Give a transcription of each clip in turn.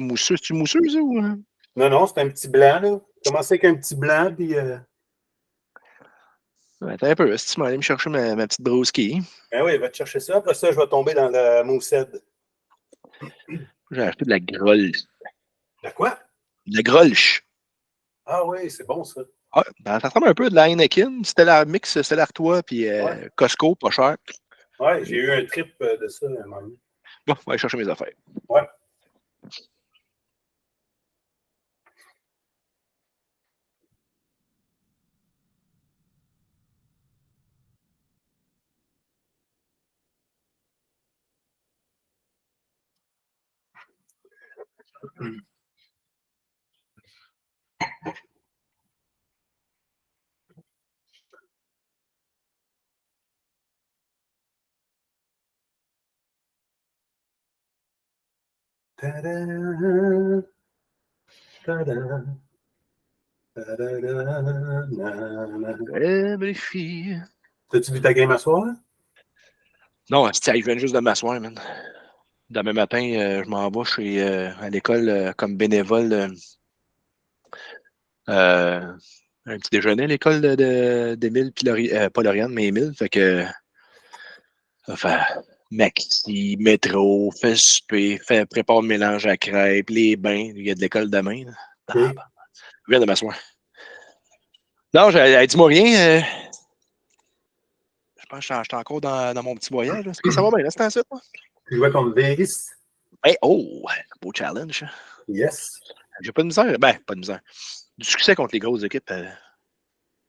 mousseux. C'est-tu mousseux, ça? Ou... Non, non, c'est un petit blanc, là. Commencez avec un petit blanc, puis... Attends un peu, si tu m'allais me chercher ma petite broski. Ben oui, va te chercher ça. Après ça, je vais tomber dans la moussette. J'ai acheté de la Grolsch. De quoi? De la Grolsch. Ah oui, c'est bon, ça. Ah, ben, ça ressemble un peu à de la Heineken. C'était la mix, c'était l'Artois, puis Costco, pas cher. Ouais, j'ai eu un trip de ça à un moment donné. Bon, on va aller chercher mes affaires. Ouais. Ta-da! Ta-da! Belle fille. T'as-tu vu ta game à soir? Non, je viens juste de m'asseoir, man. Demain matin, je m'en vais à l'école comme bénévole. Un petit déjeuner à l'école d'Émile, puis pas Lauriane, mais Émile. Fait que enfin, maxi, métro, fait souper, prépare le mélange à crêpes, les bains. Il y a de l'école demain. Okay. Je viens de m'asseoir. Non, dis-moi rien. Je pense que j'étais encore dans mon petit voyage. Ça va bien, là, c'est ça. Tu jouais contre Vegas? Hey, oh, beau challenge. Yes. J'ai pas de misère. Ben, pas de misère. Du succès contre les grosses équipes.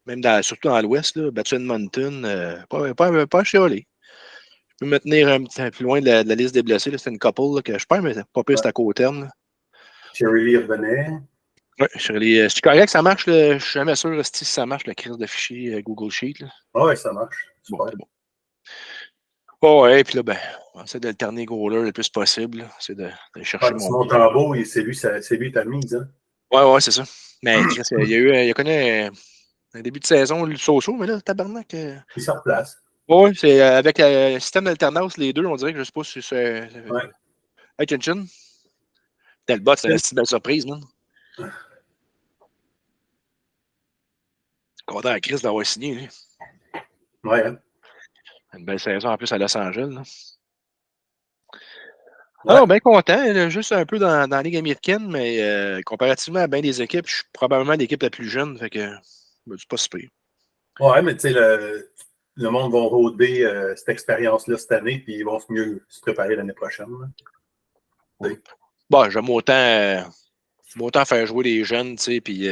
Même surtout dans l'Ouest, battu Edmonton, pas chialé. Je peux me tenir un petit peu plus loin de la liste des blessés. C'est une couple là, que je perds, mais pas plus, c'est à court terme. Cherry Lee revenait. Oui, c'est correct que ça marche. Là, je suis jamais sûr si ça marche, la crise de fichier Google Sheet. Oui, ça marche. Bon, c'est bon. Oh, ouais, puis là, ben, on essaie d'alterner goaler le plus possible. C'est de chercher mon. Simon Tambo, c'est lui ta mise, hein? Ouais, c'est ça. Mais Chris, il a connu un début de saison, le so-so, mais là, tabarnak. Il se replace. Oui, c'est avec le système d'alternance, les deux, on dirait que je sais pas si c'est. Ouais. Hey, Chin. Tel bot, c'est une belle surprise, man. Content à Chris d'avoir signé, lui. Ouais. Hein? Une belle saison en plus à Los Angeles. Là. Ouais. Alors, bien content. Juste un peu dans la Ligue américaine, mais comparativement à bien des équipes, je suis probablement l'équipe la plus jeune. Fait que c'est pas super. Ouais, mais tu sais, le monde va rôder cette expérience-là cette année, puis ils vont mieux se préparer l'année prochaine. Bon, j'aime autant faire jouer les jeunes, tu sais, puis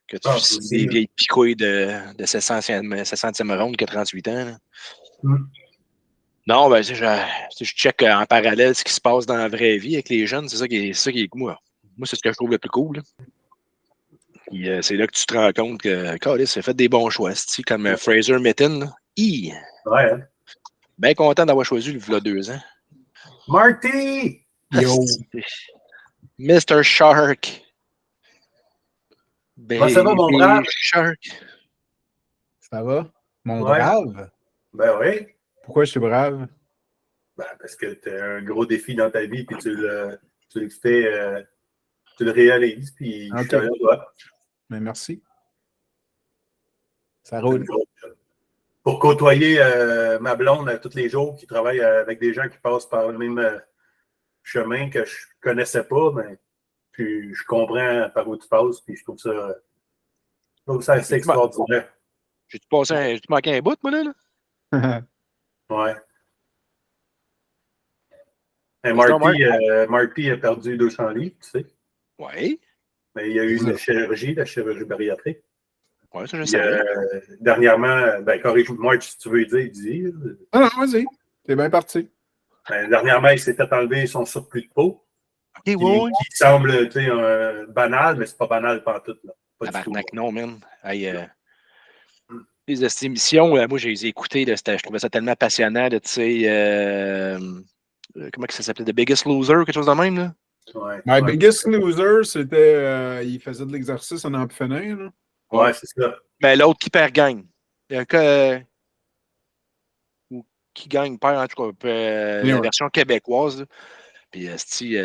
que tu signes des vieilles picouilles de 700e ronde que 38 ans. Là. Non, ben, je check en parallèle ce qui se passe dans la vraie vie avec les jeunes. C'est ça qui est moi. Moi, c'est ce que je trouve le plus cool. Puis, c'est là que tu te rends compte que Callis a fait des bons choix. Comme Fraser Mitten. Ouais. Hein? Bien content d'avoir choisi il y a 2 ans. Marty! Yo! Mr. Shark. Ben, ça va, mon brave? Shark. Ça va? Mon brave? Ben oui. Pourquoi je suis brave? Ben, parce que tu as un gros défi dans ta vie, puis tu le fais, tu le réalises, puis je suis derrière toi. Mais merci. Ça roule. Pour côtoyer ma blonde tous les jours, qui travaille avec des gens qui passent par le même chemin que je ne connaissais pas, mais puis je comprends par où tu passes, puis je trouve ça assez extraordinaire. J'ai-tu manqué un bout, moi, là? Ouais. Et Marty a perdu 200 livres, tu sais. Oui. Mais il y a eu la chirurgie bariatrique. Oui, ça, je savais. Dernièrement, ben, corrige-moi si tu veux dire, dis. Ah, vas-y. T'es bien parti. Ben, dernièrement, il s'est fait enlever son surplus de peau. Okay, qui semble banal, mais c'est pas banal pantoute. Tabarnak, non, man. Hey, les émissions, moi, je les ai écoutées. Je trouvais ça tellement passionnant. Tu sais, comment ça s'appelait? The Biggest Loser, quelque chose de même? Là? Ouais, My Biggest Loser, c'était. Il faisait de l'exercice en en finir. Là. Ouais, c'est ça. Mais l'autre qui perd gagne. Il y a un cas. Ou qui gagne perd, en tout cas, la version québécoise. Là. Puis,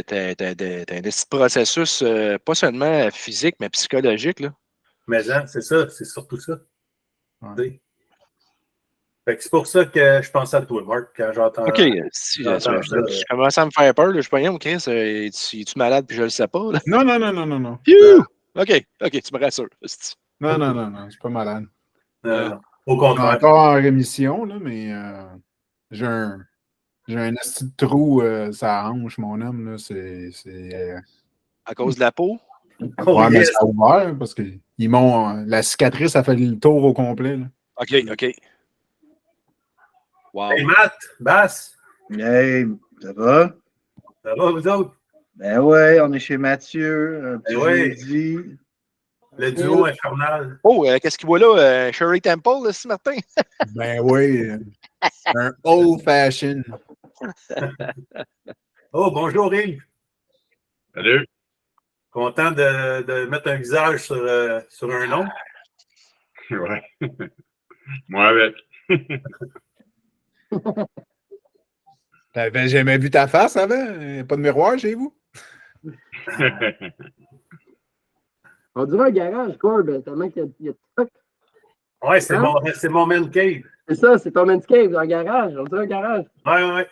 t'as un petit processus, pas seulement physique, mais psychologique, là. Mais hein, c'est ça, c'est surtout ça. Ouais. Fait que c'est pour ça que je pensais à toi, Marc, quand j'entends. OK, si je commence à me faire peur, là, je suis pas rien, Chris, es-tu malade puis je le sais pas, là? Non. Piou! OK, tu me rassures. Non, c'est pas malade. Au Je suis contraire. encore en rémission, là, mais j'ai un esti de trou, ça hanche, mon homme, là, À cause de la peau? Oh, Ouais, mais yes. ça a ouvert, parce que la cicatrice a fait le tour au complet, là. OK. Wow. Hey, Matt, Bass, Hey, ça va? ça va, vous autres? Ben ouais, on est chez Mathieu, un petit ouais. jeudi. Le duo infernal. Oh, qu'est-ce qu'il voit là? Sherry Temple, là, ce matin? Ben oui, un old fashion. Oh, bonjour, Yves. Salut. Content de mettre un visage sur un nom. Ouais. Moi avec. T'avais jamais vu ta face avant? Pas de miroir chez vous? On dirait un garage, quoi, tellement qu'il y a de stock. Ouais, c'est mon man cave. C'est ça, c'est ton man's cave, un garage. On dirait un garage. Ouais.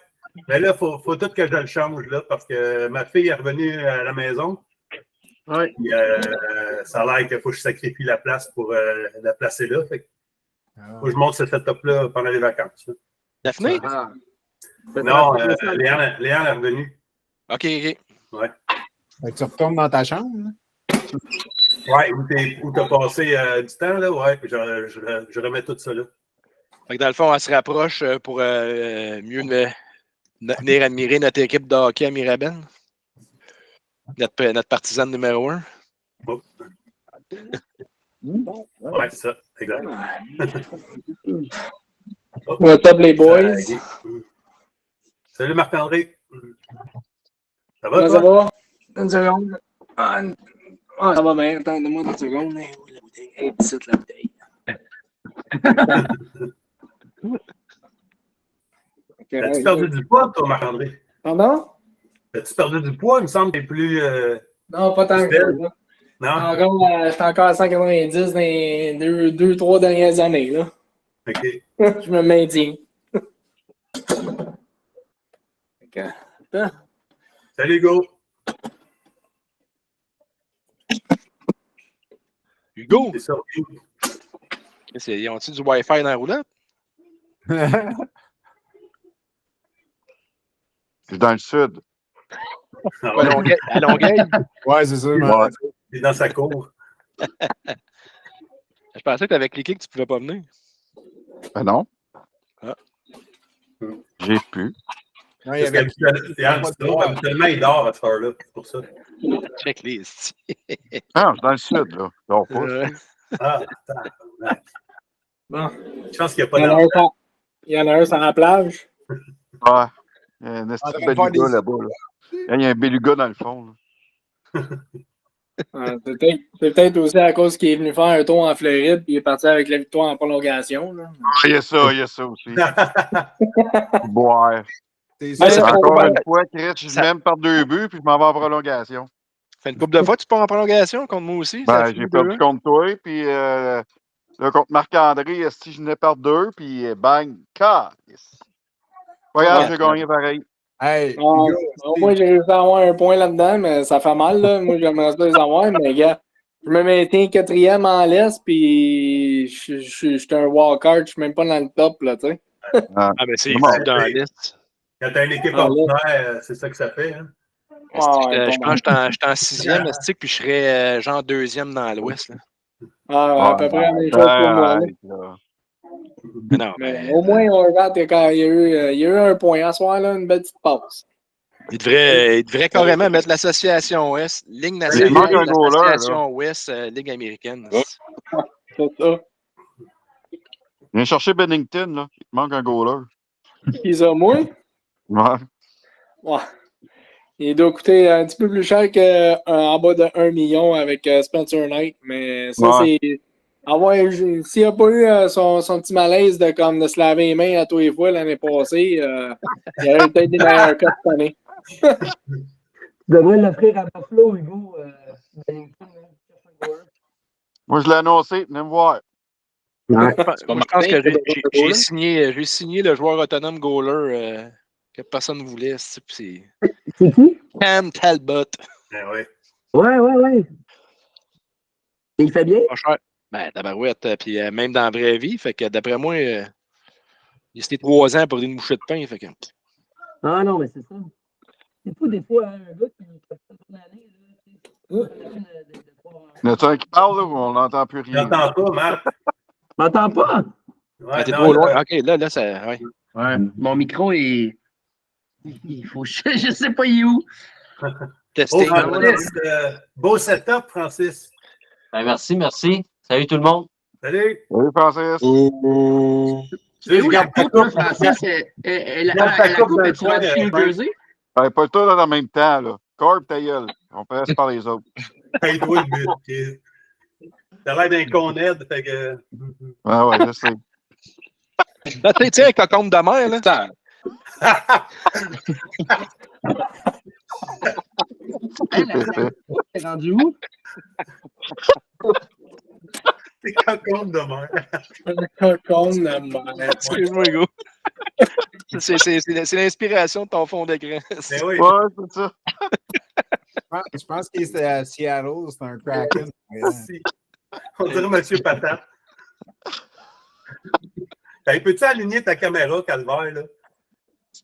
Mais là, il faut tout que je le change, là, parce que ma fille est revenue à la maison. Ouais. Puis, ça a l'air qu'il faut que je sacrifie la place pour la placer là. Fait que faut que je monte ce setup-là pendant les vacances. Là. Daphné? Ah. Non, Léon est revenu. OK. Ouais. Fait que tu retournes dans ta chambre, là? Ouais, où t'as passé du temps, là, ouais. Je remets tout ça là. Fait que dans le fond, on se rapproche pour mieux venir admirer notre équipe de hockey à Mirabel. Notre partisane numéro 1. Oh. Ouais, c'est ça, exact. What's up, les boys? Salut Marc-André. Ça va, Comment ça toi? va? Une seconde. Ça va bien. Attends, donne-moi une seconde. La bouteille. Hey, petite, la bouteille. As-tu perdu du poids, toi, Marc-André? Pardon? As-tu perdu du poids? Il me semble que t'es plus... Non, pas tant que ça. Non? J'étais encore à 190 dans les 2-3 dernières années. Là. OK. Je me maintiens. Salut, Hugo. Hugo! C'est ça. Ils ont-ils du Wi-Fi dans la roulette? C'est dans le sud. Ah, À Longueuil? Ouais, c'est ça. Ouais. il est dans sa cour. Je pensais que tu avais cliqué que tu pouvais pas venir. Ben non. Ah. J'ai pu. Ouais, il y avait... Habituellement, il dort à cette heure-là. C'est pour ça. Check list. Non, c'est dans le sud, là. Je dors pas. Ah, attends. Bon. Je pense qu'il n'y a pas d'enfant. Il y en a un sur la plage. Ouais. Il y a un esti de beluga là-bas. Là. Il y a un beluga dans le fond. C'est peut-être aussi à cause qu'il est venu faire un tour en Floride et il est parti avec la victoire en prolongation. Là. Ah, il y a ça aussi. Boire. C'est Encore une fois, Chris, je mène par 2 buts puis je m'en vais en prolongation. Fait une couple de fois, tu pars en prolongation contre moi aussi? Ben, j'ai perdu contre toi, puis là, contre Marc-André, si je venais par 2, puis bang, car. Regarde, j'ai gagné pareil. Hey, Au moins, j'ai réussi à avoir un point là-dedans, mais ça fait mal. Là. Moi, j'aimerais ça les avoir, mais gars, je me maintiens 4e en l'Est, puis je suis un wildcard, je suis même pas dans le top, là, tu sais. Ah, mais c'est fou dans la liste. Quand t'as une équipe ordinaire, c'est ça que ça fait. Hein? Je pense que je suis en 6e, puis je serais genre 2e dans l'Ouest. À peu près la même chose pour moi. Là. Non, mais au moins, on regarde quand il y a eu un point à soir, là, une belle petite passe. Il devrait carrément mettre l'association Ouest, Ligue nationale, l'association Ouest, Ligue américaine. C'est ça. Viens chercher Bennington, là. Il te manque un goaler. Qui ça, moi? Ouais. Il doit coûter un petit peu plus cher qu'en bas de 1 million avec Spencer Knight, mais ça, c'est... s'il n'a pas eu son petit malaise de se laver les mains à tous les fois l'année passée, il aurait peut-être des meilleurs cas cette année. Tu devrais l'offrir à Buffalo, Hugo. Moi, je l'ai annoncé. Venez me voir. Ouais. Moi, je pense que j'ai signé le joueur autonome goaler que personne ne voulait. C'est qui? Cam Talbot. Ben ouais. Ouais. Et il fait bien? Pas cher. Ben, tabarouette. Puis même dans la vraie vie, fait que d'après moi, il a resté 3 ans pour une bouchée de pain. Fait que... Ah non, mais c'est ça. C'est pas des fois un gars qui fait ça toute l'année. Y en a-tu un qui parle, là, ou on n'entend plus rien? J'entends pas, Marc. M'entends pas? Ouais, t'es non, trop loin. OK, là, ça. Ouais. Ouais. Mon micro est. Il faut. Je sais pas, il est où. Oh, Testing. Francis, beau setup, Francis. Ben, merci. Salut tout le monde. Salut. Salut, Francis. C'est où la Garde ta coupe, là, coupe. Francis? La coupe coupe, dans le est-tu coin, rendue chez New Frank. Jersey? Ouais, pas tout en même temps, là. Corp, ta gueule. On passe par les autres. Paye-toi le but. T'as l'air d'un con-aide, fait que. Ouais, je sais. Là, tu sais, un cocombe de mer, là. Hey, la coupe est rendue où? C'est cocombe de mer. Un cocon de mer. Excuse-moi, Hugo. C'est l'inspiration de ton fond d'écran. Mais oui. Ouais, c'est ça. Je pense qu'il est à Seattle, c'est un Kraken. Si. On dirait Monsieur Patate. Hey, peux-tu aligner ta caméra, Calvaire, là?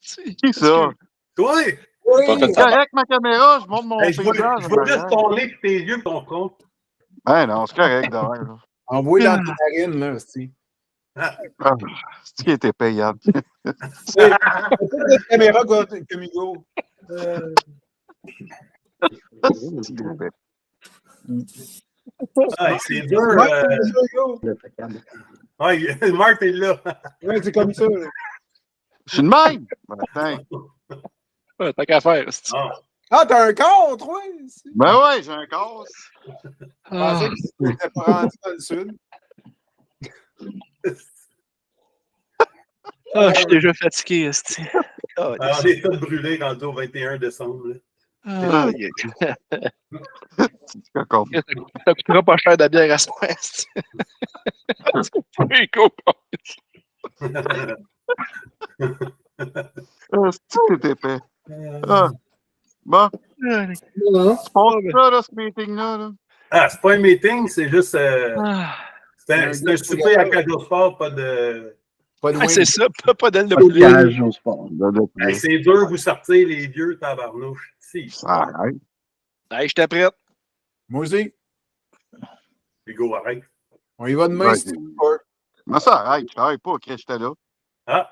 Qui ça? Toi! C'est correct, ma caméra, je montre mon Hey, je vois paysage. juste ton nez et tes yeux et ton front. Ouais, non, c'est correct, d'ailleurs. là. Envoie dans tes narines, là, aussi. Ah, c'est qui était payant. C'est la caméra comme Hugo. Ah, c'est dur. Ouais, Marc est là. Ouais, c'est comme ça. Là. Je suis de même. Attends. Ouais, tant qu'à faire. c'est- Ah, Ah, t'as un contre, ouais. ici. Ben ouais, j'ai un casse. Je pensais que c'était pas rendu dans le sud. Ah, je suis déjà fatigué, esti. on est tous brûlés rendu au 21 décembre. Là. Ah, C'est encore. ça coûtera pas cher de bière à ce point, esti. Hugo, Ah, c'est que t'es épais. Ah. Bon, Non. on se fait là, ce meeting-là. Là. Ah, c'est pas un meeting, c'est juste. Ah, C'est un souper à cadeau sport, pas de. Pas de ah, c'est ça, pas d'aile de Pas de poulet. cage au sport. Hey, c'est dur vous sortir les vieux tabarnouches. Si. Ça arrête. Hey, j'étais prête. Moi aussi. Hugo, arrête. On y va demain, Ouais, si tu veux pas. Mais ça arrête, je travaille pas, Chris, j'étais là. Ah!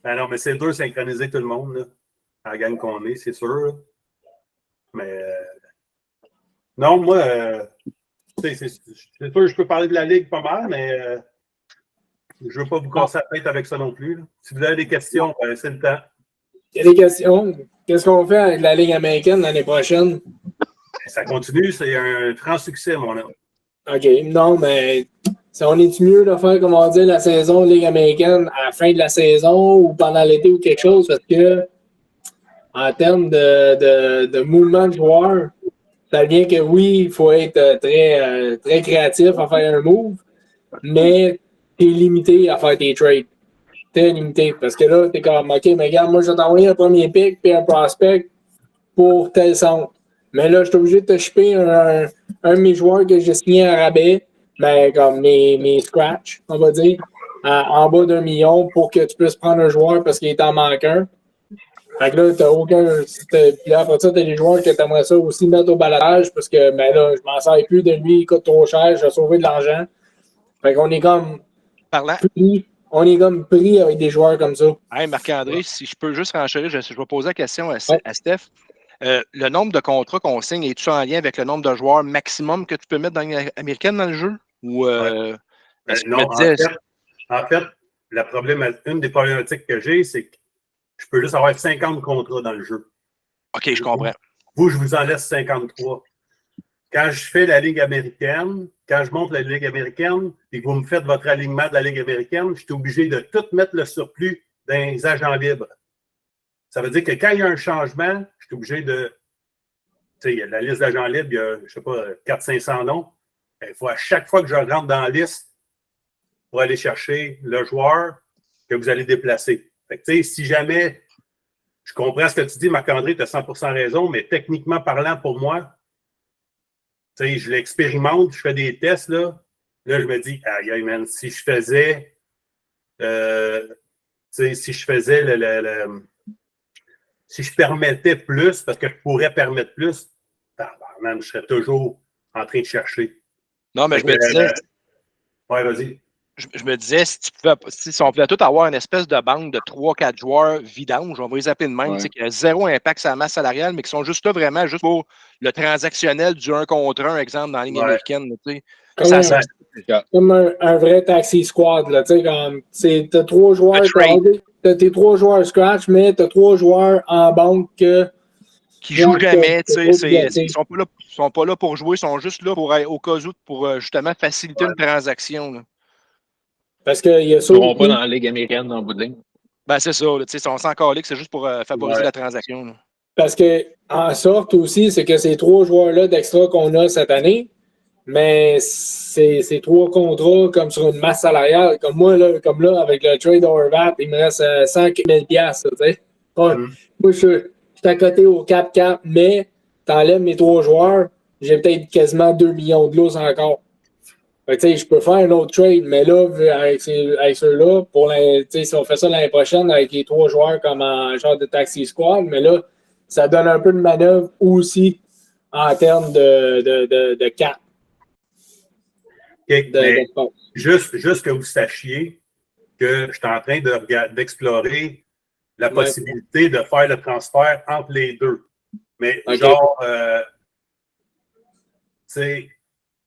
Ben non, mais c'est dur de synchroniser tout le monde, là. À la gang qu'on est, c'est sûr. Là. Mais. Non, moi. C'est sûr que je peux parler de la Ligue pas mal, mais. Je ne veux pas vous casser la tête avec ça non plus. Là. Si vous avez des questions, c'est le temps. Il y a des questions. Qu'est-ce qu'on fait avec la Ligue américaine l'année prochaine? Ça continue, c'est un franc succès, mon homme. OK. Non, mais on est-tu mieux de faire, comment dire, la saison de Ligue américaine à la fin de la saison ou pendant l'été ou quelque chose? Parce que, en termes de mouvement de joueurs, ça vient que oui, il faut être très, très créatif à faire un move, mais tu es limité à faire tes trades. T'es limité. Parce que là, t'es comme, OK, mais regarde, moi, je vais t'envoyer un premier pick puis un prospect pour tel centre. Mais là, je suis obligé de te shipper un de mes joueurs que j'ai signé à rabais, ben, comme mes scratch, on va dire, en bas d'1 million pour que tu puisses prendre un joueur parce qu'il t'en manque un. Fait que là, t'as aucun. Puis là, après ça, t'as des joueurs que t'aimerais ça aussi mettre au balayage parce que, ben là, je m'en sers plus de lui, il coûte trop cher, je vais sauver de l'argent. Fait qu'on est comme. Parlant. On est comme pris avec des joueurs comme ça. Hey, Marc-André, si je peux juste renchérir, je vais poser la question à Steph. Le nombre de contrats qu'on signe, est-tu en lien avec le nombre de joueurs maximum que tu peux mettre dans l'américaine dans le jeu? Ou Non, en fait, une des problématiques que j'ai, c'est que je peux juste avoir 50 contrats dans le jeu. OK, je comprends. Vous, je vous en laisse 53. Quand je fais la Ligue américaine, quand je monte la Ligue américaine et que vous me faites votre alignement de la Ligue américaine, je suis obligé de tout mettre le surplus dans les agents libres. Ça veut dire que quand il y a un changement, je suis obligé de. Tu sais, il y a la liste d'agents libres, il y a, je sais pas, 400-500 noms. Il faut à chaque fois que je rentre dans la liste pour aller chercher le joueur que vous allez déplacer. Fait que, tu sais, si jamais, je comprends ce que tu dis, Marc-André, tu as 100% raison, mais techniquement parlant, pour moi, tu sais, je l'expérimente, je fais des tests, là. Là, je me dis, aïe, man, si je faisais, si je faisais si je permettais plus, parce que je pourrais permettre plus, man, je serais toujours en train de chercher. Non, mais je me disais. Ouais, vas-y. Je me disais, si on pouvait tout avoir une espèce de banque de 3-4 joueurs vidanges, on va les appeler de même, qui a zéro impact sur la masse salariale, mais qui sont juste là vraiment juste pour le transactionnel du 1 contre 1, exemple, dans la ligne américaine. Comme un vrai taxi squad. Là, tu as 3 joueurs, t'as tes 3 joueurs scratch, mais tu as 3 joueurs en banque qui jouent jamais. Ils sont pas là pour jouer, ils sont juste là pour au cas où pour justement faciliter une transaction. Là. Parce qu'il y a ça. Ils ne seront pas dans la Ligue américaine en bout de ligne. Ben, c'est ça. Si on sent encore là que c'est juste pour favoriser la transaction. Là. Parce que, en sorte aussi, c'est que ces 3 joueurs-là d'extra qu'on a cette année, mais c'est 3 contrats comme sur une masse salariale. Comme moi, là, avec le trade Horvat, il me reste 100 000 $. Moi, je suis à côté au cap, mais t'enlèves mes 3 joueurs, j'ai peut-être quasiment 2 millions de loss encore. Je peux faire un autre trade, mais là, avec ceux-là, si on fait ça l'année prochaine avec les 3 joueurs comme un genre de taxi squad, mais là, ça donne un peu de manœuvre aussi en termes de cap. Juste que vous sachiez que je suis en train d'explorer la possibilité de faire le transfert entre les deux. Mais genre,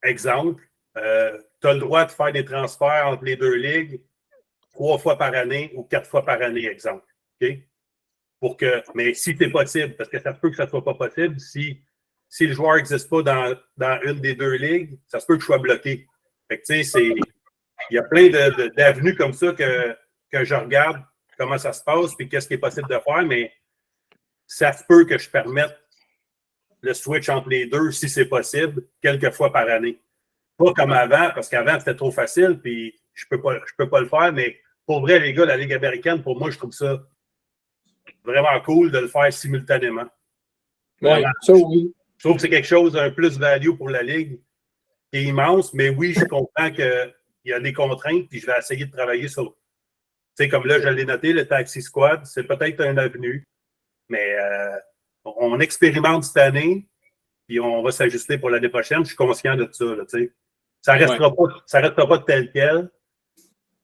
exemple, tu as le droit de faire des transferts entre les 2 ligues 3 fois par année ou 4 fois par année, exemple. Okay? Mais si c'est possible, parce que ça se peut que ça ne soit pas possible, si le joueur n'existe pas dans une des 2 ligues, ça se peut que je sois bloqué. Fait que, il y a plein d'avenues comme ça que je regarde comment ça se passe et qu'est-ce qui est possible de faire, mais ça se peut que je permette le switch entre les 2 si c'est possible, quelques fois par année. Pas comme avant, parce qu'avant, c'était trop facile, puis je peux pas le faire, mais pour vrai, les gars, la Ligue américaine, pour moi, je trouve ça vraiment cool de le faire simultanément. Ouais, ça oui. Je trouve que c'est quelque chose, un plus-value pour la Ligue qui est immense, mais oui, je comprends qu'il y a des contraintes, puis je vais essayer de travailler sur. Tu sais, comme là, je l'ai noté, le Taxi Squad, c'est peut-être un avenue, mais on expérimente cette année, puis on va s'ajuster pour l'année prochaine. Je suis conscient de ça, là, tu sais. Ça ne restera pas tel quel,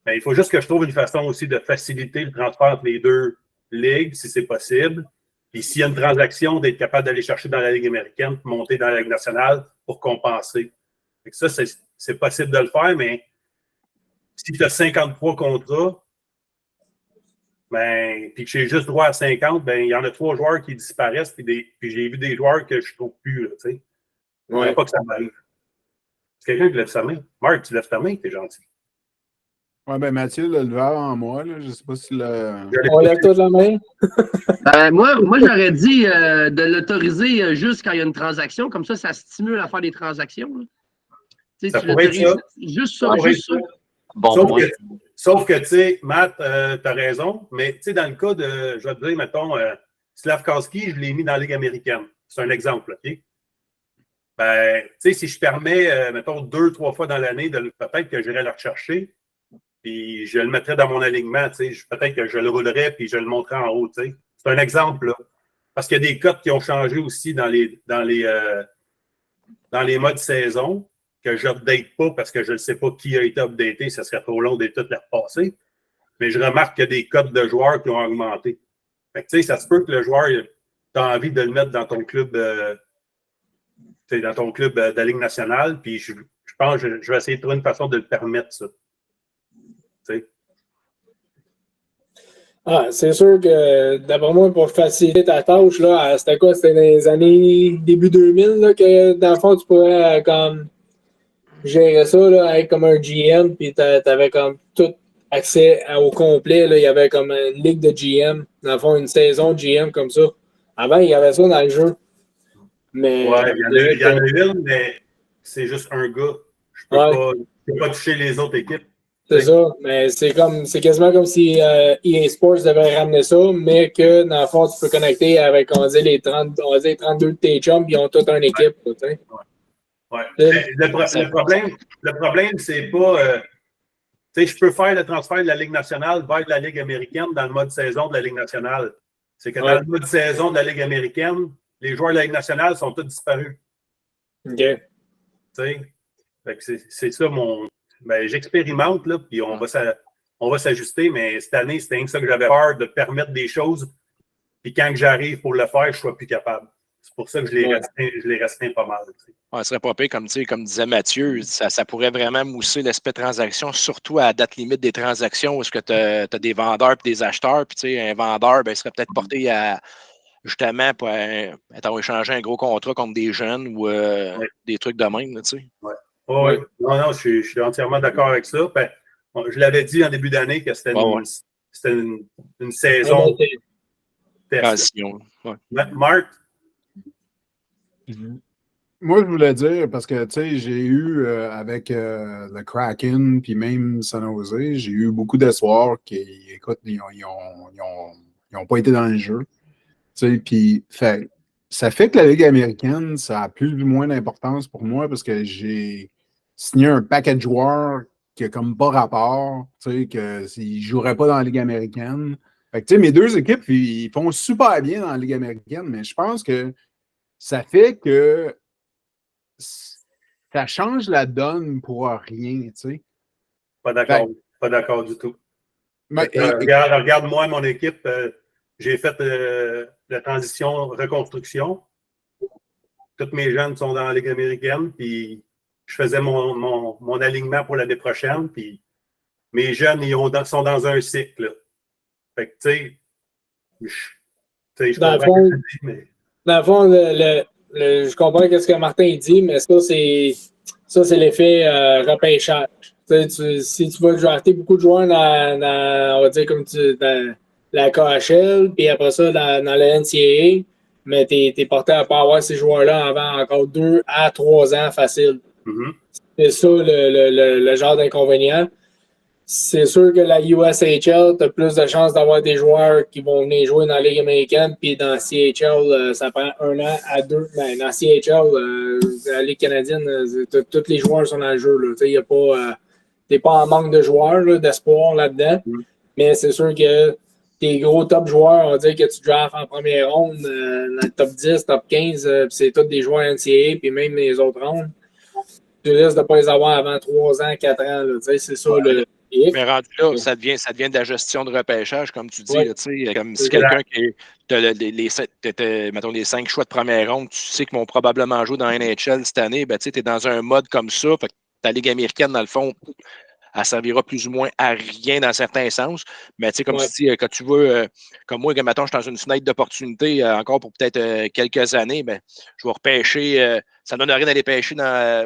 mais il faut juste que je trouve une façon aussi de faciliter le transfert entre les 2 ligues, si c'est possible. Puis s'il y a une transaction, d'être capable d'aller chercher dans la Ligue américaine, monter dans la Ligue nationale pour compenser. Fait que ça, c'est possible de le faire, mais si tu as 53 contrats, puis que j'ai juste droit à 50, il y en a 3 joueurs qui disparaissent, puis j'ai vu des joueurs que je ne trouve plus. Là, tu sais. Je ne pas que ça m'arrive. C'est quelqu'un qui lève sa main. Marc, tu lèves ta main, t'es gentil. Oui, Mathieu l'a levé avant moi. Là. Je ne sais pas si On lève toute la main. Moi j'aurais dit de l'autoriser juste quand il y a une transaction. Comme ça stimule à faire des transactions. Ça pourrait être ça. Juste ça. Bon, sauf que, tu sais, Matt, tu as raison, mais tu sais, dans le cas de, je vais te dire, mettons, Slavkowski, je l'ai mis dans la Ligue américaine. C'est un exemple, OK? Tu sais, si je permets, mettons, 2-3 fois dans l'année, peut-être que j'irai le rechercher, puis je le mettrais dans mon alignement, tu sais, peut-être que je le roulerais, puis je le montrerais en haut, tu sais. C'est un exemple, là. Parce qu'il y a des cotes qui ont changé aussi dans les modes saison, que je n'update pas parce que je ne sais pas qui a été updaté, ça serait trop long de tout les repasser. Mais je remarque qu'il y a des codes de joueurs qui ont augmenté. Fait que, tu sais, ça se peut que le joueur, tu as envie de le mettre dans ton club, de la Ligue nationale, puis je pense que je vais essayer de trouver une façon de le permettre, ça. Tu sais. C'est sûr que, d'après moi, pour faciliter ta tâche, là, c'était quoi? C'était dans les années début 2000, là, que dans le fond, tu pourrais comme gérer ça là, avec comme un GM, puis t'avais comme tout accès au complet. Là, il y avait comme une ligue de GM. Dans le fond, une saison de GM comme ça. Avant, il y avait ça dans le jeu. Mais Ouais, il y en a une, mais c'est juste un gars. Je peux pas toucher les autres équipes. C'est ça, mais c'est quasiment comme si EA Sports devait ramener ça, mais que dans le fond, tu peux connecter avec, on va dire, les 32 de tes chums, puis ils ont toute une équipe. Ouais. Ouais. Le problème, c'est pas. Tu sais, je peux faire le transfert de la Ligue nationale vers la Ligue américaine dans le mode saison de la Ligue nationale. C'est que dans le mode saison de la Ligue américaine, les joueurs de la Ligue nationale sont tous disparus. OK. Tu sais, c'est ça mon. Ben, j'expérimente, là, puis on va s'ajuster, mais cette année, c'était ça que j'avais peur de permettre des choses, puis quand j'arrive pour le faire, je ne sois plus capable. C'est pour ça que je les restreins pas mal. Ce serait pas pire, comme disait Mathieu, ça pourrait vraiment mousser l'aspect transaction, surtout à la date limite des transactions, où est-ce que tu as des vendeurs et des acheteurs, puis un vendeur, ben, il serait peut-être porté à justement pour échanger un gros contrat contre des jeunes ou des trucs de même. Oui. Ouais. Non, je suis entièrement d'accord avec ça. Ben, je l'avais dit en début d'année que c'était une saison transition. Marc? Moi, je voulais dire, parce que, tu sais, j'ai eu, avec le Kraken, puis même San Jose, j'ai eu beaucoup d'espoir qui, écoute, ils n'ont pas été dans le jeu. Tu sais, puis, ça fait que la Ligue américaine, ça a plus ou moins d'importance pour moi, parce que j'ai signé un paquet de joueurs qui a comme pas rapport, tu sais, qu'ils ne joueraient pas dans la Ligue américaine. Fait que, tu sais, mes deux équipes, ils font super bien dans la Ligue américaine, mais je pense que ça fait que ça change la donne pour rien, tu sais. Pas d'accord. Pas d'accord du tout. Mais, regarde-moi, mon équipe, j'ai fait la transition reconstruction. Tous mes jeunes sont dans la Ligue américaine, puis je faisais mon alignement pour l'année prochaine, puis mes jeunes, sont dans un cycle. Là. Fait que, tu sais, je comprends ce que tu dis, mais... Dans le fond, je comprends ce que Martin dit, mais ça, c'est l'effet repêchage. Si tu vas drafter beaucoup de joueurs on va dire dans la KHL, puis après ça, dans la NCAA, mais tu es porté à ne pas avoir ces joueurs-là avant encore 2 à 3 ans facile. Mm-hmm. C'est ça le genre d'inconvénient. C'est sûr que la USHL, tu as plus de chances d'avoir des joueurs qui vont venir jouer dans la Ligue américaine, puis dans la CHL, ça prend 1 an à 2. Ben, dans la CHL, la Ligue canadienne, tous les joueurs sont dans le jeu. Tu n'es pas en manque de joueurs, d'espoir là-dedans. Mais c'est sûr que tes gros top joueurs, on va dire que tu drafts en première ronde, dans le top 10, top 15, c'est tous des joueurs NCAA, puis même les autres rondes. Tu risques de ne pas les avoir avant 3 ans, 4 ans. C'est ça le. Mais rendu là, ça devient de la gestion de repêchage, comme tu dis. Là, comme si quelqu'un qui mettons les 5 choix de première ronde, tu sais qu'ils vont probablement jouer dans la NHL cette année, ben, tu es dans un mode comme ça. Fait que ta Ligue américaine, dans le fond, elle servira plus ou moins à rien dans certains sens. Mais comme tu dis, quand tu veux, comme moi, mettons, je suis dans une fenêtre d'opportunité encore pour peut-être quelques années, ben, je vais repêcher. Ça ne donne rien d'aller pêcher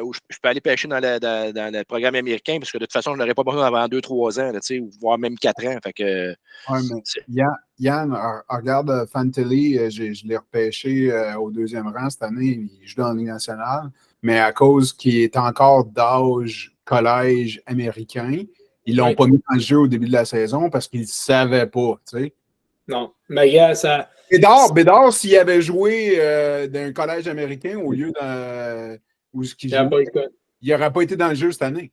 où je peux aller pêcher dans le programme américain, parce que de toute façon, je n'aurais pas besoin avant 2-3 ans, là, voire même 4 ans. Fait que, Yann, regarde Fantilli, je l'ai repêché au 2e rang cette année. Il joue dans la Ligue nationale, mais à cause qu'il est encore d'âge collège américain, ils ne l'ont pas mis dans le jeu au début de la saison parce qu'ils ne savaient pas, tu sais. Non, mais gars, ça... Bédard, s'il avait joué d'un collège américain au lieu où il n'aurait pas été dans le jeu cette année.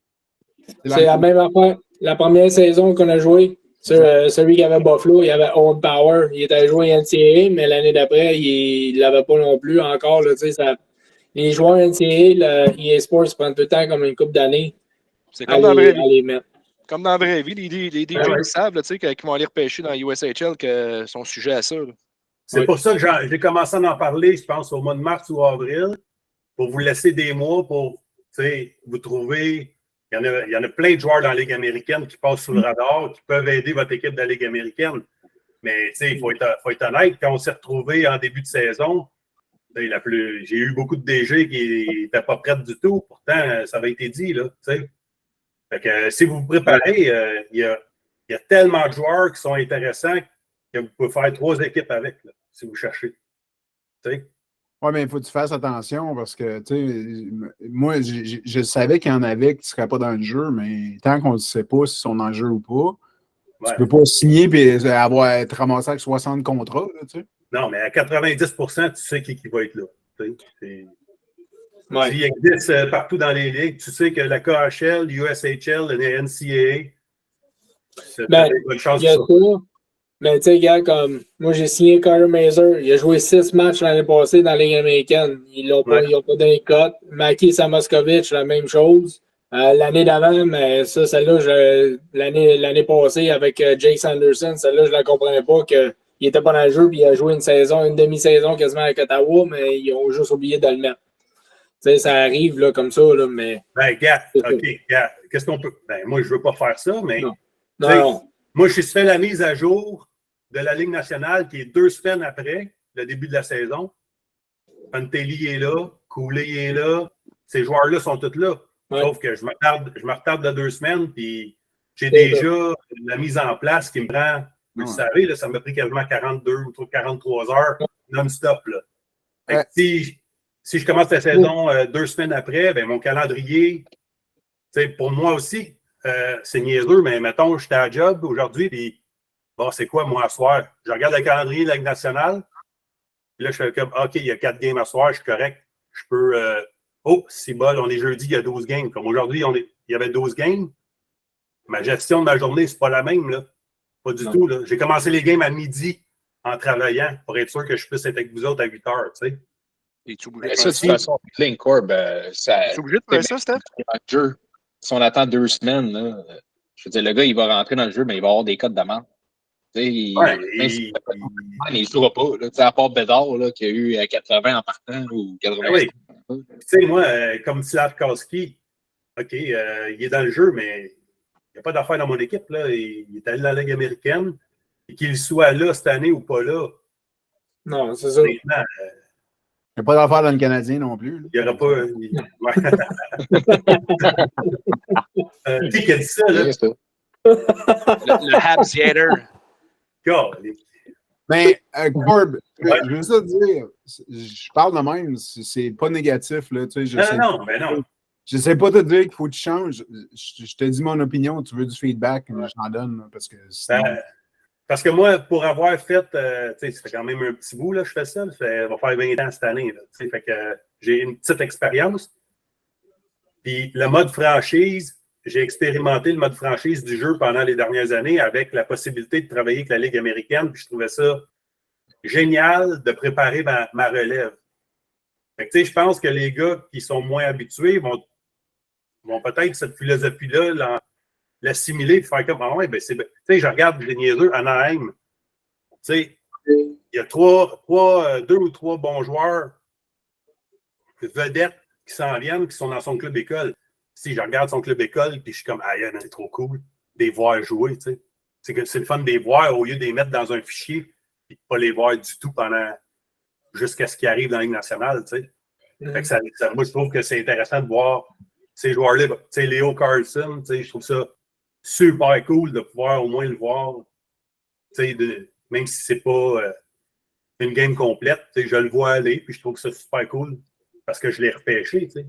C'est la même affaire. La première saison qu'on a joué, celui qui avait Buffalo, il avait Owen Power. Il était joué NCAA, mais l'année d'après, il ne l'avait pas non plus encore. Là, les joueurs NCAA, EA Sports prennent tout le temps comme une couple d'années. C'est comme dans la vraie vie. Comme dans la vraie vie, les DJ savent qu'ils vont aller repêcher dans la USHL que sont sujets à ça. Là. C'est pour ça que j'ai commencé à en parler, je pense, au mois de mars ou avril, pour vous laisser des mois pour vous trouver. Il y en a plein de joueurs dans la Ligue américaine qui passent sous le radar, qui peuvent aider votre équipe de la Ligue américaine. Mais il faut être honnête, quand on s'est retrouvés en début de saison, j'ai eu beaucoup de DG qui n'étaient pas prêts du tout. Pourtant, ça avait été dit. Là, fait que, si vous vous préparez, il il y a tellement de joueurs qui sont intéressants que vous pouvez faire 3 équipes avec, là, si vous cherchez. Tu sais? Oui, mais il faut que tu fasses attention parce que, tu sais, moi, je savais qu'il y en avait qui ne seraient pas dans le jeu, mais tant qu'on ne sait pas s'ils sont dans le jeu ou pas, tu ne peux pas signer et être ramassé avec 60 contrats, là, tu sais. Non, mais à 90%, tu sais qui va être là. Ouais. S'il existe partout dans les ligues, tu sais que la KHL, USHL, la NCAA, c'est une bonne chance il y a pour ça. ça. Mais tu sais, gars, comme moi, j'ai signé Carter Mazer. Il a joué 6 matchs l'année passée dans la Ligue américaine. Ils n'ont pas donné de cote. Maki Samoskovic, la même chose. L'année d'avant, mais ça, celle-là, l'année passée avec Jake Sanderson, celle-là, je ne la comprenais pas qu'il n'était pas dans le jeu puis il a joué une demi-saison quasiment avec Ottawa, mais ils ont juste oublié de le mettre. Tu sais, ça arrive là, comme ça, là, mais. Ben, gars, OK, gars, qu'est-ce qu'on peut. Ben, moi, je ne veux pas faire ça, mais. Non. Moi, je suis fait la mise à jour de la Ligue nationale qui est 2 semaines après le début de la saison. Fantelli est là, Cooley est là. Ces joueurs-là sont tous là. Ouais. Sauf que je me retarde de 2 semaines, puis j'ai déjà la mise en place qui me prend, vous le savez, là, ça m'a pris quasiment 42 ou 43 heures non-stop. Là. Si je commence la saison 2 semaines après, ben, mon calendrier, pour moi aussi, c'est niaiseux, mais mettons, j'étais à job aujourd'hui, puis bon, c'est quoi, moi, à soir? Je regarde le calendrier de la Ligue nationale, puis là, je fais comme, OK, il y a 4 games à soir, je suis correct. Je peux. Oh, c'est bon, on est jeudi, il y a 12 games. Comme aujourd'hui, il y avait 12 games. Ma gestion de ma journée, c'est pas la même, là. Pas du tout, là. J'ai commencé les games à midi en travaillant pour être sûr que je puisse être avec vous autres à 8 heures, tu sais. Es-tu obligé Mais ça, de toute façon, Link Corb, ça. Es-tu obligé de faire ça, Steph? Jeu. Si on attend 2 semaines, là, je veux dire, le gars, il va rentrer dans le jeu, mais il va avoir des codes d'amende. Il ne jouera pas, là, à part Bédard, là, qui a eu 80 en partant ou 80. Oui. Tu sais, moi, comme Slavkowski, OK, il est dans le jeu, mais il n'y a pas d'affaire dans mon équipe. Là. Il est allé dans la Ligue américaine. Et qu'il soit là cette année ou pas là. Non, c'est ça. Il n'y a pas d'affaire dans le Canadien non plus. Il n'y aura pas. Qui a dit ça, là? Le Habsiator. Mais, Corb, je veux ça dire, je parle de même, c'est pas négatif, là, tu sais, non. Je sais pas te dire qu'il faut que tu changes. Je te dis mon opinion, tu veux du feedback, je t'en donne, là, parce que sinon... Parce que moi, pour avoir fait, tu sais, ça fait quand même un petit bout, là, je fais ça, ça va faire 20 ans cette année, là, tu sais, fait que j'ai une petite expérience. Puis le mode franchise, j'ai expérimenté le mode franchise du jeu pendant les dernières années avec la possibilité de travailler avec la Ligue américaine. Puis je trouvais ça génial de préparer ma relève. Fait que, tu sais, je pense que les gars qui sont moins habitués vont peut-être cette philosophie-là l'assimiler et faire comme, ah ouais, ben c'est. Tu sais, je regarde les niaiseux, Anaheim. Tu sais, il y a 2 ou 3 bons joueurs, vedettes qui s'en viennent, qui sont dans son club école. Si je regarde son club école, puis je suis comme, ah, c'est trop cool de les voir jouer, tu sais. C'est le fun de les voir au lieu de les mettre dans un fichier et de ne pas les voir du tout jusqu'à ce qu'ils arrivent dans la Ligue nationale, tu sais. Fait que moi, je trouve que c'est intéressant de voir ces joueurs-là. Tu sais, Léo Carlson, tu sais, je trouve ça super cool de pouvoir au moins le voir, tu sais, même si c'est pas une game complète, tu sais, je le vois aller, puis je trouve que c'est super cool parce que je l'ai repêché, tu sais.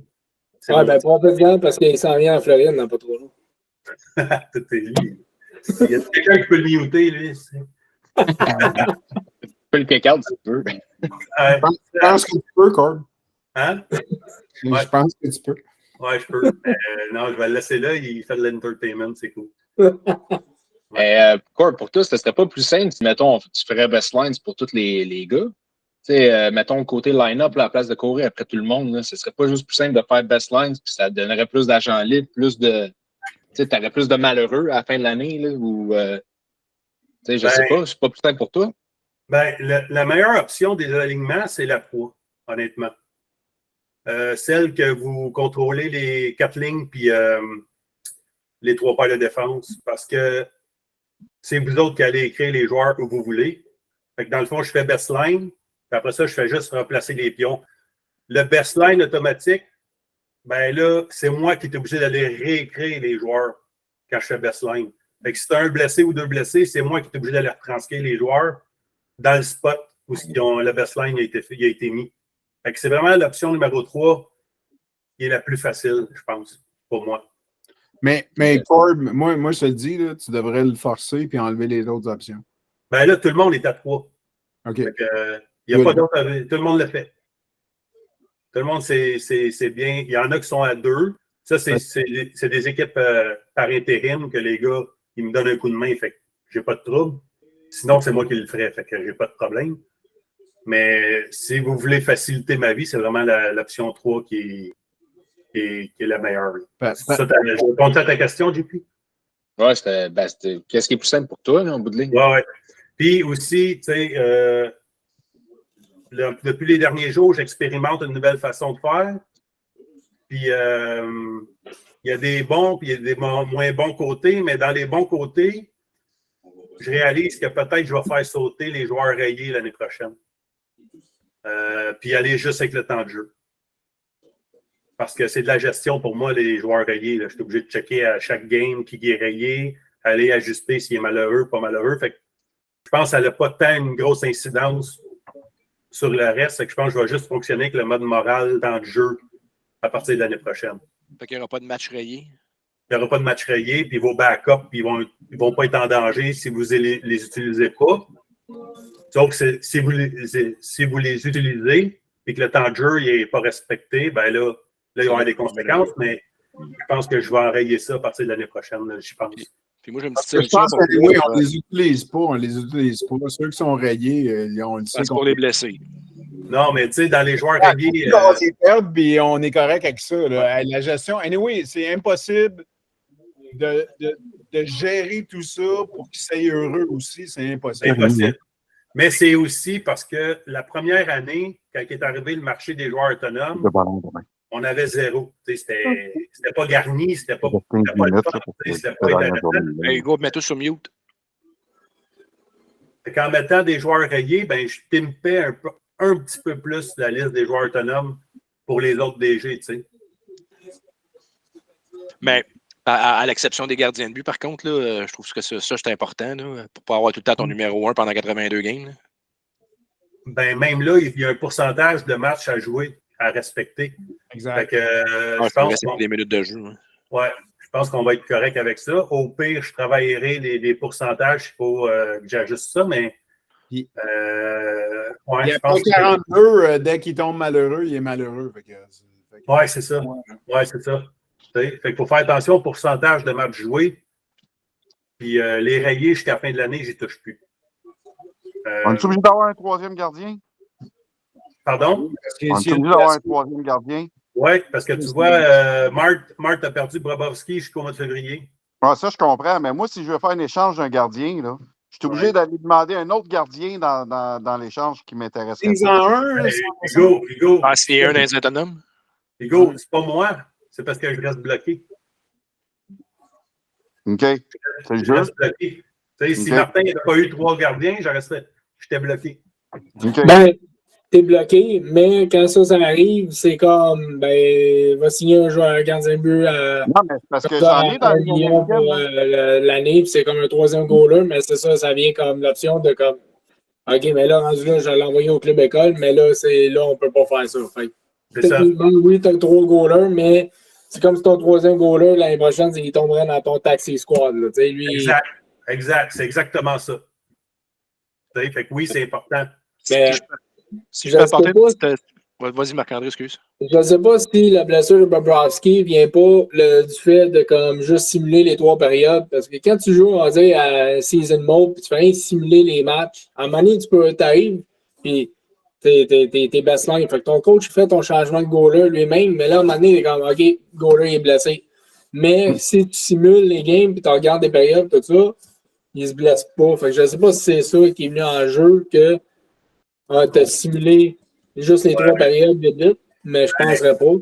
Ouais, ben, profite-en parce qu'il s'en vient en Floride dans pas trop long. Il y a quelqu'un qui peut le muter, lui. Tu peux le kick-out si tu veux. Je pense que tu peux, Corb. Hein? Je pense que tu peux. Ouais, je peux. Non, je vais le laisser là. Il fait de l'entertainment, c'est cool. Corb, pour toi, ce serait pas plus simple si, mettons, tu ferais best lines pour tous les gars? Tu sais, mettons, côté line-up, à la place de courir après tout le monde, là, ce serait pas juste plus simple de faire best lines, puis ça donnerait plus d'argent libre, plus de. Tu sais, tu aurais plus de malheureux à la fin de l'année, là, ou. Tu sais, je sais pas, c'est pas plus simple pour toi? Ben, la meilleure option des alignements, c'est la proie, honnêtement. Celle que vous contrôlez les 4 lignes puis les 3 paires de défense, parce que c'est vous autres qui allez écrire les joueurs où vous voulez. Fait que dans le fond, je fais best line, puis après ça, je fais juste remplacer les pions. Le best line automatique, ben là, c'est moi qui est obligé d'aller réécrire les joueurs quand je fais best line. Fait que si tu as un blessé ou deux blessés, c'est moi qui est obligé d'aller retranscrire les joueurs dans le spot où le best line a été mis. Fait que c'est vraiment l'option numéro 3 qui est la plus facile, je pense, pour moi. Mais Corb, moi, je te le dis, là, tu devrais le forcer puis enlever les autres options. Ben là, tout le monde est à 3. OK. Fait que, il n'y a pas d'autre. Tout le monde le fait. Tout le monde, c'est bien. Il y en a qui sont à 2. Ça, c'est des équipes par intérim que les gars, ils me donnent un coup de main. Fait que j'ai pas de trouble. Sinon, c'est moi qui le ferais. Fait que j'ai pas de problème. Mais si vous voulez faciliter ma vie, c'est vraiment l'option 3 qui est la meilleure. Je réponds à ta question, JP? Ouais, c'était qu'est-ce qui est plus simple pour toi, là, en bout de ligne? Ouais. Puis aussi, tu sais, depuis les derniers jours, j'expérimente une nouvelle façon de faire. Puis, il y a des bons puis il y a des moins bons côtés, mais dans les bons côtés, je réalise que peut-être je vais faire sauter les joueurs rayés l'année prochaine. Puis aller juste avec le temps de jeu. Parce que c'est de la gestion pour moi, les joueurs rayés. Là. Je suis obligé de checker à chaque game qui est rayé, aller ajuster s'il est malheureux, pas malheureux. Fait que je pense que ça n'a pas tant une grosse incidence sur le reste. Fait que je pense que je vais juste fonctionner avec le mode moral dans le jeu à partir de l'année prochaine. Fait qu'il n'y aura pas de match rayé. Il n'y aura pas de match rayé, puis vos backups, ils vont pas être en danger si vous ne les utilisez pas. Sauf que si vous les utilisez et que le temps de jeu n'est pas respecté, ben là, il va y avoir des conséquences, mais je pense que je vais enrayer ça à partir de l'année prochaine, j'y pense. Puis moi, j'ai une Parce petite que je pense solution que, oui, pour on les utilise pas. On les utilise pas. Ceux qui sont rayés, on le sait. c'est pour les blessés. Non, mais tu sais, dans les joueurs rayés. On les perd, puis on est correct avec ça. Là. La gestion. Anyway, c'est impossible de gérer tout ça pour qu'ils soient heureux aussi. C'est impossible. Impossible. Mais c'est aussi parce que la première année, quand est arrivé le marché des joueurs autonomes, on avait 0. C'était pas garni, c'était pas le fun, c'était pas intéressant. Hugo, mets-toi sur mute. En mettant des joueurs rayés, ben, je pimpais un petit peu plus la liste des joueurs autonomes pour les autres DG, tu sais. Mais à l'exception des gardiens de but, par contre, là, je trouve que ça c'est important là, pour pas avoir tout le temps ton numéro 1 pendant 82 games. Là. Ben, même là, il y a un pourcentage de matchs à jouer, à respecter. Exact. Fait que, je pense des minutes de jeu. Hein. Ouais, je pense qu'on va être correct avec ça. Au pire, je travaillerai les pourcentages. Il faut que j'ajuste ça, mais. Ouais, il y a pas 42, dès qu'il tombe malheureux, il est malheureux. Oui, c'est ça. Ouais, c'est ça. Fait qu'il faut faire attention au pourcentage de matchs joués. Puis les rayés jusqu'à la fin de l'année, j'y touche plus. On est obligé d'avoir un troisième gardien? Pardon? On est obligé d'avoir un troisième gardien? Oui, parce que tu vois, Marc a perdu Bobrovski jusqu'au mois de février. Ah, ça, je comprends. Mais moi, si je veux faire un échange d'un gardien, là, je suis obligé d'aller demander un autre gardien dans l'échange qui m'intéresse. Hugo. Ah, c'est un des autonomes? Hugo, c'est pas moi. C'est parce que je reste bloqué. OK. Je reste bloqué. Si Martin n'avait pas eu 3 gardiens, j'étais bloqué. Okay. Ben, t'es bloqué, mais quand ça arrive, c'est comme, ben, va signer un gardien de but non, mais c'est parce que j'en ai dans 1 million pour l'année, puis c'est comme un troisième goaler, mais c'est ça vient comme l'option de comme, OK, mais là, rendu là, je vais l'envoyer au club école, mais là, on peut pas faire ça. Fait, c'est ça. Oui, t'as 3 goalers, mais c'est comme si ton troisième goaler, l'année prochaine, il tomberait dans ton taxi squad. Là, lui, Exact. C'est exactement ça. Fait que oui, c'est important. Mais, si je peux apporter une petite... Vas-y, Marc-André, excuse. Je ne sais pas si la blessure de Bobrovski ne vient pas du fait de comme juste simuler les 3 périodes. Parce que quand tu joues, on va dire, à season mode, puis tu fais rien simuler les matchs, à un moment donné, t'arrives, puis t'es baseline. Fait que ton coach fait ton changement de goaler lui-même, mais là, à un moment donné, il est comme, OK, goaler est blessé. Mais si tu simules les games, puis tu regardes des périodes, tout ça, il se blesse pas. Fait que je ne sais pas si c'est ça qui est venu en jeu, que tu as simulé juste les 3 périodes vite, mais je ne penserais pas.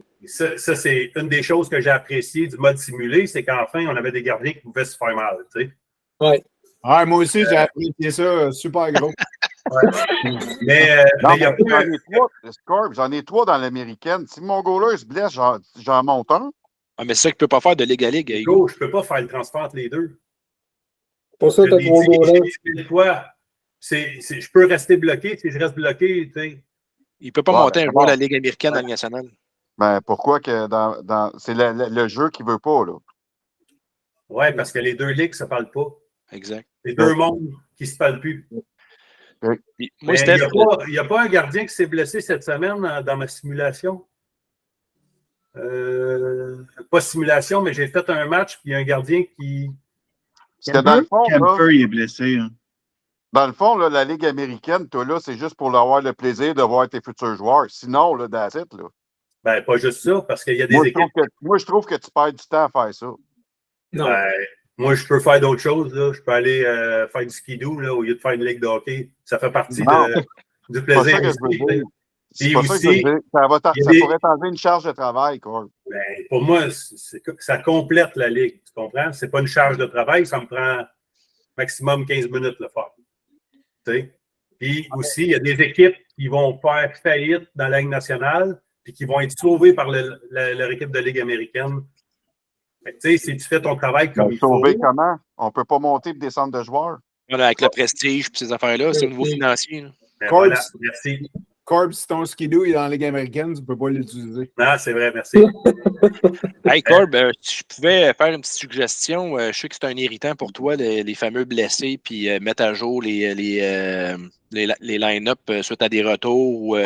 Ça, c'est une des choses que j'ai appréciées du mode simulé, c'est qu'enfin, on avait des gardiens qui pouvaient se faire mal. Tu sais. Ouais. Ouais, moi aussi, j'ai apprécié ça super gros. Mais il y a j'en ai 3 dans l'américaine. Si mon goaler se blesse, j'en monte un. Ah, mais c'est ça qu'il ne peut pas faire de Ligue à Ligue. Hugo, je ne peux pas faire le transfert entre les deux. Pour ça, Je t'as l'ai trop dit, gros j'ai dit une fois, je peux rester bloqué. Si je reste bloqué, tu sais. Il ne peut pas Ouais, monter ben, un joueur de comment? la Ligue américaine dans la Ligue nationale. Ben, pourquoi que c'est le jeu qui veut pas, là? Ouais, parce que les deux ligues ne se parlent pas. Exact. Les deux mondes qui ne se parlent plus. Puis, moi, Mais Steph, il n'y a pas un gardien qui s'est blessé cette semaine dans ma simulation. Pas simulation, mais j'ai fait un match, puis il y a un gardien qui. Parce que dans le fond, là, Kemper, il est blessé. Hein. dans le fond, là, la Ligue américaine, toi, là, c'est juste pour avoir le plaisir de voir tes futurs joueurs. Sinon, là, that's it, là. Ben, pas juste ça, parce qu'il y a des Moi, équipes. je trouve que tu perds du temps à faire ça. Non. Ben, moi, je peux faire d'autres choses. Là. Je peux aller faire du skidoo là, au lieu de faire une ligue de hockey. Ça fait partie Non. du C'est pas plaisir ça que je aussi. veux dire. C'est Puis pas ça que je aussi, veux dire. Ça il y a des- pourrait t'enlever une charge de travail, quoi. ben, pour moi, ça complète la ligue. Tu comprends? C'est pas une charge de travail. Ça me prend maximum 15 minutes le faire. Tu sais? Puis aussi, il y a des équipes qui vont faire faillite dans la Ligue nationale puis qui vont être sauvées par leur équipe de Ligue américaine. Tu sais, si tu fais ton travail comme il faut. Sauver comment? On ne peut pas monter et descendre de joueurs. voilà, avec le prestige et ces affaires-là, c'est au niveau financier. Là. Ben, Corbs. voilà, merci. Corb, si ton skidoo est dans la Ligue américaine, tu ne peux pas l'utiliser. Non, c'est vrai, merci. Hey Corb, si je pouvais faire une petite suggestion, je sais que c'est un irritant pour toi, les fameux blessés, puis mettre à jour les line-up suite à des retours ou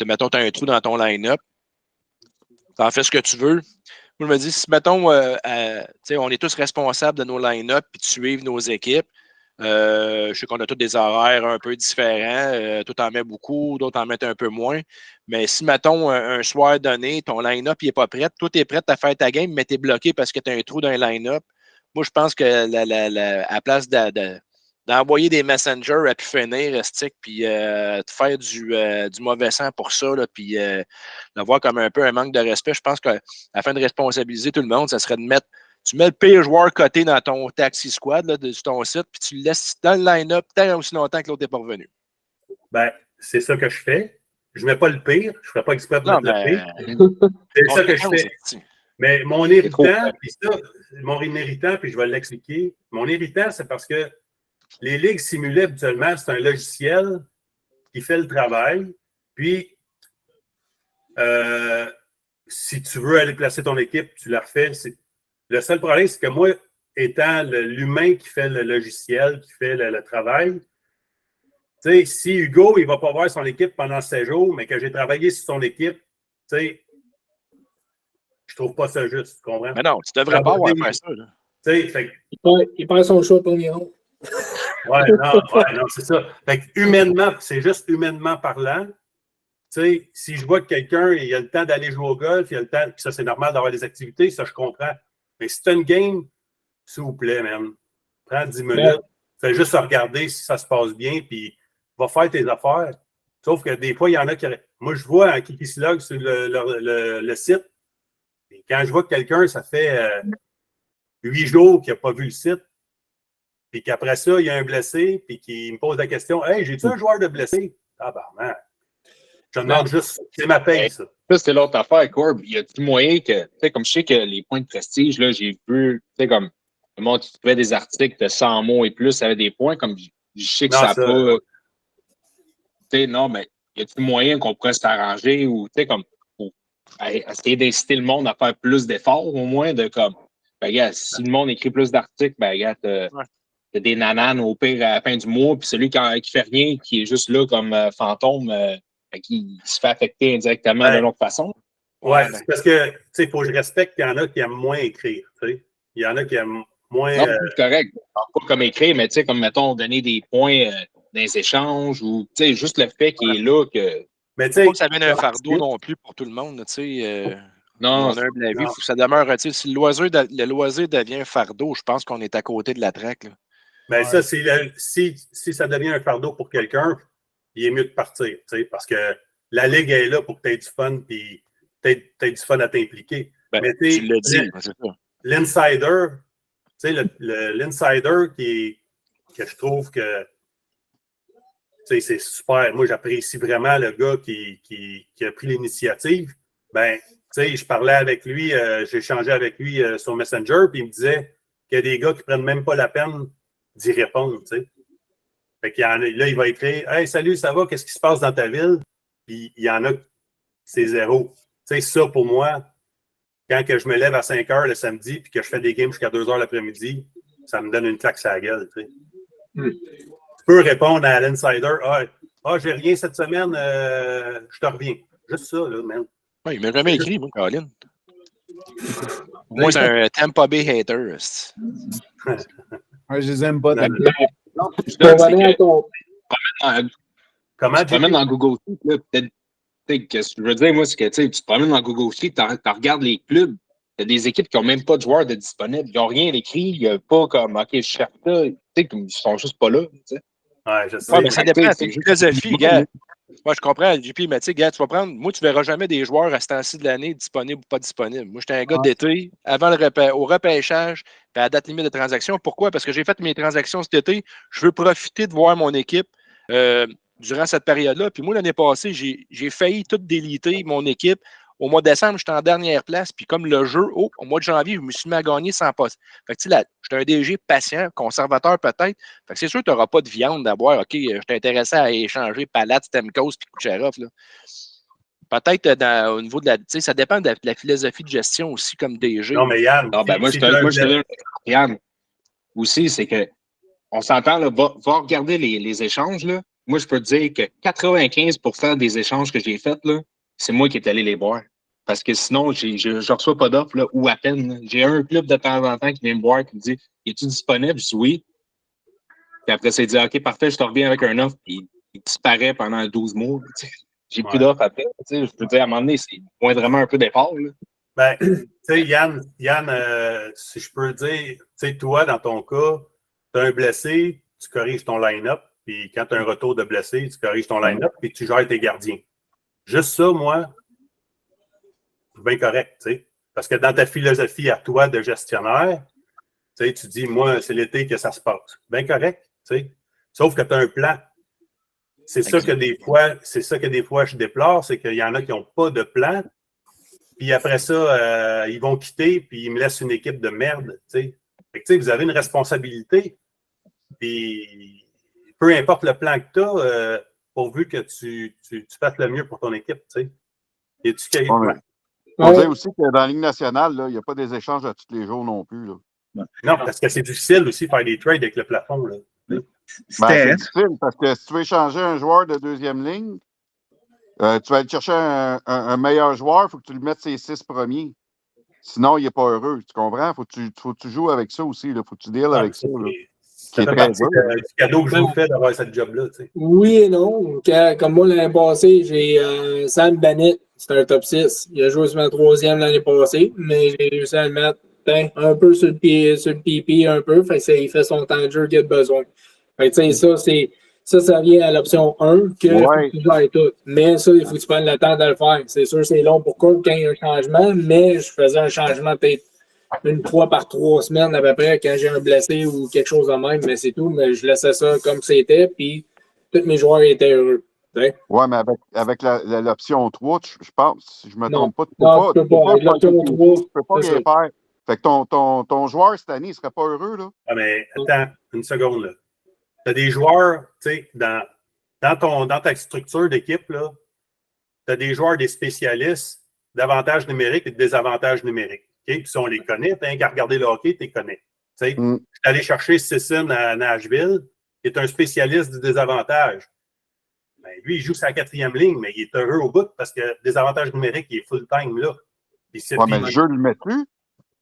mettons, tu as un trou dans ton line-up. Tu en fais ce que tu veux. Moi, je me dis, si, mettons, on est tous responsables de nos line-up puis de suivre nos équipes, je sais qu'on a tous des horaires un peu différents. Toi, en mets beaucoup, d'autres en mettent un peu moins. Mais si, mettons, un soir donné, ton line-up n'est pas prêt, toi, tu es prêt à faire ta game, mais tu es bloqué parce que tu as un trou dans un line-up. Moi, je pense que à la place d'envoyer des messengers à pu finir, stick, puis de faire du mauvais sang pour ça, là, puis de voir comme un peu un manque de respect, je pense qu'afin de responsabiliser tout le monde, ça serait de mettre. Tu mets le pire joueur coté dans ton taxi squad là, sur ton site, puis tu le laisses dans le line-up tant aussi longtemps que l'autre n'est pas revenu. Ben, c'est ça que je fais. Je ne mets pas le pire. Je ne ferai pas exprès de mettre le pire. C'est ça que je fais. Mais mon irritant, puis je vais l'expliquer. Mon irritant, c'est parce que les ligues simulées, habituellement, c'est un logiciel qui fait le travail. Puis, si tu veux aller placer ton équipe, tu la refais. Le seul problème, c'est que moi, étant l'humain qui fait le logiciel, qui fait le travail, tu sais, si Hugo, il ne va pas voir son équipe pendant 7 jours, mais que j'ai travaillé sur son équipe, tu sais, je trouve pas ça juste, tu comprends? Mais non, tu devrais pas avoir fait ça. Là. Tu sais, Il perd son choix pour Miron. Ouais, non, c'est ça. Fait que humainement, c'est juste humainement parlant. Tu sais, si je vois que quelqu'un, il a le temps d'aller jouer au golf, il a le temps, puis ça, c'est normal d'avoir des activités, ça, je comprends. Mais si tu as une game, s'il vous plaît, man, prends 10 minutes, fais juste regarder si ça se passe bien, puis va faire tes affaires. Sauf que des fois, il y en a qui. Moi, je vois un Kiki Slug sur le site, et quand je vois que quelqu'un, ça fait 8 jours qu'il n'a pas vu le site, puis qu'après ça, il y a un blessé, puis qu'il me pose la question: Hey, j'ai-tu un joueur de blessé? Ah, ben, man. Je me demande juste, c'est ma paye, ça. Ça, c'est l'autre affaire, Corb. Il y a-tu moyen que, tu sais, comme je sais que les points de prestige, là, j'ai vu, tu sais, comme, le monde qui trouvait des articles de 100 mots et plus avec des points, comme je sais que Non, ça n'a ça- pas. Tu sais, non, mais y a-tu moyen qu'on pourrait s'arranger ou, tu sais, comme, pour essayer d'inciter le monde à faire plus d'efforts, au moins, de comme, ben, gars, si le monde écrit plus d'articles, ben, gars, t'as des nananes au pire à la fin du mois, puis celui qui fait rien, qui est juste là comme fantôme, qui se fait affecter indirectement d'une autre façon. Ouais, c'est parce que, tu sais, il faut que je respecte qu'il y en a qui aiment moins écrire, tu sais. Il y en a qui aiment moins. Non, c'est correct. Pas comme écrire, mais tu sais, comme, mettons, donner des points dans les échanges ou, tu sais, juste le fait qu'il est là que. Mais tu sais. Pas que ça vienne un fardeau non plus pour tout le monde, tu sais. Non, mon humble avis, faut que ça demeure, tu sais, si le loisir devient un fardeau, je pense qu'on est à côté de la traque, là. Ben, ça, c'est si ça devient un fardeau pour quelqu'un, il est mieux de partir, tu sais, parce que la Ligue est là pour que tu aies du fun puis tu aies du fun à t'impliquer. Ben, mais tu l'as dit, c'est ça. L'insider, tu sais, l'insider que je trouve que tu sais, c'est super. Moi, j'apprécie vraiment le gars qui a pris l'initiative. Ben, tu sais, je parlais avec lui, j'ai échangé avec lui sur Messenger, puis il me disait qu'il y a des gars qui prennent même pas la peine d'y répondre, tu sais. Fait qu'il y en a, là, il va écrire « Hey, salut, ça va? Qu'est-ce qui se passe dans ta ville? » Puis il y en a, c'est zéro. Tu sais, ça, pour moi, quand que je me lève à 5 heures le samedi puis que je fais des games jusqu'à 2 heures l'après-midi, ça me donne une claque sur la gueule, tu sais. Tu peux répondre à l'insider « Ah, j'ai rien cette semaine, je te reviens. » Juste ça, là, man. Ouais, il m'a jamais écrit, moi, Colin. Moi, c'est un Tampa Bay hater. Ouais, je les aime pas. Non, Je peux revenir à ton. Comment tu te promènes dans Google Sheet, là, peut-être que ce que je veux dire, moi, c'est que tu te promènes dans Google Sheet, tu regardes les clubs, il y a des équipes qui n'ont même pas de joueurs de disponibles. Ils n'ont rien écrit, il n'y a pas comme OK, je cherche ça. Ils sont juste pas là. T'sais. Ouais, je sais. Ouais, mais ça dépend, c'est une philosophie, gars. Moi, je comprends, JP, mais tu sais, gars, tu vas prendre. Moi, tu ne verras jamais des joueurs à ce temps-ci de l'année disponibles ou pas disponibles. Moi, j'étais un gars d'été, avant au repêchage, puis à la date limite de transaction. Pourquoi? Parce que j'ai fait mes transactions cet été. Je veux profiter de voir mon équipe durant cette période-là. Puis moi, l'année passée, j'ai failli tout déliter mon équipe. Au mois de décembre, j'étais en dernière place. Puis comme le jeu, au mois de janvier, je me suis mis à gagner sans poste. Fait que tu sais, j'étais un DG patient, conservateur peut-être. Fait que c'est sûr que tu n'auras pas de viande d'avoir, OK, je t'intéressais à échanger Palat, Stamkos puis Kucherov. Peut-être au niveau de la. Tu sais, ça dépend de la philosophie de gestion aussi comme DG. Non, mais Yann. Non, ben, moi, je te dis, Yann, aussi, c'est que on s'entend, là, va regarder les échanges. Là. Moi, je peux te dire que 95% des échanges que j'ai faits, là, c'est moi qui est allé les voir. Parce que sinon, je ne reçois pas d'offre, là, ou à peine. Là. J'ai un club de temps en temps qui vient me voir qui me dit « Es-tu disponible? » Je dis « Oui. » Puis après, c'est dit « OK, parfait, je te reviens avec un offre. » Puis il disparaît pendant 12 mois. J'ai plus d'offre après. Je peux te dire, à un moment donné, c'est moindrement un peu d'effort. Ben, tu sais, Yann, si je peux dire, tu sais, toi, dans ton cas, tu as un blessé, tu corriges ton line-up. Puis quand tu as un retour de blessé, tu corriges ton line-up puis tu gères tes gardiens. Juste ça, moi, c'est bien correct, tu sais. Parce que dans ta philosophie à toi de gestionnaire, tu sais, tu dis, moi, c'est l'été que ça se passe. Bien correct, tu sais. Sauf que tu as un plan. C'est ça que des fois, je déplore, c'est qu'il y en a qui n'ont pas de plan. Puis après ça, ils vont quitter, puis ils me laissent une équipe de merde, tu sais. Fait que, tu sais, vous avez une responsabilité. Puis peu importe le plan que tu as, pourvu que tu fasses le mieux pour ton équipe, tu sais. Et tu On dit aussi que dans la Ligue nationale, il n'y a pas des échanges à tous les jours non plus. Là. Non, parce que c'est difficile aussi de faire des trades avec le plafond. Là. C'est difficile parce que si tu veux échanger un joueur de deuxième ligne, tu vas aller chercher un meilleur joueur, il faut que tu lui mettes ses 6 premiers. Sinon, il n'est pas heureux. Tu comprends? Faut que tu joues avec ça aussi. Il faut que tu deals avec ça. Là. Ça fait partie du cadeau que je vous fais d'avoir cette job-là. Tu sais. Oui et non. Comme moi, l'année passée, j'ai Sam Bennett. C'est un top 6. Il a joué sur ma 3e l'année passée, mais j'ai réussi à le mettre un peu sur le PP, un peu. Fait que il fait son temps de jeu qu'il a besoin. Fait que, ça vient à l'option 1 que tu gères tout. Mais ça, il faut que tu prennes le temps de le faire. C'est sûr, c'est long pour quand il y a un changement, mais je faisais un changement peut-être une fois par 3 semaines à peu près quand j'ai un blessé ou quelque chose de même, mais c'est tout. Mais je laissais ça comme c'était, puis tous mes joueurs étaient heureux. Oui, mais avec l'option 3, je pense, si je ne me trompe pas, tu peux pas. L'option 3, tu peux pas rien faire. Fait que ton joueur cette année, il ne serait pas heureux, là? Ah, mais attends, une seconde, là. Tu as des joueurs, tu sais, dans ta structure d'équipe, là, tu as des joueurs, des spécialistes d'avantages numériques et de désavantages numériques. Okay? Puis si on les connaît, tu n'as qu'à regarder le hockey, tu les connais. Je suis allé chercher Sisson à Nashville, qui est un spécialiste du désavantage. Ben, lui, il joue sa 4e ligne, mais il est heureux au bout parce que désavantage numérique, il est full-time là. Mais le jeu ne le met plus?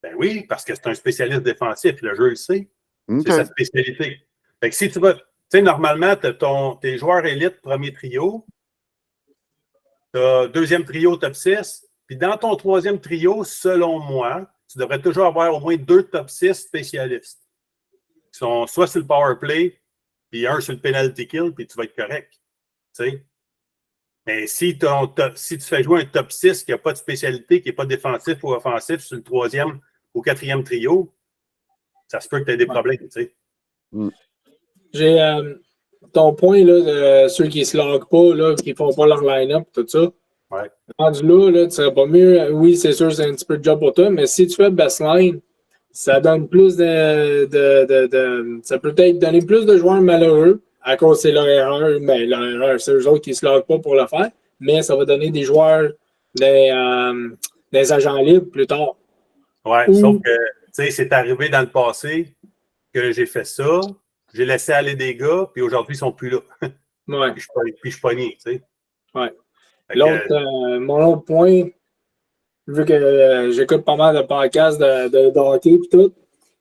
Ben oui, parce que c'est un spécialiste défensif. Le jeu le sait. C'est sa spécialité. Fait que si tu vas, tu sais, normalement, tu as tes joueurs élites, premier trio, tu as 2e trio, top 6, puis dans ton 3e trio, selon moi, tu devrais toujours avoir au moins 2 top 6 spécialistes. Qui sont soit sur le power play, puis un sur le penalty kill, puis tu vas être correct. Tu sais. Mais si tu fais jouer un top 6 qui n'a pas de spécialité, qui n'est pas défensif ou offensif sur le 3e ou 4e trio, ça se peut que tu aies des problèmes, tu sais. J'ai ton point là, de ceux qui ne se loguent pas, là, qui ne font pas leur line-up, tout ça. Ouais. Rendu là, tu serais pas mieux. Oui, c'est sûr, c'est un petit peu de job pour toi, mais si tu fais best line, ça donne plus ça peut peut-être donner plus de joueurs malheureux à cause c'est leur erreur, mais leur erreur, c'est eux autres qui ne se logent pas pour le faire, mais ça va donner des joueurs des agents libres plus tard. Ouais, sauf que, tu sais, c'est arrivé dans le passé que j'ai fait ça, j'ai laissé aller des gars, puis aujourd'hui, ils ne sont plus là. Ouais. Puis je suis pogné, tu sais. Ouais. Mon autre point, vu que j'écoute pas mal de podcasts de hockey et tout,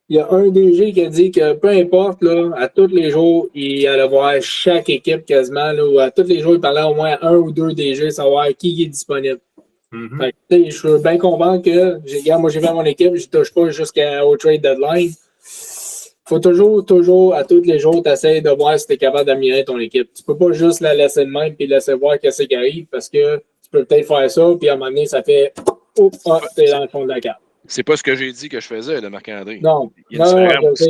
il y a un DG qui a dit que peu importe, là, à tous les jours, il allait voir chaque équipe quasiment, là, ou à tous les jours, il parlait au moins un ou deux DG, savoir qui est disponible. Mm-hmm. Fait que, je suis bien content que, moi j'ai fait mon équipe, je ne touche pas jusqu'au trade deadline. Faut toujours, à tous les jours, tu essaies de voir si tu es capable d'améliorer ton équipe. Tu peux pas juste la laisser de même et laisser voir qu'est-ce qui arrive parce que tu peux peut-être faire ça, puis à un moment donné, ça fait t'es dans le fond de la carte. C'est pas ce que j'ai dit que je faisais, là, Marc-André. Non, il y a une différence.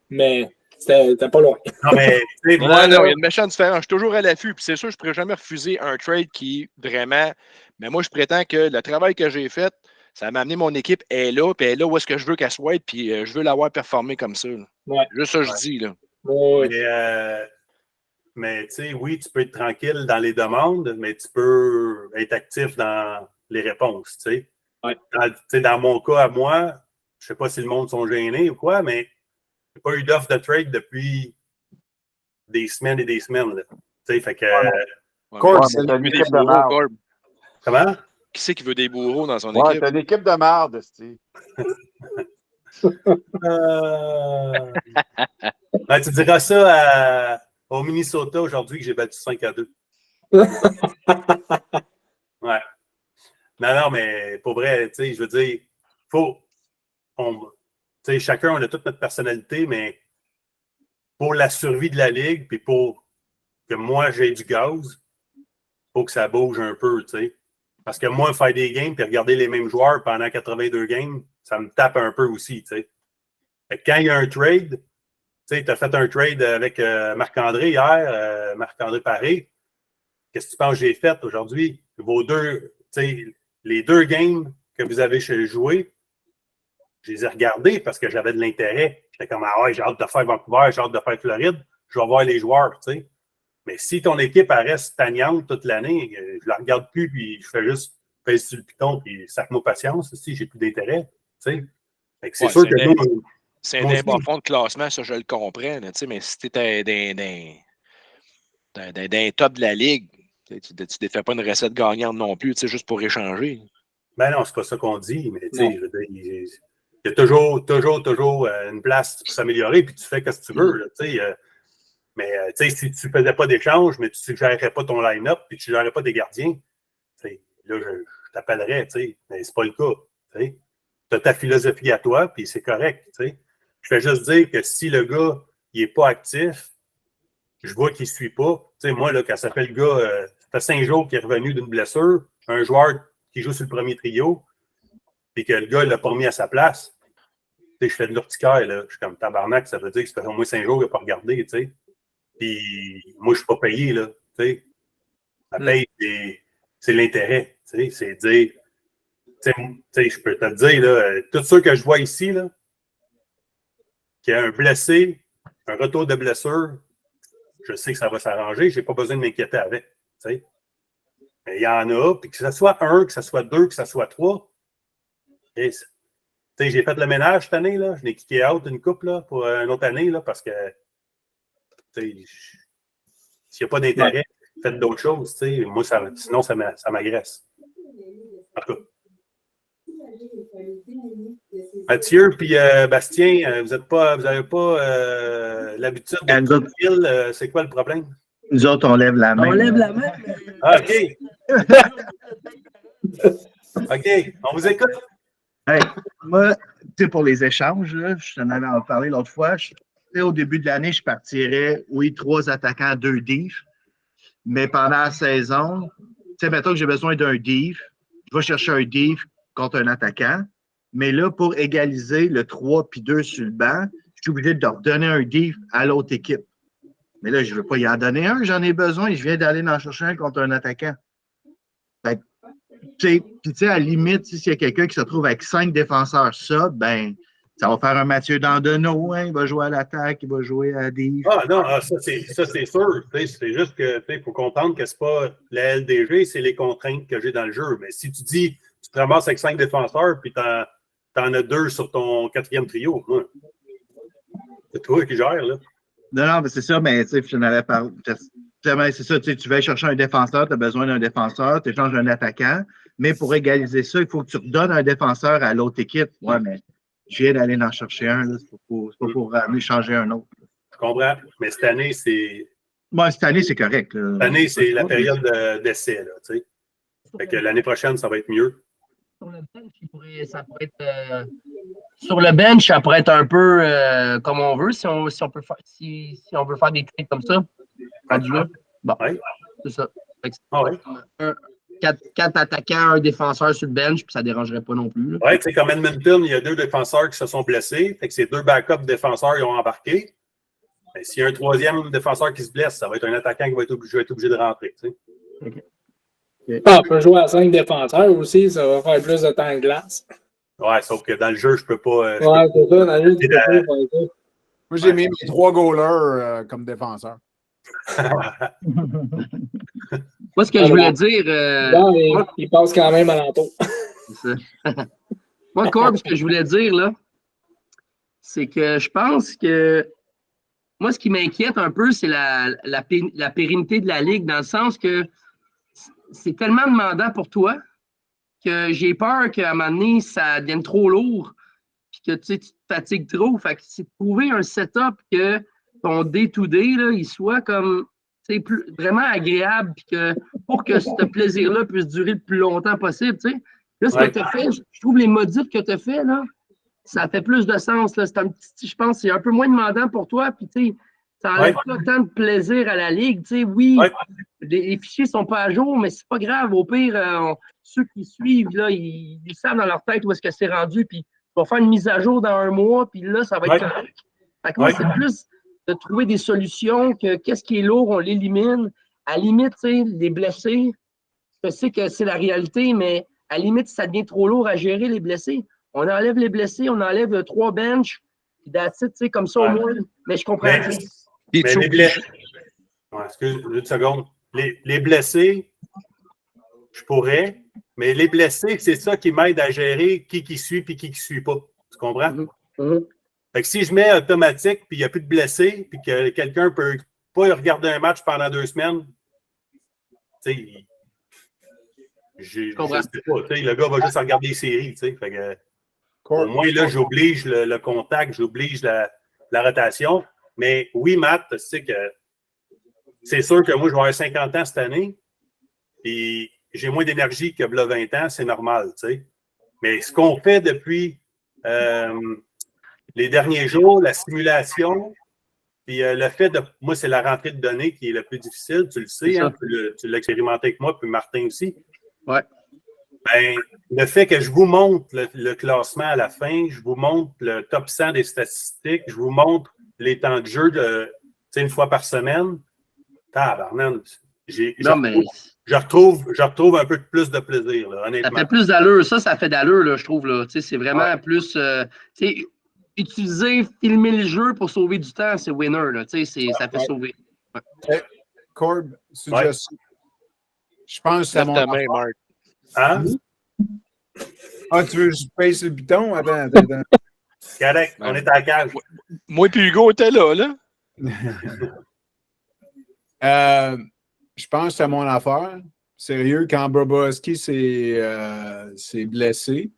Mais c'était pas loin. Non, mais moi, non, il y a une méchante différence. Je suis toujours à l'affût, puis c'est sûr, je ne pourrais jamais refuser un trade qui vraiment. Mais moi, je prétends que le travail que j'ai fait, ça m'a amené mon équipe est là, puis elle est là où est-ce que je veux qu'elle soit, puis je veux l'avoir performé comme ça. Ouais. Juste ça, je dis. Là. Ouais. Mais tu sais, oui, tu peux être tranquille dans les demandes, mais tu peux être actif dans les réponses, tu sais. Ouais. Dans mon cas, à moi, je ne sais pas si le monde sont gênés ou quoi, mais j'ai pas eu d'offre de trade depuis des semaines et des semaines. Tu sais, fait que. Corb, c'est une équipe de merde. Comment? Qui c'est qui veut des bourreaux dans son équipe? équipe? Ouais, t'as une équipe de merde, Steve. Tu diras ça au Minnesota aujourd'hui que j'ai battu 5-2. Ouais. Non, mais pour vrai, tu sais, je veux dire, chacun, on a toute notre personnalité, mais pour la survie de la Ligue, puis pour que moi, j'ai du gaz, il faut que ça bouge un peu, tu sais. Parce que moi, faire des games puis regarder les mêmes joueurs pendant 82 games, ça me tape un peu aussi, tu sais. Quand il y a un trade, tu sais, tu as fait un trade avec Marc-André hier, Marc-André Paré. Qu'est-ce que tu penses que j'ai fait aujourd'hui? Les deux games que vous avez joués, je les ai regardés parce que j'avais de l'intérêt. J'étais comme, ah ouais, j'ai hâte de faire Vancouver, j'ai hâte de faire Floride, je vais voir les joueurs, tu sais. Mais si ton équipe elle reste stagnante toute l'année, je la regarde plus, puis je fais juste pèse sur le piton, puis sac-moi patience, si j'ai plus d'intérêt, tu sais. C'est sûr que nous... C'est un bas fond de classement, ça, je le comprends, là, mais si tu étais d'un top de la Ligue, tu ne défais pas une recette gagnante non plus, juste pour échanger. Ben non, c'est pas ça qu'on dit, mais il y a toujours une place pour s'améliorer, puis tu fais ce que tu veux. Mais si tu ne faisais pas d'échange, mais tu ne gérerais pas ton line-up, puis tu ne gérerais pas des gardiens, là, je t'appellerais, mais c'est pas le cas. Tu as ta philosophie à toi, puis c'est correct. T'sais. Je fais juste dire que si le gars il n'est pas actif, je vois qu'il ne suit pas. Moi, là, quand ça fait le gars, ça fait 5 jours qu'il est revenu d'une blessure, un joueur qui joue sur le premier trio, puis que le gars ne l'a pas remis à sa place, je fais de l'urticaire, là. Je suis comme tabarnak, ça veut dire que ça fait au moins 5 jours qu'il n'a pas regardé. Puis moi, je ne suis pas payé. Là, ma paye, c'est l'intérêt. C'est dire. Je peux te le dire, là, tout ceux que je vois ici, là, qu'il y a un blessé, un retour de blessure, je sais que ça va s'arranger, je n'ai pas besoin de m'inquiéter avec. T'sais. Mais il y en a, puis que ce soit un, que ce soit deux, que ce soit trois. J'ai fait le ménage cette année, là. Je n'ai kické out une coupe là, pour une autre année là, parce que s'il n'y a pas d'intérêt, faites d'autres choses. Moi, sinon, ça m'agresse. En tout cas. Mathieu puis Bastien, vous n'avez pas l'habitude de ville. C'est quoi le problème? Nous autres, on lève la main. On lève la main. Ah, OK. OK, on vous écoute. Hey, moi, pour les échanges, là, je t'en avais parlé l'autre fois. Au début de l'année, je partirais, 3 attaquants, 2 div. Mais pendant la saison, mettons que j'ai besoin d'un div, je vais chercher un div contre un attaquant. Mais là, pour égaliser le 3 puis 2 sur le banc, je suis obligé de leur donner un div à l'autre équipe. Mais là, je ne veux pas y en donner un, j'en ai besoin. Je viens d'aller en chercher un contre un attaquant. Puis, à la limite, s'il y a quelqu'un qui se trouve avec 5 défenseurs ça, ben, Ça va faire un Mathieu Dandonneau, hein, il va jouer à l'attaque, il va jouer à des. Ah non, ça c'est sûr. C'est juste que faut comprendre que c'est pas la LDG, c'est les contraintes que j'ai dans le jeu. Mais si tu dis tu te ramasses avec 5 défenseurs puis t'en as 2 sur ton 4e trio, c'est toi qui gères, là. Non, mais c'est ça, mais tu sais, je n'avais parlé. C'est ça, tu vas chercher un défenseur, tu as besoin d'un défenseur, tu échanges un attaquant, mais pour égaliser ça, il faut que tu redonnes un défenseur à l'autre équipe. Ouais, mais je viens d'aller en chercher un, c'est pas pour aller changer un autre. Je comprends, mais cette année, c'est. Bon, cette année, c'est correct. Là. Cette année, c'est la période d'essai, là, tu sais. Fait que l'année prochaine, ça va être mieux. Sur le bench, ça pourrait être. Sur le bench, ça pourrait être un peu comme on veut, si on veut faire des trades comme ça. Bon, ouais. C'est ça. Ouais. 4 attaquants, un défenseur sur le bench, puis ça ne dérangerait pas non plus. Oui, tu sais, comme Edmonton, il y a 2 défenseurs qui se sont blessés. Fait que ces 2 backup défenseurs, ils ont embarqué. S'il y a un 3e défenseur qui se blesse, ça va être un attaquant qui va être obligé de rentrer. Tu sais. Okay. On peut jouer à 5 défenseurs aussi, ça va faire plus de temps de glace. Ouais, sauf que dans le jeu, je peux pas. Ouais, c'est ça, dans le jeu, tu peux pas faire ça. Moi, j'ai mis mes 3 goalers comme défenseurs. Moi, ce que je voulais dire. Non, il passe quand même à l'entour. C'est ça. Moi, Corb, ce que je voulais dire, là, c'est que je pense que. Moi, ce qui m'inquiète un peu, c'est la pérennité de la Ligue, dans le sens que c'est tellement demandant pour toi que j'ai peur qu'à un moment donné, ça devienne trop lourd puis que tu te fatigues trop. Fait que c'est de trouver un setup que ton day-to-day, là, il soit comme vraiment agréable puis que pour que ce plaisir-là puisse durer le plus longtemps possible. T'sais. Là, ce que tu as fait, je trouve les modifs que tu as fait, là, ça fait plus de sens. Là. C'est un petit, je pense que c'est un peu moins demandant pour toi. Puis, tu sais, ça enlève pas tant de plaisir à la Ligue. Tu sais, oui, les fichiers ne sont pas à jour, mais c'est pas grave. Au pire, ceux qui suivent, là, ils savent dans leur tête où est-ce que c'est rendu. Puis, on va faire une mise à jour dans un mois. Puis là, ça va être correct. Fait que moi, c'est plus de trouver des solutions que qu'est-ce qui est lourd, on l'élimine. À la limite, tu sais, les blessés, je sais que c'est la réalité, mais à la limite, ça devient trop lourd à gérer les blessés. On enlève les blessés, on enlève 3 benches, puis that's it, tu sais, comme ça au moins. Mais je comprends. Mais les blessés. Excuse, une seconde. Les blessés, je pourrais, mais les blessés, c'est ça qui m'aide à gérer qui suit et qui ne suit pas. Tu comprends? Fait que si je mets automatique puis il n'y a plus de blessés, puis que quelqu'un ne peut pas regarder un match pendant 2 semaines, tu sais, je sais pas, le gars va juste regarder les séries, tu sais. Fait que, au moins, là, j'oblige le contact, j'oblige la rotation. Mais oui, Matt, tu sais que c'est sûr que moi, je vais avoir 50 ans cette année, et j'ai moins d'énergie que 20 ans, c'est normal, tu sais. Mais ce qu'on fait depuis les derniers jours, la simulation, puis le fait de. Moi, c'est la rentrée de données qui est le plus difficile, tu le sais, hein, tu l'as expérimenté avec moi, puis Martin aussi. Ouais. Ben, le fait que je vous montre le classement à la fin, je vous montre le top 100 des statistiques, je vous montre les temps de jeu une fois par semaine. Je retrouve un peu plus de plaisir, là, honnêtement. Ça fait plus d'allure. Ça fait d'allure, là, je trouve. Là. C'est vraiment plus. Utiliser, filmer le jeu pour sauver du temps, c'est winner. Là. Ça fait sauver. Ouais. Corb, suggestion. Je pense que c'est mon affaire. Marc. Hein? Ah, tu veux que je paye sur le bouton? Attends. Correct, on est à la cage. Moi et Hugo était là. Je pense que c'est mon affaire. Sérieux, quand Bobrovsky s'est blessé,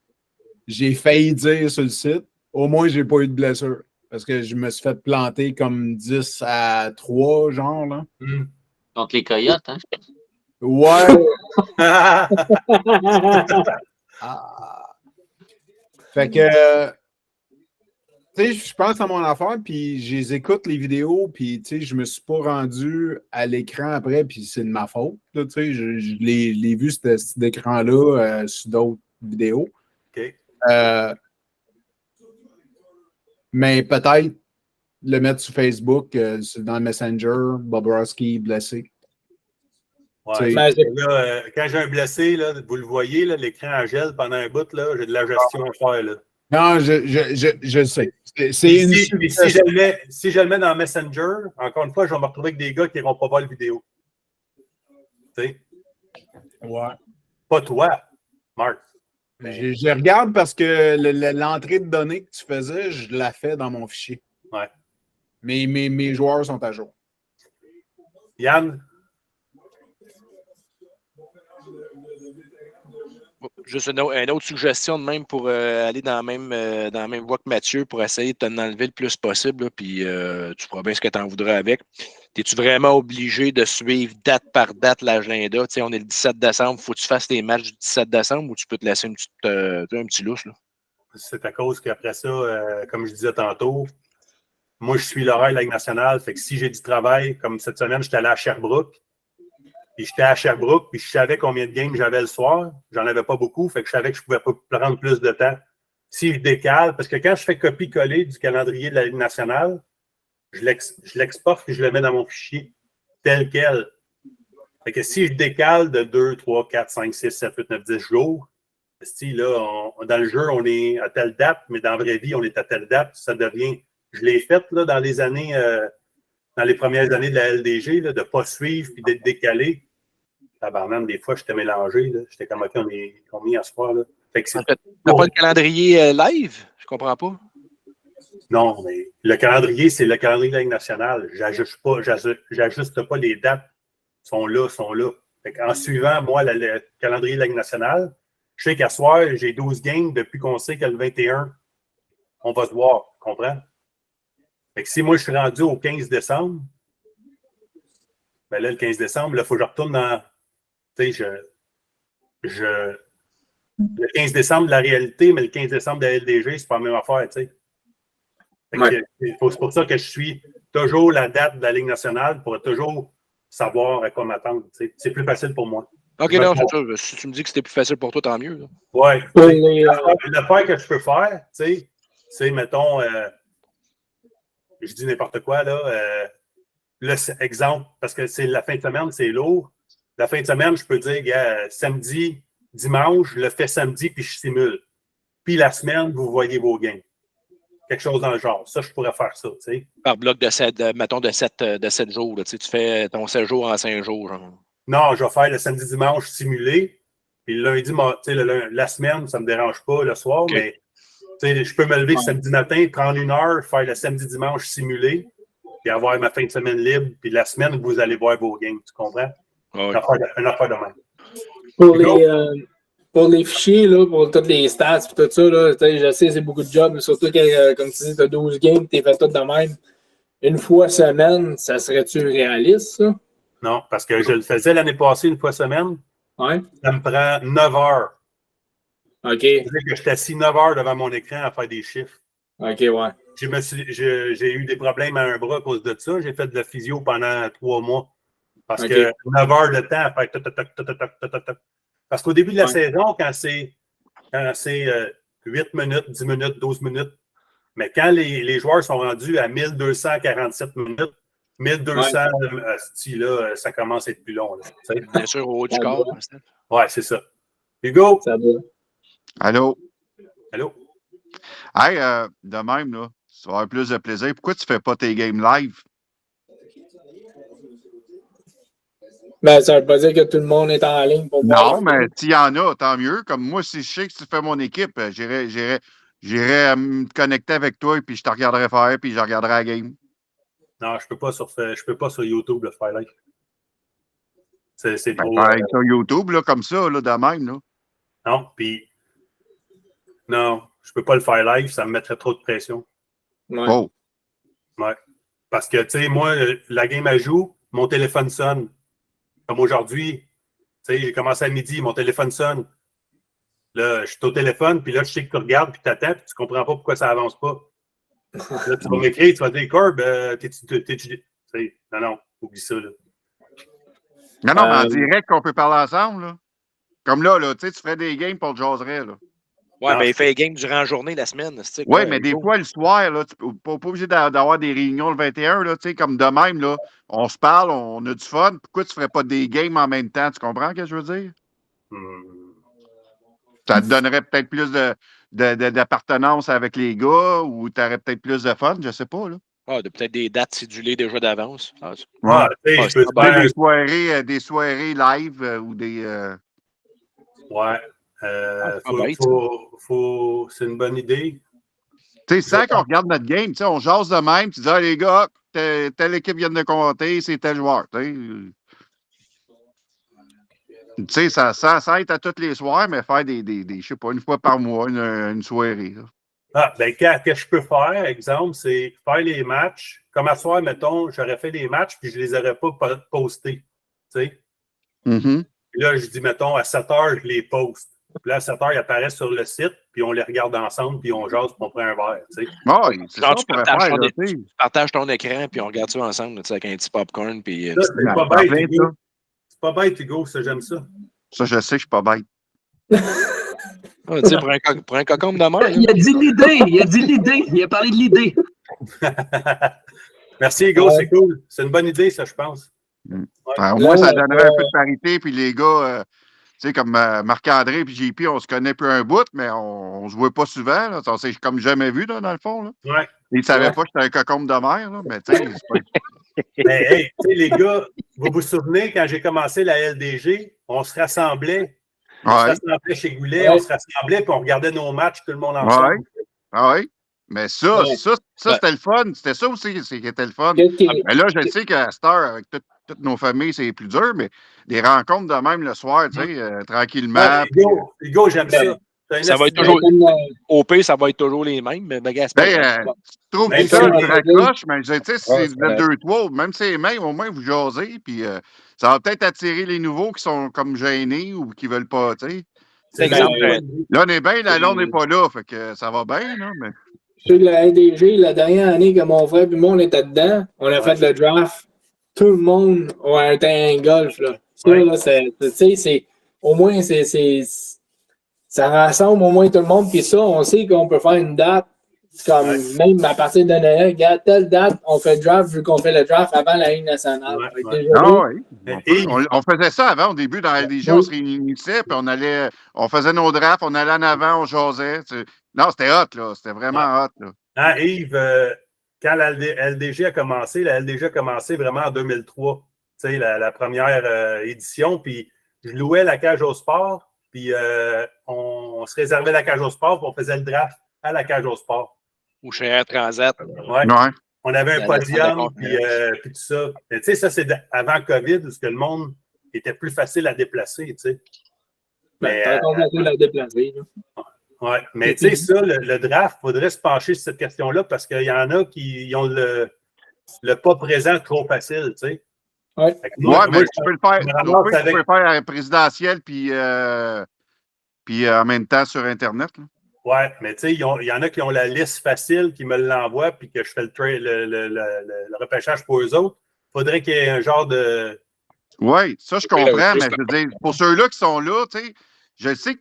j'ai failli dire sur le site, au moins, j'ai pas eu de blessure. Parce que je me suis fait planter comme 10-3, genre, là. Contre les Coyotes, hein? Ouais. Fait que, tu sais, je pense à mon affaire, puis j'écoute les vidéos, puis, tu sais, je me suis pas rendu à l'écran après, puis c'est de ma faute, tu sais, je l'ai vu, cet écran-là, sur d'autres vidéos. OK. Mais peut-être le mettre sur Facebook, dans le Messenger, Bobrovsky blessé. Ouais, là, quand j'ai un blessé, là, vous le voyez, l'écran gèle pendant un bout, là, j'ai de la gestion à faire. Là. Non, je le sais. C'est Puis une si je le mets dans Messenger, encore une fois, je vais me retrouver avec des gars qui n'iront pas voir la vidéo. Tu sais? Ouais. Pas toi, Marc. Je regarde parce que l'entrée de données que tu faisais, je la fais dans mon fichier. Ouais. Mais mes joueurs sont à jour. Yann? Juste une autre suggestion de même pour aller dans la même voie que Mathieu pour essayer de t'en enlever le plus possible, là, puis tu feras bien ce que tu en voudras avec. Es-tu vraiment obligé de suivre date par date l'agenda? Tu sais, on est le 17 décembre, faut que tu fasses tes matchs du 17 décembre ou tu peux te laisser un petit lousse? Là? C'est à cause qu'après ça, comme je disais tantôt, moi, je suis l'horaire de la Ligue nationale. Fait que si j'ai du travail, comme cette semaine, j'étais allé à Sherbrooke. Puis j'étais à Sherbrooke, puis je savais combien de games j'avais le soir. J'en avais pas beaucoup, fait que je savais que je pouvais pas prendre plus de temps. Si je décale, parce que quand je fais copier-coller du calendrier de la Ligue nationale, je l'exporte et je le mets dans mon fichier tel quel. Fait que si je décale de 2, 3, 4, 5, 6, 7, 8, 9, 10 jours, là, dans le jeu, on est à telle date, mais dans la vraie vie, on est à telle date. Ça devient. Je l'ai fait là, dans les années, dans les premières années de la LDG, là, de ne pas suivre et d'être décalé. Tabarnak, des fois, j'étais mélangé. J'étais comme, OK, on est combien à ce soir? Tu n'as pas le calendrier live? Je comprends pas. Non, mais le calendrier, c'est le calendrier de la Ligue nationale. J'ajuste pas les dates. Ils sont là. En suivant, moi, le calendrier de la Ligue nationale, je sais qu'à soir, j'ai 12 games depuis qu'on sait que le 21, on va se voir. Tu comprends? Fait que si moi, je suis rendu au 15 décembre, ben là, le 15 décembre, il faut que je retourne dans. Tu sais, le 15 décembre de la réalité, mais le 15 décembre de la LDG, c'est pas la même affaire, tu sais. Ouais. C'est pour ça que je suis toujours la date de la Ligue nationale pour toujours savoir à quoi m'attendre. C'est plus facile pour moi. OK, non, c'est sûr. Si tu me dis que c'était plus facile pour toi, tant mieux. Oui. L'affaire que je peux faire, tu sais, c'est, mettons, je dis n'importe quoi, là. Exemple, parce que c'est la fin de semaine, c'est lourd. La fin de semaine, je peux dire, samedi, dimanche, je le fais samedi, puis je simule. Puis la semaine, vous voyez vos games. Quelque chose dans le genre. Ça, je pourrais faire ça, tu sais. Par bloc de 7 jours, là, tu fais ton 7 jours en 5 jours. Genre. Non, je vais faire le samedi, dimanche simulé. Puis le lundi, la semaine, ça ne me dérange pas le soir, okay. Mais je peux me lever le samedi matin, prendre 1 heure, faire le samedi, dimanche simulé, puis avoir ma fin de semaine libre. Puis la semaine, vous allez voir vos games, tu comprends? Oui. Une affaire de même. Pour les fichiers, là, pour toutes les stats et tout ça, là, je sais c'est beaucoup de jobs, mais surtout que, comme tu dis, tu as 12 games, tu es fait tout de même. Une fois semaine, ça serait-tu réaliste, ça? Non, parce que je le faisais l'année passée une fois semaine. Ouais. Ça me prend 9 heures. OK. C'est-à-dire que j'étais assis 9 heures devant mon écran à faire des chiffres. OK, ouais. J'ai eu des problèmes à un bras à cause de ça. J'ai fait de la physio pendant 3 mois. Parce que 9 heures de temps à faire toc. Parce qu'au début de la saison, quand c'est 8 minutes, 10 minutes, 12 minutes, mais quand les joueurs sont rendus à 1247 minutes, 1200, là, ça commence à être plus long. Là, bien sûr, au haut du corps. Oui, c'est ça. Hugo? Ça va. Allô? Allô? Hey, de même, là, tu vas avoir plus de plaisir. Pourquoi tu ne fais pas tes games live? Ben, ça ne veut pas dire que tout le monde est en ligne pour voir. Non, mais s'il y en a, tant mieux. Comme moi, si je sais que tu fais mon équipe, j'irai me connecter avec toi et puis je te regarderai faire puis je regarderai la game. Non, je peux pas sur YouTube le faire live. C'est trop. Sur YouTube, là, comme ça, là, de même, là. Non, puis. Non, je peux pas le faire live, ça me mettrait trop de pression. Ouais. Oh. Ouais. Parce que, tu sais, moi, la game à joue, mon téléphone sonne. Comme aujourd'hui, tu sais, j'ai commencé à midi, mon téléphone sonne. Là, je suis au téléphone, puis là, je sais que tu regardes, puis tu attends, puis tu comprends pas pourquoi ça avance pas. Là, tu vas m'écrire, tu vas dire, Corb, non, oublie ça, là. Non, mais en direct, qu'on peut parler ensemble, là. Comme là, tu sais, tu ferais des games pour le jaserais, là. Oui, mais il fait les games durant la journée, la semaine. Oui, mais des fois, le soir, là, tu n'es pas obligé d'avoir des réunions le 21, là, tu sais, comme de même, là, on se parle, on a du fun. Pourquoi tu ne ferais pas des games en même temps? Tu comprends ce que je veux dire? Ça te donnerait peut-être plus d'appartenance avec les gars ou tu aurais peut-être plus de fun, je sais pas. Là. Ah, peut-être des dates cédulées déjà d'avance. Ouais, je peux te faire des soirées live ou des. Ouais. C'est une bonne idée. Tu sais, sans qu'on regarde notre game, on jase de même, tu dis, ah, les gars, telle équipe vient de compter, c'est tel joueur. Tu sais, ça être à tous les soirs, mais faire des je sais pas, une fois par mois, une soirée. Là. Ah, ben, qu'est-ce que je peux faire, exemple, c'est faire les matchs. Comme à soir, mettons, j'aurais fait les matchs, puis je les aurais pas postés. Tu sais? Mm-hmm. Puis là, je dis, mettons, à 7 heures, je les poste. Puis là, à 7 heures, ils apparaissent sur le site, puis on les regarde ensemble, puis on jase, puis on prend un verre. Tu sais? Oui, c'est ça tu qu'on pourrait faire. Là, tu partages ton écran, puis on regarde ça ensemble, avec un petit popcorn. Puis, c'est pas bête, Hugo. C'est pas bête, Hugo, ça, j'aime ça. Ça, je sais, je suis pas bête. Pour un cocombe de mer. Il a dit l'idée. Il a parlé de l'idée. Merci, Hugo, c'est cool. C'est une bonne idée, ça, je pense. Ouais. Au moins, ça donnerait un peu de parité, puis les gars, tu sais, comme Marc-André et JP, on se connaît plus un bout, mais on se voit pas souvent. Là. On s'est comme jamais vu, là, dans le fond. Là. Ouais. Ils ne savaient pas que j'étais un cocombe de mer, là, mais tu sais, c'est pas. Mais hey, tu sais, les gars, vous vous souvenez, quand j'ai commencé la LDG, on se rassemblait. On se rassemblait chez Goulet, on se rassemblait, puis on regardait nos matchs, tout le monde ensemble. Oui. Mais ça, c'était le fun. C'était ça aussi qui était le fun. Mais là, je sais qu'à Star, avec toutes nos familles, c'est plus dur, mais des rencontres de même le soir, tu sais, tranquillement. Hugo, j'aime ça. Ça va être toujours. OP, ça va être toujours les mêmes, mais tu trouves que ça, tu raccroches, mais tu sais, si vous êtes 2-3, même si c'est les mêmes, au moins vous jasez, puis ça va peut-être attirer les nouveaux qui sont comme gênés ou qui veulent pas, tu sais. Là, on est bien, là, on n'est pas là, fait que ça va bien, là, mais. Sur la LDG, la dernière année que mon frère et moi, on était dedans, on a fait le draft. Tout le monde a un terrain de golf, là. Ça, là, c'est. Au moins, ça rassemble au moins tout le monde, puis ça, on sait qu'on peut faire une date, comme même à partir de Noël, regarde, telle date, on fait le draft, vu qu'on fait le draft avant la Ligue nationale. On faisait ça avant, au début, dans la LDG, on se réunissait, puis on faisait nos drafts, on allait en avant, on jasait. Non, c'était hot, là. C'était vraiment hot, là. Ah, Yves, quand la LDG a commencé vraiment en 2003, tu sais, la première édition, puis je louais la cage au sport, puis on se réservait la cage au sport, puis on faisait le draft à la cage au sport. Ou chez Air Transat. Ouais. On avait un podium, puis tout ça. Mais tu sais, ça, c'est avant COVID, parce que le monde était plus facile à déplacer, tu sais. Mais encore facile à déplacer, là. Oui, mais tu sais, ça, le draft, il faudrait se pencher sur cette question-là parce qu'il y en a qui ont le pas présent trop facile, tu sais. Oui, mais tu peux le faire. Tu peux le faire présidentiel puis en même temps sur Internet. Oui, mais tu sais, il y en a qui ont la liste facile, qui me l'envoient, puis que je fais le repêchage pour eux autres. Il faudrait qu'il y ait un genre de. Oui, ça, je comprends, mais je veux dire, pour ceux-là qui sont là, tu sais. Je sais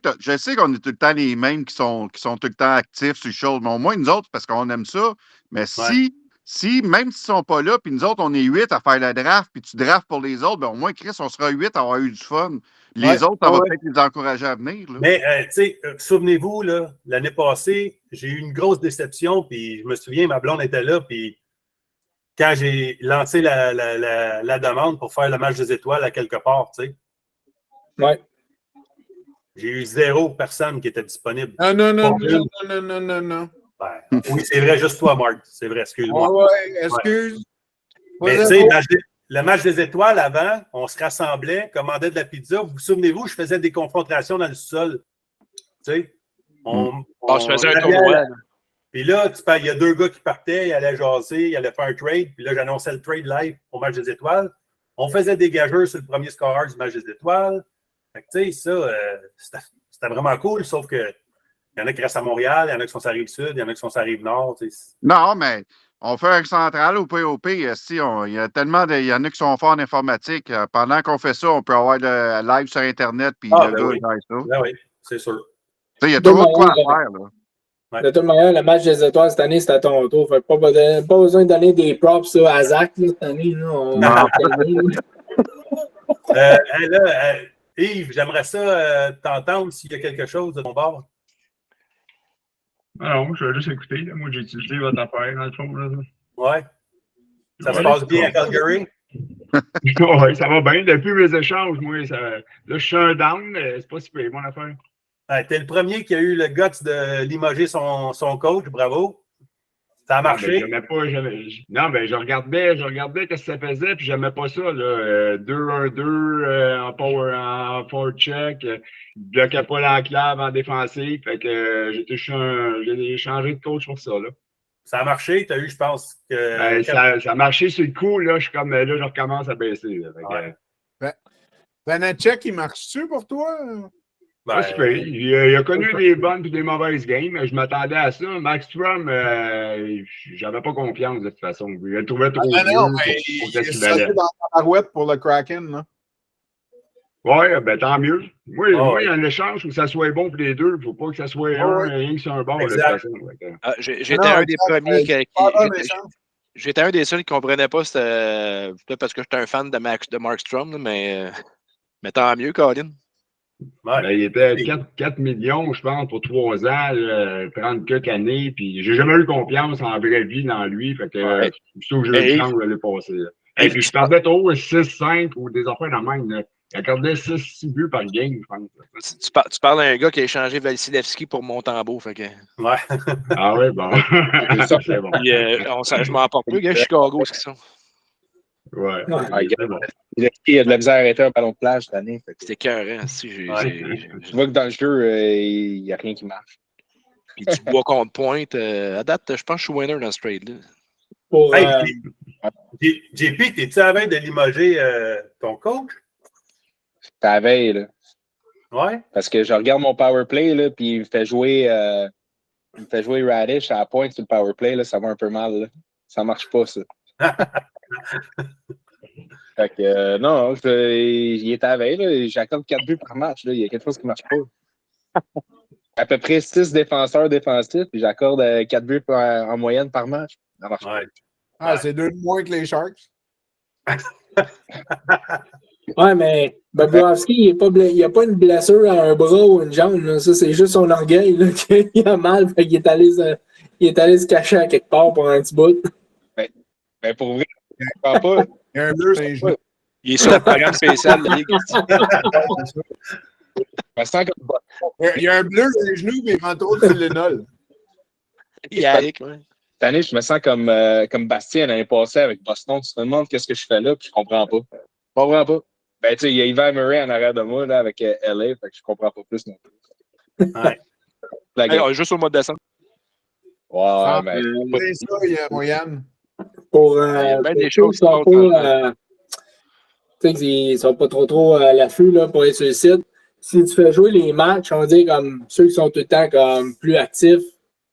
qu'on est tout le temps les mêmes qui sont tout le temps actifs sur les choses, mais au moins nous autres, parce qu'on aime ça. Mais même s'ils ne sont pas là, puis nous autres, on est 8 à faire la draft, puis tu drafts pour les autres, ben au moins, Chris, on sera 8 à avoir eu du fun. Les autres, ça va peut-être les encourager à venir. Là. Mais, tu sais, souvenez-vous, l'année passée, j'ai eu une grosse déception, puis je me souviens, ma blonde était là, puis quand j'ai lancé la demande pour faire le match des étoiles à quelque part, tu sais. Oui. J'ai eu 0 personne qui était disponible. Non. Ben, oui, c'est vrai, juste toi, Marc. C'est vrai, excuse-moi. Oui, excuse. Mais tu sais, le match des étoiles, avant, on se rassemblait, commandait de la pizza. Vous vous souvenez-vous, je faisais des confrontations dans le sol. Tu sais, on se faisait un tournoi. Puis là, il y a 2 gars qui partaient, ils allaient jaser, ils allaient faire un trade. Puis là, j'annonçais le trade live au match des étoiles. On faisait des gageurs sur le premier scoreur du match des étoiles. Fait que, tu sais, ça, c'était vraiment cool, sauf que il y en a qui restent à Montréal, il y en a qui sont sur la Rive-Sud, il y en a qui sont sur la Rive-Nord. Non, mais on fait un central au POP. Il y a tellement il y en a qui sont forts en informatique. Pendant qu'on fait ça, on peut avoir le live sur Internet, puis le gars gère ça. Ben oui, c'est sûr. Il y a toujours de quoi à faire, là. Ouais. De toute manière, le match des étoiles cette année, c'est à Toronto. Fait pas besoin de donner des props à Zach cette année. Yves, j'aimerais ça t'entendre s'il y a quelque chose de ton bord. Non, je vais juste écouter. Là. Moi, j'ai utilisé votre affaire, dans le fond. Là. Ouais. Ça se Ouais. passe bien à Calgary? Oui, ça va bien. Depuis mes échanges, moi, là, je suis un down, mais c'est pas si pire, mon affaire. Ouais, t'es le premier qui a eu le guts de limoger son coach. Bravo. Ça a marché. Non, ben, je regardais qu'est-ce que ça faisait, puis j'aimais pas ça, là. 2-1-2 en forward check, il bloquait pas l'enclave en défensive, fait que j'ai changé de coach pour ça, là. Ça a marché, tu as eu, je pense, que. Ben, ça a marché sur le coup, là, je recommence à baisser, là. Fait que, Vanacek, il marche-tu pour toi? pas si pire. Il a connu des bonnes et des mauvaises games. Je m'attendais à ça. Max Strom, j'avais pas confiance de toute façon. Il le trouvait trop vieux pour il est sorti dans la parouette pour le Kraken, là. Oui, ben tant mieux. Moi, il y a un échange, il faut que ça soit bon pour les deux. Il ne faut pas que ça soit rien que sur un bord. J'étais un des premiers j'étais un des seuls qui ne comprenait pas. C'était peut-être parce que j'étais un fan de Mark Strom, mais tant mieux, Colin. Ouais. Ben, il était 4 millions, je pense, pour 3 ans, 30 quelques années. Puis j'ai jamais eu confiance en vraie vie dans lui. Fait que c'est sûr que j'ai eu le chance de le passer. Et puis je perdais trop 6-5 ou des affaires dans le même. Là. Il accordait 6 buts par game, je pense. Tu parles d'un gars qui a échangé Vasilevski pour Montembeault. Fait que... Ouais. Ah oui, bon. C'est bon. Puis, je m'en porte plus, gars, Chicago, c'est ça. Ouais. Il a de la misère à arrêter un ballon de plage cette année. C'était écœurant. Si, tu vois que dans le jeu, il n'y a rien qui marche. Puis tu bois contre pointe. À date, je pense que je suis winner dans ce trade-là. JP, t'es-tu à veille de limoger ton coach? C'est à la veille, là. Ouais. Parce que je regarde mon power play, là, puis il me fait jouer Radish à la pointe sur le power play, là, ça va un peu mal. Là. Ça marche pas, ça. Fait que, non, il est à la veille, là, j'accorde 4 buts par match, là, il y a quelque chose qui marche pas. À peu près 6 défenseurs défensifs, puis j'accorde 4 buts en moyenne par match. Ça marche pas. Ah, c'est 2 de moins que les Sharks. Ouais, mais Bobrovski, il n'a pas une blessure à un bras ou une jambe. Là. Ça, c'est juste son orgueil là, qu'il a mal. Fait qu'il est allé se cacher à quelque part pour un petit bout. Ben pour vrai, je ne comprends pas. Il y a un bleu sur les genoux. Il est sur le programme spécial de la Ligue. Il y a un bleu sur les genoux, mais il vend trop de Tylenol. Yannick, ouais. Cette année, je me sens comme Bastien l'année passée avec Boston. Tu te demandes qu'est-ce que je fais là, puis je comprends pas. Je comprends pas. Ben, tu sais, il y a Ivan Murray en arrière de moi là, avec LA, fait que je comprends pas plus non plus. Ouais. Juste au mois de décembre. Ouais, mais. C'est ça, il y a moyenne. Pour des choses qui sont pas. Tu sais, ils sont pas trop à l'affût là, pour être sur le site. Si tu fais jouer les matchs, on dit comme ceux qui sont tout le temps comme plus actifs,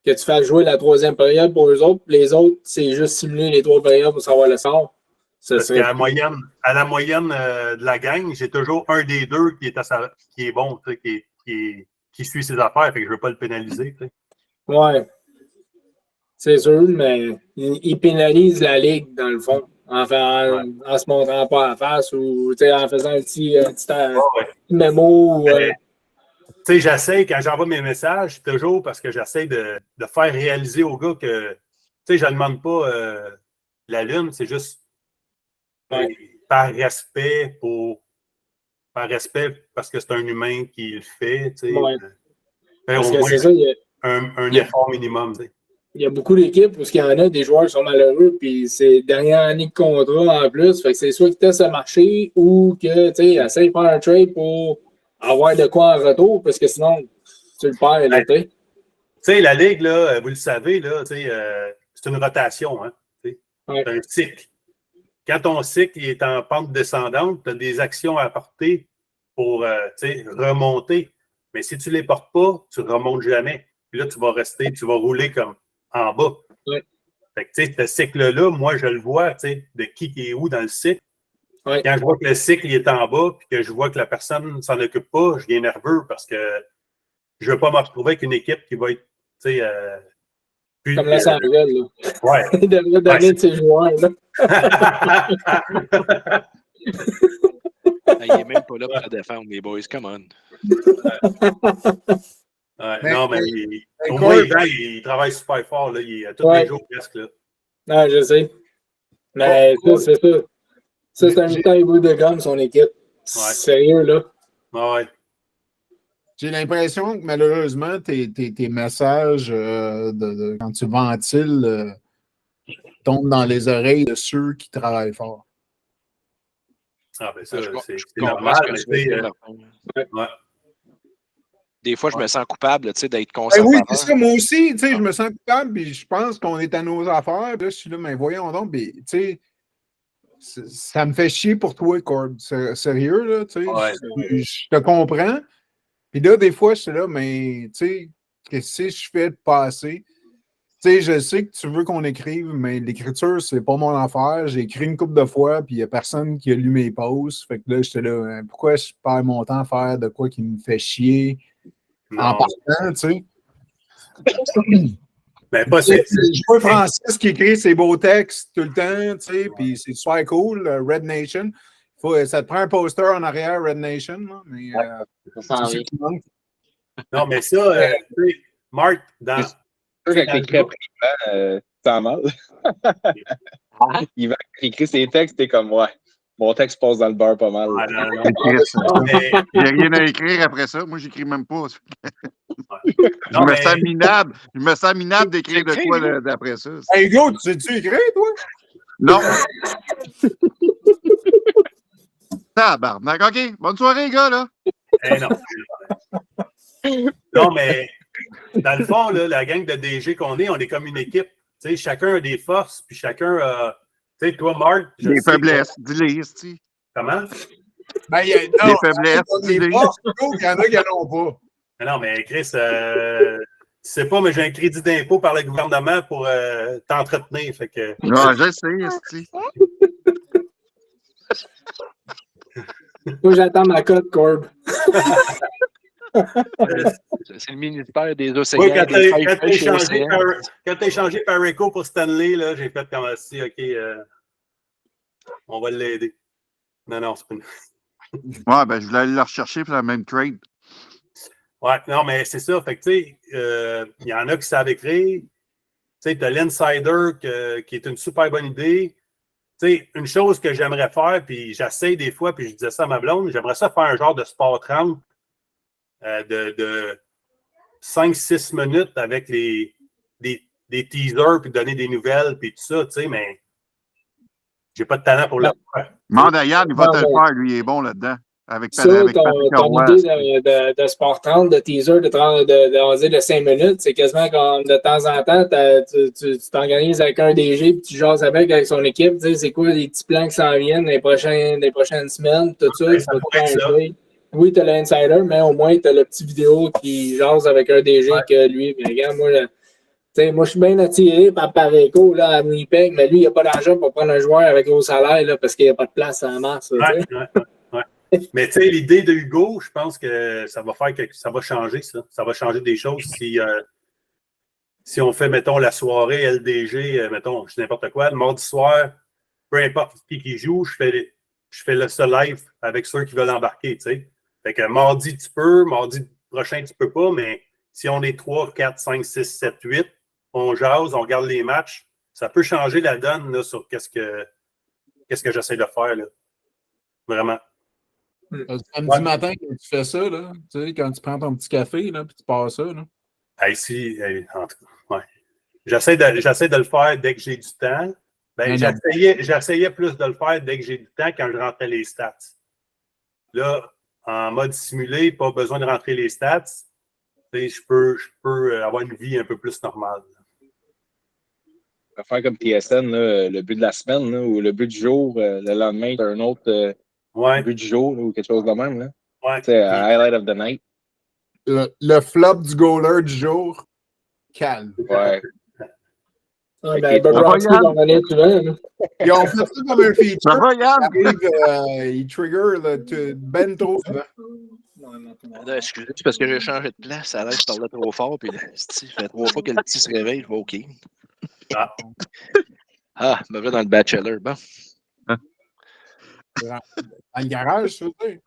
que tu fasses jouer la 3e période pour eux autres, les autres, c'est juste simuler les 3 périodes pour savoir le sort. Parce qu'à la moyenne de la gang, j'ai toujours un des deux qui est bon, qui suit ses affaires, fait que je ne veux pas le pénaliser. T'sais. Ouais. C'est sûr, mais il pénalise la Ligue, dans le fond, en se montrant pas en face ou en faisant un petit mémo. J'essaie, quand j'envoie mes messages, c'est toujours parce que j'essaie de faire réaliser aux gars que je ne demande pas la lune, c'est juste par respect parce que c'est un humain qui le fait. Parce que c'est ça, un effort minimum. T'sais. Il y a beaucoup d'équipes où il y en a des joueurs qui sont malheureux, puis c'est dernière année de contrat en plus. Fait que c'est soit qu'ils testent le marché ou que essaye de faire un trade pour avoir de quoi en retour, parce que sinon, tu le perds l'été. La Ligue, là, vous le savez, là, c'est une rotation. Hein, c'est un cycle. Quand ton cycle est en pente descendante, tu as des actions à apporter pour remonter. Mais si tu ne les portes pas, tu ne remontes jamais. Puis là, tu vas rouler comme en bas. Ouais. Fait que, ce cycle-là, moi, je le vois, de qui est où dans le cycle. Ouais. Quand je vois que le cycle il est en bas puis que je vois que la personne ne s'en occupe pas, je viens nerveux parce que je ne veux pas me retrouver avec une équipe qui va être, plus, comme la Saint-Ruel, là. Ouais. Il devrait donner de ses joueurs, là. Il n'est même pas là pour la défendre, les boys. Come on. Non, mais au moins, il travaille super fort. Là. Tous les jours presque. Là. Non, je sais. Mais c'est ça. Ça, c'est un mi-temps hibou de gomme, son équipe. Sérieux, là. Ouais. J'ai l'impression que malheureusement, tes messages quand tu ventiles tombent dans les oreilles de ceux qui travaillent fort. Ah, ben ça, c'est normal. Mais des fois, je me sens coupable d'être conservateur. Oui, c'est ça, moi aussi, je me sens coupable, puis je pense qu'on est à nos affaires. Là, je suis là, mais voyons donc, tu sais, ça me fait chier pour toi, Corb. Sérieux, là, tu sais, je te comprends. Puis là, des fois, je suis là, mais tu sais, qu'est-ce que je fais de passer? Tu sais, je sais que tu veux qu'on écrive, mais l'écriture, c'est pas mon affaire. J'ai écrit une couple de fois, puis il n'y a personne qui a lu mes posts. Fait que là, j'étais là, pourquoi je perds mon temps à faire de quoi qui me fait chier en partant, tu sais? Mais pas je vois Francis qui écrit ses beaux textes tout le temps, tu sais, puis c'est super cool, Red Nation. Ça te prend un poster en arrière, Red Nation, là, mais non, mais ça, tu sais, Marc, dans... C'est sûr qu'avec l'écrit privant, t'as mal. Il va écrire ses textes, t'es comme, ouais, mon texte passe dans le beurre pas mal. Il n'y a rien à écrire après ça. Moi, j'écris même pas. Je me sens minable d'écrire de quoi d'après ça. Hey, Hugo, tu sais-tu écrire, toi? Non. Tabarnak. OK. Bonne soirée, gars, là. Non, mais dans le fond, là, la gang de DG qu'on est, on est comme une équipe. Tu sais, chacun a des forces, puis chacun a... Tu sais, toi, Marc... Des faiblesses. Dis-les, ici. Comment? Ben, des faiblesses. Des forces, il y en a qui n'en ont pas. Non, mais Chris, tu sais pas, mais j'ai un crédit d'impôt par le gouvernement pour t'entretenir. Fait que... Non, je sais, ici. Moi, j'attends ma cote, Corb. C'est le ministère des Océans. Oui, quand tu as échangé par Rico pour Stanley, là, j'ai fait comme si, OK, on va l'aider. Non, c'est pas une... Ouais, ben, je voulais aller le rechercher pour la même trade. Ouais, non, mais c'est ça. Fait que, tu sais, il y en a qui savent écrire. Tu sais, tu as l'Insider qui est une super bonne idée. Tu sais, une chose que j'aimerais faire, puis j'essaie des fois, puis je disais ça à ma blonde, j'aimerais ça faire un genre de sport 30 de 5-6 minutes avec des teasers, puis donner des nouvelles, puis tout ça, tu sais, mais j'ai pas de talent pour le faire. Mandayan, il va te le faire, lui, il est bon là-dedans. Avec ça, ton idée de Sport 30, de teaser, de 5 minutes, c'est quasiment comme de temps en temps, tu t'organises avec un DG puis tu jases avec son équipe, tu sais, c'est quoi les petits plans qui s'en viennent les prochaines semaines, tout ça. Oui, tu as l'insider, mais au moins, tu as le petit vidéo qui jase avec un DG que lui, mais regarde, moi, je suis bien attiré par Pareco là, à Winnipeg, mais lui, il n'a pas d'argent pour prendre un joueur avec gros salaire là, parce qu'il n'y a pas de place en masse. Mais tu sais, l'idée de Hugo, je pense que ça va faire ça va changer, ça. Ça va changer des choses si on fait, mettons, la soirée LDG, mettons, je sais n'importe quoi, le mardi soir, peu importe qui joue, je fais le live avec ceux qui veulent embarquer, tu sais. Fait que mardi, tu peux, mardi prochain, tu peux pas, mais si on est 3, 4, 5, 6, 7, 8, on jase, on regarde les matchs, ça peut changer la donne là, sur qu'est-ce que j'essaie de faire, là. Vraiment. Samedi matin, quand tu fais ça, là, tu sais, quand tu prends ton petit café, là, puis tu passes ça, là. En tout cas, ouais. J'essaie de le faire dès que j'ai du temps. Ben, j'essayais plus de le faire dès que j'ai du temps quand je rentrais les stats. Là, en mode simulé, pas besoin de rentrer les stats. Je peux avoir une vie un peu plus normale. On va faire comme TSN, là, le but de la semaine là, ou le but du jour, le lendemain, tu as un autre but du jour là, ou quelque chose de même. Là. Ouais. Highlight of the night. Le flop du goaler du jour, calme. Ouais. Ben, Bob Roxy va revenir souvent. Ils ont fait ça comme un feature. Il trigger ben trop souvent. Excusez, c'est parce que j'ai changé de place. À l'aise, je parlais trop fort. Puis ça fait 3 fois que le petit se réveille. Je vais OK. Me voilà dans le Bachelor. Bon. Dans le garage, ça, tu sais.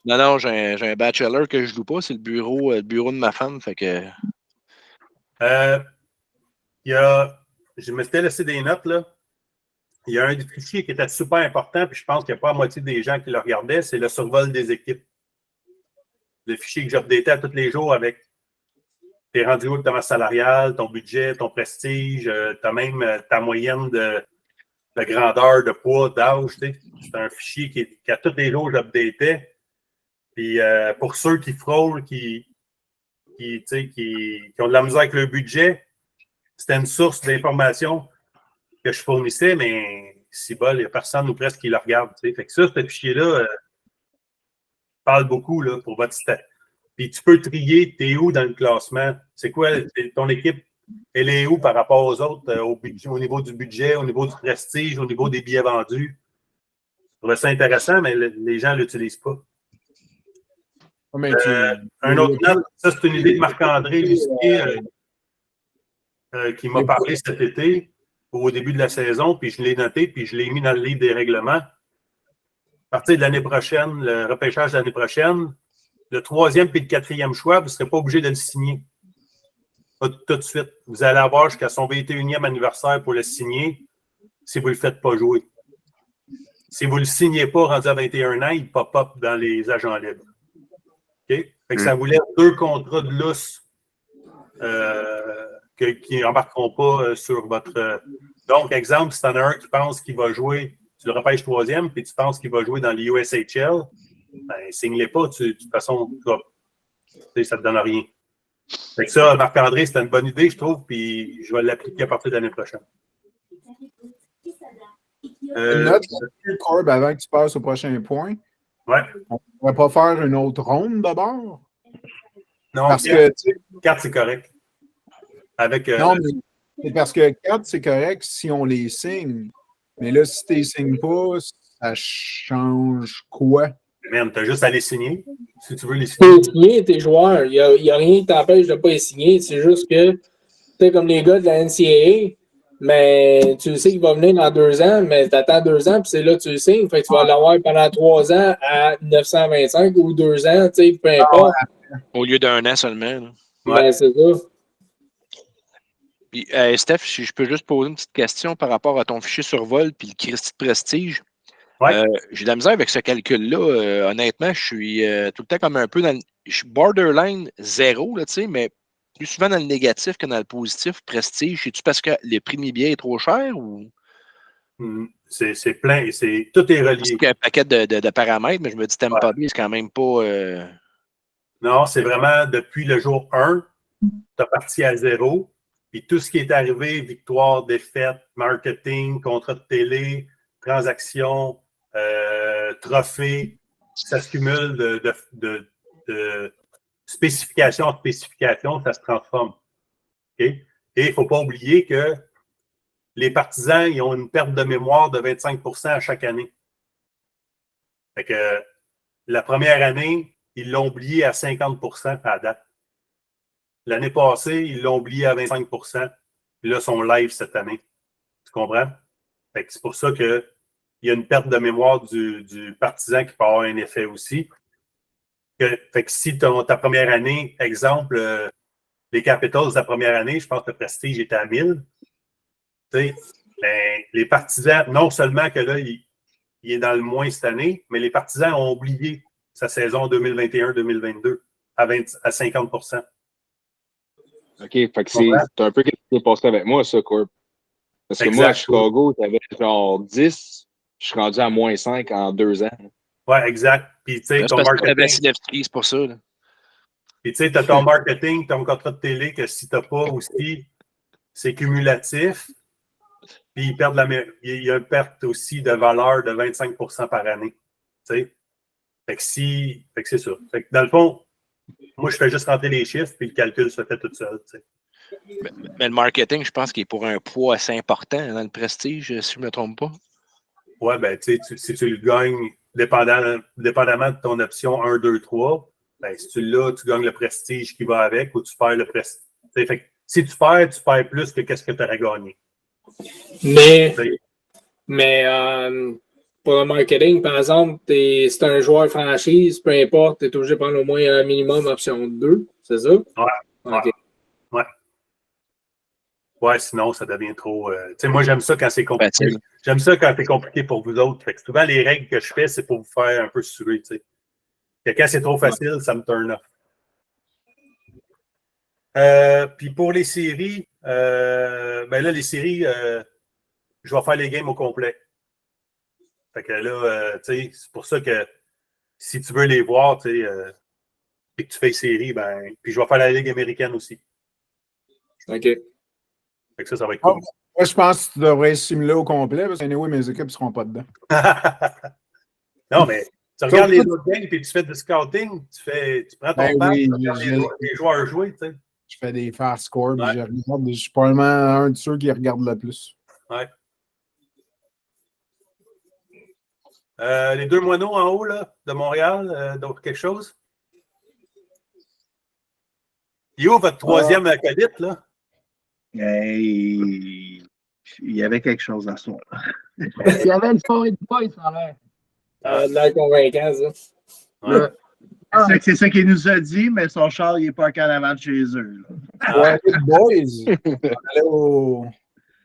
Non, j'ai un bachelor que je loue pas, c'est le bureau de ma femme. Fait que. Je me suis laissé des notes, là. Il y a un des fichiers qui était super important, puis je pense qu'il n'y a pas la moitié des gens qui le regardaient, c'est le survol des équipes. Le fichier que j'updatais à tous les jours avec tes rendus où ta masse salariale, ton budget, ton prestige, tu as même ta moyenne de grandeur, de poids, d'âge. C'est un fichier qui à tous les jours, j'updatais. Puis pour ceux qui frôlent, qui ont de la misère avec le budget, c'était une source d'information que je fournissais, mais si bol, il n'y a personne ou presque qui le regarde. Fait que ça, ce fichier-là parle beaucoup là, pour votre stat. Puis tu peux trier, t'es où dans le classement? C'est quoi ton équipe? Elle est où par rapport aux autres, au niveau du budget, au niveau du prestige, au niveau des billets vendus? Je trouvais ça intéressant, mais les gens ne l'utilisent pas. Un autre note, ça c'est une idée de Marc-André Lucier qui m'a parlé cet été, au début de la saison, puis je l'ai noté, puis je l'ai mis dans le livre des règlements. À partir de l'année prochaine, le repêchage de l'année prochaine, le 3e et le 4e choix, vous ne serez pas obligé de le signer. Pas tout de suite. Vous allez avoir jusqu'à son 21e anniversaire pour le signer si vous ne le faites pas jouer. Si vous ne le signez pas rendu à 21 ans, il pop-up dans les agents libres. Okay? Fait que ça vous laisse 2 contrats de lousse qui n'embarqueront pas sur votre. Donc, exemple, si tu en as un qui pense qu'il va jouer, tu le repêches 3e, puis tu penses qu'il va jouer dans l'USHL, ben, signe-les pas. De toute façon, ça ne te donne rien. Fait que ça, Marc-André, c'était une bonne idée, je trouve, puis je vais l'appliquer à partir de l'année prochaine. Une note, Corb, avant que tu passes au prochain point. Ouais. On ne pourrait pas faire une autre ronde d'abord? Non, parce 4, c'est correct. Avec, non, mais c'est parce que 4, c'est correct si on les signe. Mais là, si tu ne les signes pas, ça change quoi? Man, tu as juste à les signer. Si tu veux les Tu peux signer. signer tes joueurs. Il n'y a rien qui t'empêche de ne pas les signer. C'est juste que, tu sais, comme les gars de la NCAA, mais tu sais qu'il va venir dans 2 ans, mais tu attends 2 ans, puis c'est là que tu le signes. Fait que tu vas l'avoir pendant 3 ans à 925 ou 2 ans, tu sais, peu importe. Au lieu d'1 an seulement. Là. Ouais, ben, c'est ça. Puis, Steph, si je peux juste poser une petite question par rapport à ton fichier survol puis le Christy de prestige. Ouais. J'ai de la misère avec ce calcul-là. Honnêtement, je suis tout le temps comme un peu dans le. Je suis borderline 0, là, tu sais, mais plus souvent dans le négatif que dans le positif. Prestige, c'est-tu parce que le prix de mes billets est trop cher ou. C'est plein, tout est relié. C'est un paquet de paramètres, mais je me dis Tampa Bay, c'est quand même pas. Non, c'est vraiment depuis le jour 1, tu as parti à 0. Puis tout ce qui est arrivé, victoire, défaite, marketing, contrat de télé, transactions, trophées, ça se cumule de spécification en spécification, ça se transforme. Okay? Et il ne faut pas oublier que les partisans, ils ont une perte de mémoire de 25% à chaque année. Fait que la première année, ils l'ont oublié à 50% à la date. L'année passée, ils l'ont oublié à 25%. Puis là, ils sont live cette année. Tu comprends? Fait que c'est pour ça qu'il y a une perte de mémoire du partisan qui peut avoir un effet aussi. Fait que si ta première année, exemple, les Capitals, la première année, je pense que le prestige était à 1000. Ben, les partisans, non seulement que là, il est dans le moins cette année, mais les partisans ont oublié sa saison 2021-2022 à 50%. OK, fait que c'est un peu ce qui s'est passé avec moi, ça, Corp. Parce que moi, à Chicago, tu avais genre 10, je suis rendu à moins 5 en 2 ans. Ouais, exact. Puis, tu sais, ton marketing. C'est pour ça. Là. Puis, tu sais, tu as ton marketing, ton contrat de télé, que si tu n'as pas aussi, c'est cumulatif. Puis, il y a une perte aussi de valeur de 25% par année. Tu sais? Fait que c'est ça. Fait que dans le fond, moi, je fais juste rentrer les chiffres, puis le calcul se fait tout seul. Tu sais. Mais le marketing, je pense qu'il est pour un poids assez important dans le prestige, si je ne me trompe pas. Ouais, ben, tu sais, si tu le gagnes, dépendamment de ton option 1, 2, 3, ben, si tu l'as, tu gagnes le prestige qui va avec ou tu perds le prestige. Fait que si tu perds plus que qu'est-ce que tu aurais gagné. Mais pour le marketing, par exemple, c'est un joueur franchise, peu importe, tu es obligé de prendre au moins un minimum option 2, c'est ça? Ouais. Ouais, sinon, ça devient trop. Tu sais, moi, j'aime ça quand c'est compliqué. J'aime ça quand c'est compliqué pour vous autres. Fait que souvent, les règles que je fais, c'est pour vous faire un peu suer, tu sais. Quand c'est trop facile, ça me turn off. Puis pour les séries, ben là, les séries, je vais faire les games au complet. Fait que là, tu sais, c'est pour ça que si tu veux les voir, tu sais, et que tu fais les séries, ben, puis je vais faire la Ligue américaine aussi. OK. Fait que ça va être cool. Moi, je pense que tu devrais simuler au complet parce que anyway, mes équipes ne seront pas dedans. Non, mais tu regardes les autres games puis tu fais du scouting, tu prends ton pack, tu regardes les joueurs jouer, tu sais. Je fais des fast scores, puis je suis probablement un de ceux qui regarde le plus. Ouais. Les deux moineaux en haut, là, de Montréal, donc quelque chose? Il est où votre troisième acolyte, là? Il y avait quelque chose à soi. Il y avait une soirée de boys, ça a l'air. De l'air convaincant, ça. Ouais. C'est ça qu'il nous a dit, mais son char, il n'est pas en avant de chez eux. Ouais, boys!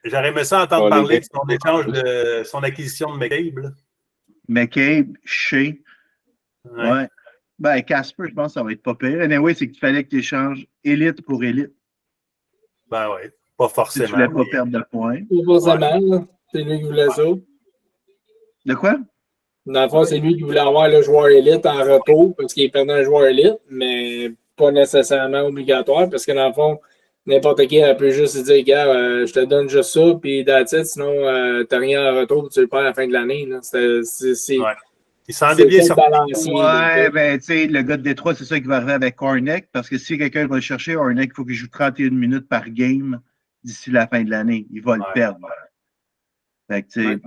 J'aurais aimé ça entendre parler de son échange de son acquisition de McCabe. Là. McCabe, Shea. Ouais. Ben, Casper, je pense que ça va être pas pire. Anyway, c'est qu'il fallait que tu échanges élite pour élite. Ben oui, pas forcément. Si tu voulais pas perdre de points. Pas forcément, c'est lui qui voulait ça. De quoi? Dans le fond, c'est lui qui voulait avoir le joueur élite en retour parce qu'il prenait un joueur élite, mais pas nécessairement obligatoire parce que dans le fond, n'importe qui peut juste se dire, gars, je te donne juste ça, puis that's it, sinon t'as rien en retour, tu le perds à la fin de l'année. Il s'en est bien sorti. Ouais, ben, tu sais, le gars de Détroit, c'est ça qui va arriver avec Horneck, parce que si quelqu'un va le chercher, Horneck, il faut qu'il joue 31 minutes par game d'ici la fin de l'année. Il va le perdre. Fait que, tu sais.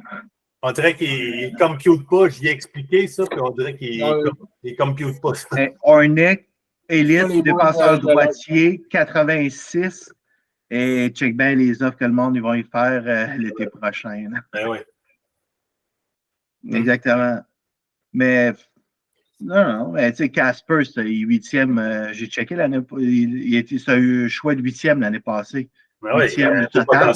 On dirait qu'il ne compute pas. J'y ai expliqué ça, puis on dirait qu'il ne compute pas ça. Horneck, élite, défenseur droitier, 86. Et check bien les offres que le monde ils vont y faire l'été prochain. Ben oui. Exactement. Mais non, tu sais, Casper, c'est 8e. J'ai checké l'année. Ça a eu choix de 8e l'année passée. Ben oui, 8e de total.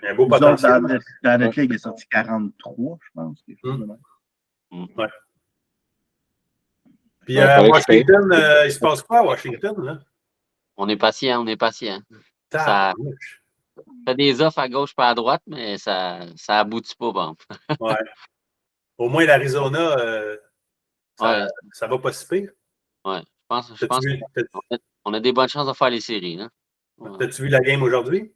Un beau potentiel. Dans notre ligue, il est sorti 43, je pense. Ouais. Puis à Washington, il se passe quoi à Washington? Là? On est patient, on est patient. Ça fait des offres à gauche pas à droite, mais ça aboutit pas, bon. Ouais. Au moins, l'Arizona, ça va pas si pire. Ouais, je pense qu'on a des bonnes chances de faire les séries. Hein? T'as-tu vu la game aujourd'hui?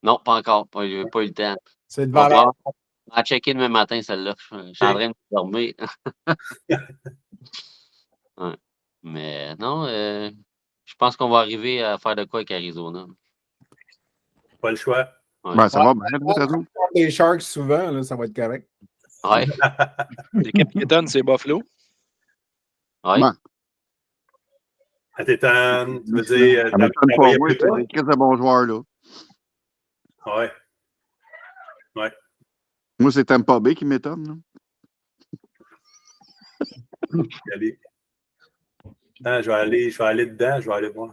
Non, pas encore. Pas eu le temps. C'est de valeur. On va checker demain matin, celle-là. Je suis en train de dormir. Ouais. Mais non, je pense qu'on va arriver à faire de quoi avec Arizona. Pas le choix. Ouais. Ben, ça va bien. Les Sharks, souvent, là, ça va être correct. Ouais. L'équipe qui étonne, c'est Buffalo. Ouais. T'étonnes, tu veux dire. Ça m'étonne pas, moi, c'est des crises de bons joueurs, là. Ouais. Ouais. Moi, c'est Tampa Bay qui m'étonne. Je vais aller dedans, je vais aller voir.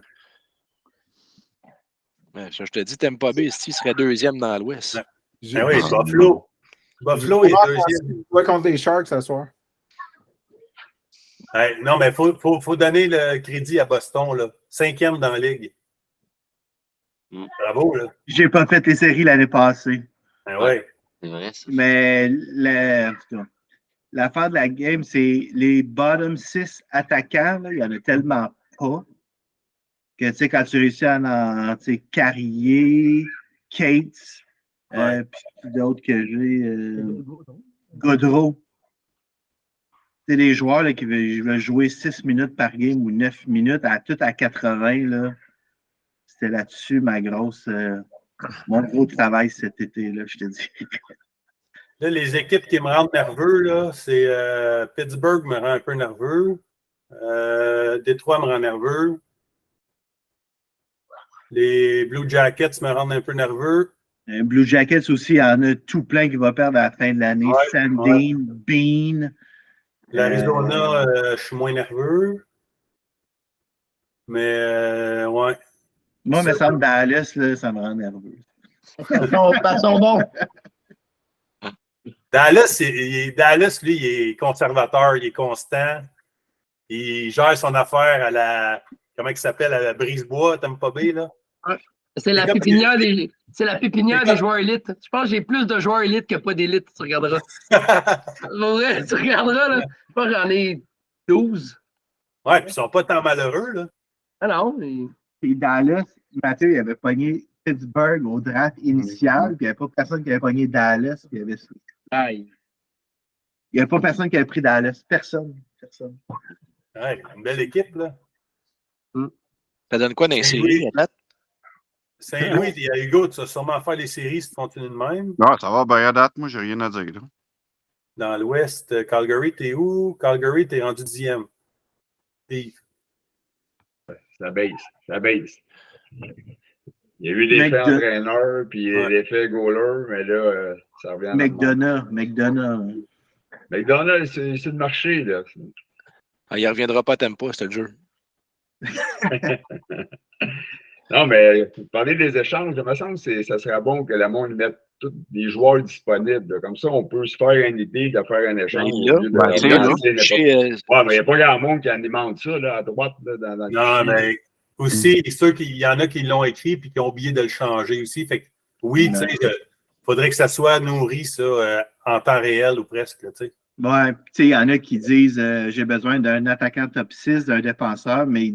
Je te dis, Tampa Bay, ici, il serait deuxième dans l'Ouest. Ah oui, Buffalo. Buffalo est deuxième. Tu vas contre les Sharks ce soir. Non, mais il faut donner le crédit à Boston, là. 5e dans la ligue. Bravo, là. J'ai pas fait les séries l'année passée. Ouais. C'est vrai, ça. Mais l'affaire de la game, c'est les bottom 6 attaquants, là, il y en a tellement pas que, tu sais, quand tu réussis à en, tu sais, Carrier, Cates, puis d'autres que j'ai, Gaudreau. C'est des joueurs là, qui veulent jouer 6 minutes par game ou 9 minutes, tout à 80. Là. C'était là-dessus mon gros travail cet été, là, je te dis. Là, les équipes qui me rendent nerveux, là, c'est Pittsburgh me rend un peu nerveux. Détroit me rend nerveux. Les Blue Jackets me rendent un peu nerveux. Blue Jackets aussi, il y en a tout plein qui va perdre à la fin de l'année. Ouais, Sandin, Bean. L'Arizona, je suis moins nerveux. Mais, ouais. Moi, il me semble Dallas, là, ça me rend nerveux. Passons bon. Dallas, lui, il est conservateur, il est constant. Il gère son affaire à la. Comment il s'appelle? À la Brisebois, Tampa Bay, là. C'est la pépinière des joueurs élites. Je pense que j'ai plus de joueurs élites que pas d'élites, tu regarderas. Ouais, tu regarderas, là. Je pense que j'en ai 12. Ouais, puis ils sont pas tant malheureux, là. Ah non. Et Dallas, Mathieu, il avait pogné Pittsburgh au draft initial, puis il n'y avait pas personne qui avait pogné Dallas, puis il y avait. Aïe. Il n'y avait pas personne qui avait pris Dallas. Personne. Ouais, une belle équipe, là. Ça donne quoi dans les séries, à date? Saint-Louis, il y a Hugo, tu vas sûrement faire les séries si tu continues de même. Non, ça va bien à date, moi, j'ai rien à dire. Là. Dans l'Ouest, Calgary, t'es où? Calgary, t'es rendu 10e. Steve. Ça baisse. Il y a eu des faits entraîneurs, puis des faits goalers, mais là, ça revient à McDonough. McDonough, c'est le marché, là. Ah, il ne reviendra pas à Tampa, c'est le jeu. Non, mais pour parler des échanges, il me semble que ça serait bon que le monde mette tous les joueurs disponibles. Là. Comme ça, on peut se faire une idée de faire un échange. Mais il n'y a pas grand monde qui alimente ça là, à droite. Là, dans non, mais aussi, c'est sûr qu'il y en a qui l'ont écrit et qui ont oublié de le changer aussi. Fait que, oui, tu sais, il faudrait que ça soit nourri, ça, en temps réel ou presque. Tu sais. Ouais, tu sais, il y en a qui disent j'ai besoin d'un attaquant top 6, d'un défenseur, mais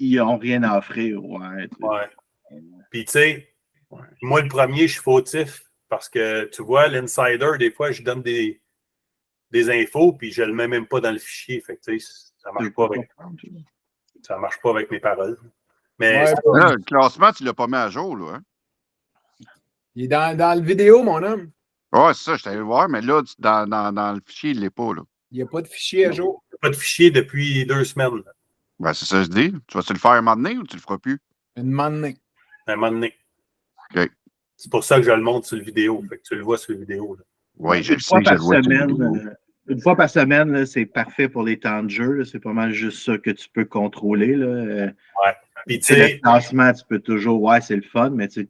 ils n'ont rien à offrir. Ouais. Puis, tu sais, moi, le premier, je suis fautif parce que, tu vois, l'insider, des fois, je donne des infos puis je ne le mets même pas dans le fichier. Fait que, tu sais, ça ne marche pas avec mes paroles. Mais le classement, tu ne l'as pas mis à jour, là. Hein? Il est dans le vidéo, mon homme. Oui, c'est ça, je t'allais voir, mais là, dans le fichier, il ne l'est pas, là. Il n'y a pas de fichier à jour. Il n'y a pas de fichier depuis 2 semaines. Là. Ben, c'est ça que je dis. Tu vas-tu le faire un moment donné ou tu le feras plus? Un moment donné. Un moment donné. OK. C'est pour ça que je le montre sur le vidéo. Fait que tu le vois sur la vidéo. Là. Oui, je le sais, je le vois. Une fois par semaine, là, c'est parfait pour les temps de jeu. Là. C'est pas mal juste ça que tu peux contrôler. Là. Puis, le classement, tu peux toujours, c'est le fun, mais tu sais.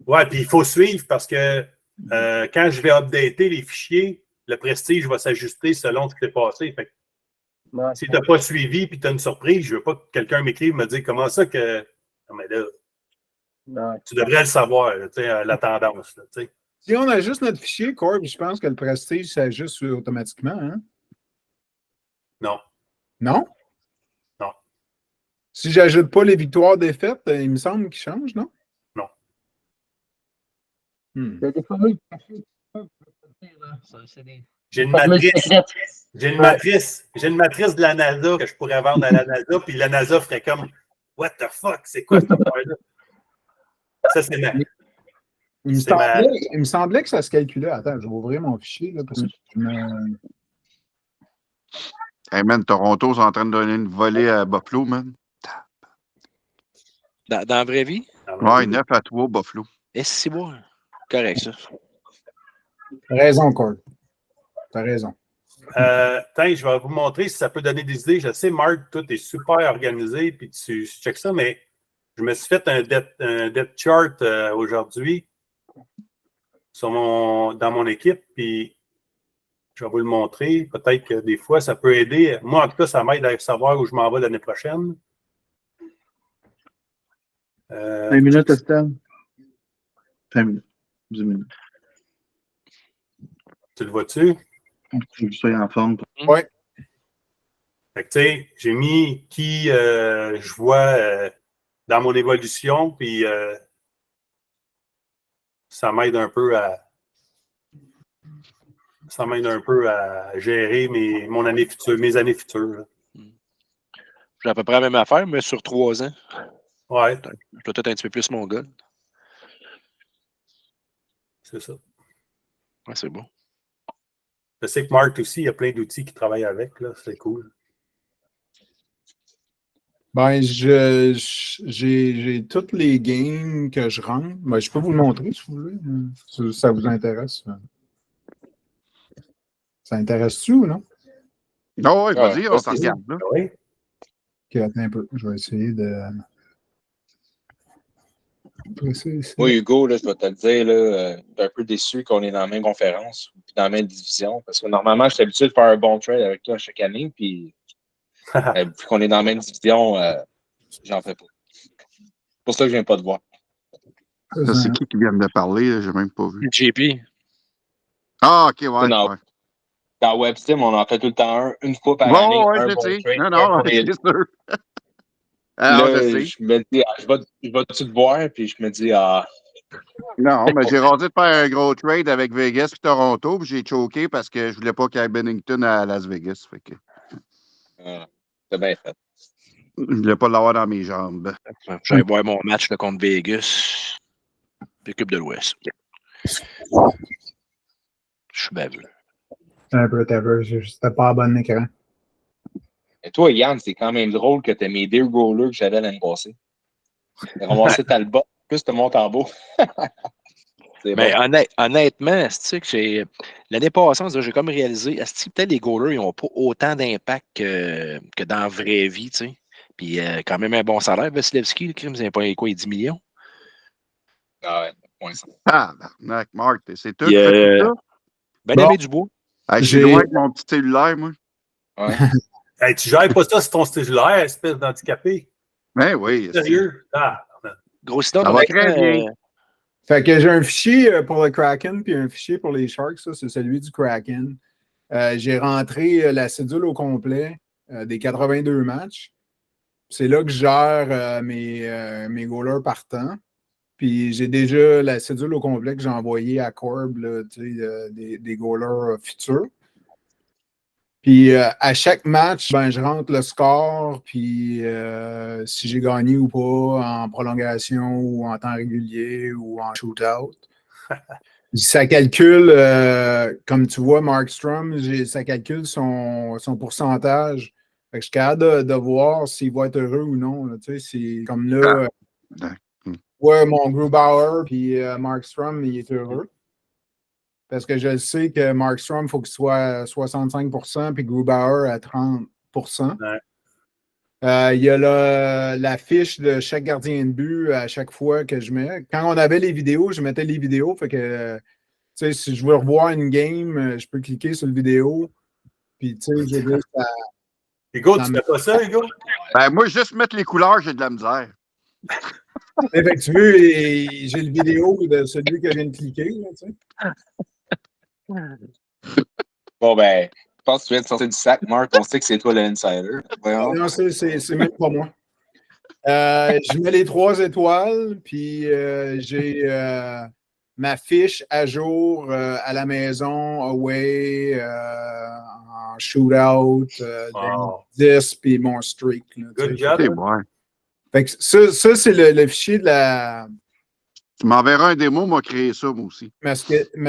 Ouais, puis il faut suivre parce que quand je vais updater les fichiers, le prestige va s'ajuster selon ce qui s'est passé. Fait que, si tu n'as pas suivi et tu as une surprise, je ne veux pas que quelqu'un m'écrive et me dise comment ça que. Non, mais là, tu devrais le savoir, là, la tendance. Là, si on ajuste notre fichier, Corb, je pense que le prestige s'ajuste automatiquement. Hein? Non. Non? Non. Si j'ajoute pas les victoires-défaites, il me semble qu'il change, non? Non. J'ai une matrice de la NASA que je pourrais vendre à la NASA, puis la NASA ferait comme What the fuck, c'est quoi cette affaire-là? Ça, c'est ma. Il me semblait que ça se calculait. Attends, je vais ouvrir mon fichier là, parce que Hey man, Toronto est en train de donner une volée à Buffalo, man. Dans la vraie vie? Ouais, 9-3 Buffalo. Et c'est bon. Correct, ça. T'as raison, Corb. T'as raison. Je vais vous montrer si ça peut donner des idées. Je sais, Marc, tout est super organisé, puis tu checkes ça, mais je me suis fait un depth chart aujourd'hui dans mon équipe, puis je vais vous le montrer. Peut-être que des fois, ça peut aider. Moi, en tout cas, ça m'aide à savoir où je m'en vais l'année prochaine. 5 minutes, Estelle. 5 minutes. 10 minutes. Tu le vois-tu? Je suis en forme. Oui. Fait que, tu sais, j'ai mis qui je vois dans mon évolution, puis ça m'aide un peu à gérer mes années futures. J'ai à peu près la même affaire, mais sur 3 ans. Ouais. Je dois peut-être un petit peu plus mon gars. C'est ça. Ouais, c'est bon. Je sais que Marc aussi, il y a plein d'outils qu'il travaille avec. Là. C'est cool. Ben, j'ai toutes les games que je rentre. Ben, je peux vous le montrer si vous voulez. Si ça vous intéresse. Ça intéresse-tu ou non? Non, oui, vas-y, on s'en regarde. Oui. Ok, attends un peu. Je vais essayer de. Moi, Hugo, là, je vais te le dire, là, je suis un peu déçu qu'on est dans la même conférence ou dans la même division. Parce que normalement, je suis habitué de faire un bon trade avec toi chaque année. Puis, vu qu'on est dans la même division, j'en fais pas. C'est pour ça que je viens pas te voir. Ça, c'est qui vient de parler? Je n'ai même pas vu. JP. Ah, OK, ouais. Dans WebStim, on en fait tout le temps une fois par année. Un je bon sais. trade, Non, c'est sûr. Alors, je me dis, je vais-tu te voir? Puis je me dis, Non, mais j'ai rasé de faire un gros trade avec Vegas et Toronto, puis j'ai choqué parce que je voulais pas qu'il y ait Bennington à Las Vegas. Fait que... c'est bien fait. Je voulais pas l'avoir dans mes jambes. J'allais voir mon match là, contre Vegas. L'équipe de l'Ouest. Je suis baveux. Un peu, c'était pas à bon écran. Et toi, Yann, c'est quand même drôle que tu aies mes deux goalers que j'avais l'année passée. T'as ramassé Talbot, plus tu montes en bas. Mais bon. Honnêtement, que l'année passée, j'ai comme réalisé, peut-être les goalers, ils n'ont pas autant d'impact que dans la vraie vie, tu sais. Puis quand même un bon salaire, Vasilevski, le crime, c'est pas quoi, 10 millions? Ah ouais, point ça. Ah, Marc, c'est tout. Ça? Ben aimé Dubois. Je suis loin avec mon petit cellulaire, moi. Ouais. Hey, tu gères pas ça sur ton cellulaire, espèce d'handicapé. Ben oui. Sérieux? Gros histoire. Ça va très bien. Fait que j'ai un fichier pour le Kraken puis un fichier pour les Sharks. Ça, c'est celui du Kraken. J'ai rentré la cédule au complet des 82 matchs. C'est là que je gère mes goalers partants. Puis j'ai déjà la cédule au complet que j'ai envoyée à Corb là, des goalers futurs. Puis à chaque match, ben, je rentre le score, puis si j'ai gagné ou pas en prolongation ou en temps régulier ou en shootout. Ça calcule, comme tu vois, Markstrom, ça calcule son pourcentage. Fait que je suis capable de voir s'il va être heureux ou non. Là, c'est comme là, ouais, mon Grubauer puis Markstrom, il est heureux. Parce que je sais que Markstrom, il faut qu'il soit à 65% puis Grubauer à 30%. Ouais. Il y a la fiche de chaque gardien de but à chaque fois que je mets. Quand on avait les vidéos, je mettais les vidéos. Fait que, si je veux revoir une game, je peux cliquer sur le vidéo. Puis, tu sais, j'ai vu ça. Hugo, tu fais pas ça, Hugo? Ben, moi, juste mettre les couleurs, j'ai de la misère. Fait que tu veux, j'ai le vidéo de celui que je viens de cliquer. Là, tu sais. Bon, ben, je pense que tu viens de sortir du sac, Marc. On sait que c'est toi l'insider. Non, c'est même pas moi. Je mets les 3 étoiles, puis j'ai ma fiche à jour à la maison, away, en shootout, 10, puis mon streak. Là, good job. Fait que ça c'est le fichier de la... Tu m'enverras un démo, moi, créer ça, moi aussi. Mais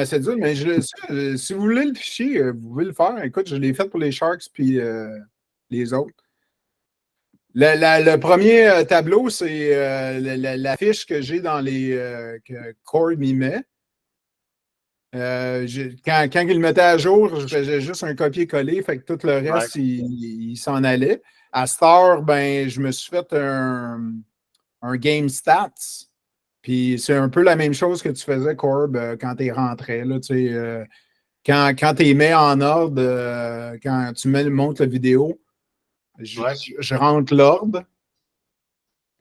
c'est dur, mais si vous voulez le fichier, vous pouvez le faire. Écoute, je l'ai fait pour les Sharks puis les autres. Le premier tableau, c'est la fiche que j'ai dans les... que Cord m'y met. Quand il le mettait à jour, je faisais juste un copier-coller, fait que tout le reste, il s'en allait. À cette heure, ben, je me suis fait un game stats. Puis c'est un peu la même chose que tu faisais, Corb, quand tu rentré. Là, quand tu les mets en ordre, quand tu montes la vidéo, je rentre l'ordre.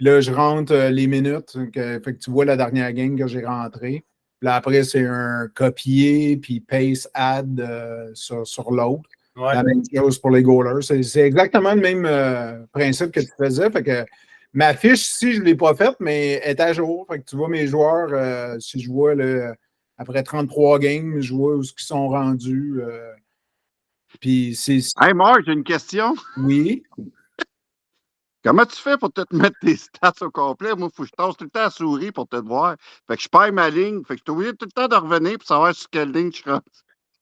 Là, je rentre les minutes. Fait que tu vois la dernière game que j'ai rentrée. Puis là, après, c'est un copier, puis paste, add sur l'autre. Ouais. La même chose pour les goalers. C'est exactement le même principe que tu faisais. Fait que ma fiche, si je ne l'ai pas faite, mais est à jour. Fait que tu vois mes joueurs, si je vois après 33 games, je vois où ils sont rendus. Puis c'est. Hey Marc, j'ai une question. Oui. Comment tu fais pour te mettre tes stats au complet? Moi, il faut que je tasse tout le temps la souris pour te voir. Fait que je perds ma ligne. Fait que je suis obligé tout le temps de revenir pour savoir sur quelle ligne je rentre.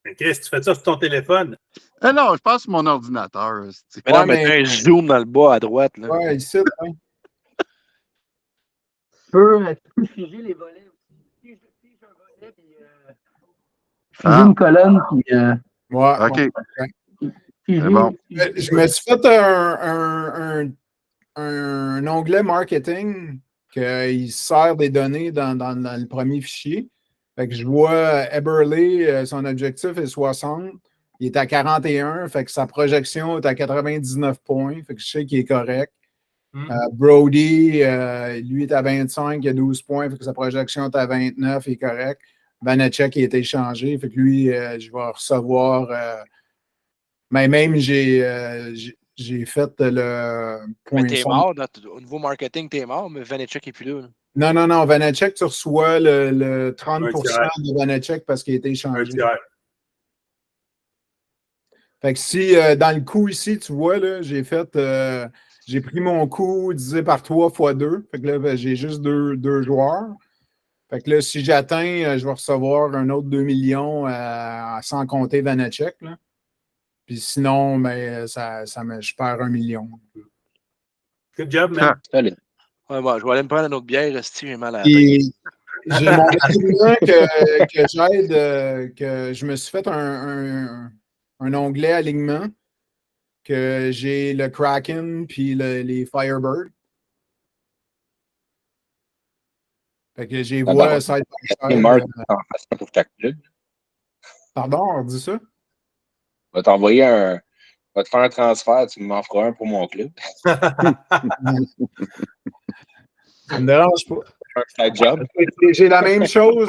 Mais Chris, tu fais ça sur ton téléphone? Non, je pense sur mon ordinateur. Mais non, mais un zoom dans le bas à droite. Là. Ouais, ici, ouais. Tu peux figer les volets aussi. Si je fige un volet, puis figer une colonne, puis. Ouais. OK. C'est bon. Je me suis fait un onglet marketing qui sert des données dans le premier fichier. Fait que je vois Eberle, son objectif est 60. Il est à 41. Fait que sa projection est à 99 points. Fait que je sais qu'il est correct. Brody, lui, est à 25, il a 12 points. Fait que sa projection est à 29, il est correct. Vanacek, il a été échangé. Fait que lui, je vais recevoir. Mais même, j'ai fait le point. Mais t'es mort, au niveau marketing, t'es mort, mais Vanacek n'est plus là. Non. Vanacek, tu reçois le 30% de Vanacek parce qu'il a été échangé. Fait que si, dans le coût ici, tu vois, là, j'ai pris mon coût divisé par 3 fois 2. Fait que là, ben, j'ai juste deux joueurs. Fait que là, si j'atteins, je vais recevoir un autre 2 millions sans compter Vanacek, là. Puis sinon, ben, je perds 1 million. Good job, man. Ouais, bon, je vais aller me prendre une autre bière, si j'ai mal à la tête. J'ai mon alignement que j'aide, que je me suis fait un onglet alignement, que j'ai le Kraken puis les Firebird. Fait que j'ai vois side by side. Pardon, on dit ça? Je vais t'envoyer un. Je vais te faire un transfert, tu m'en feras un pour mon club. Ça me dérange pas. Un job. J'ai la même chose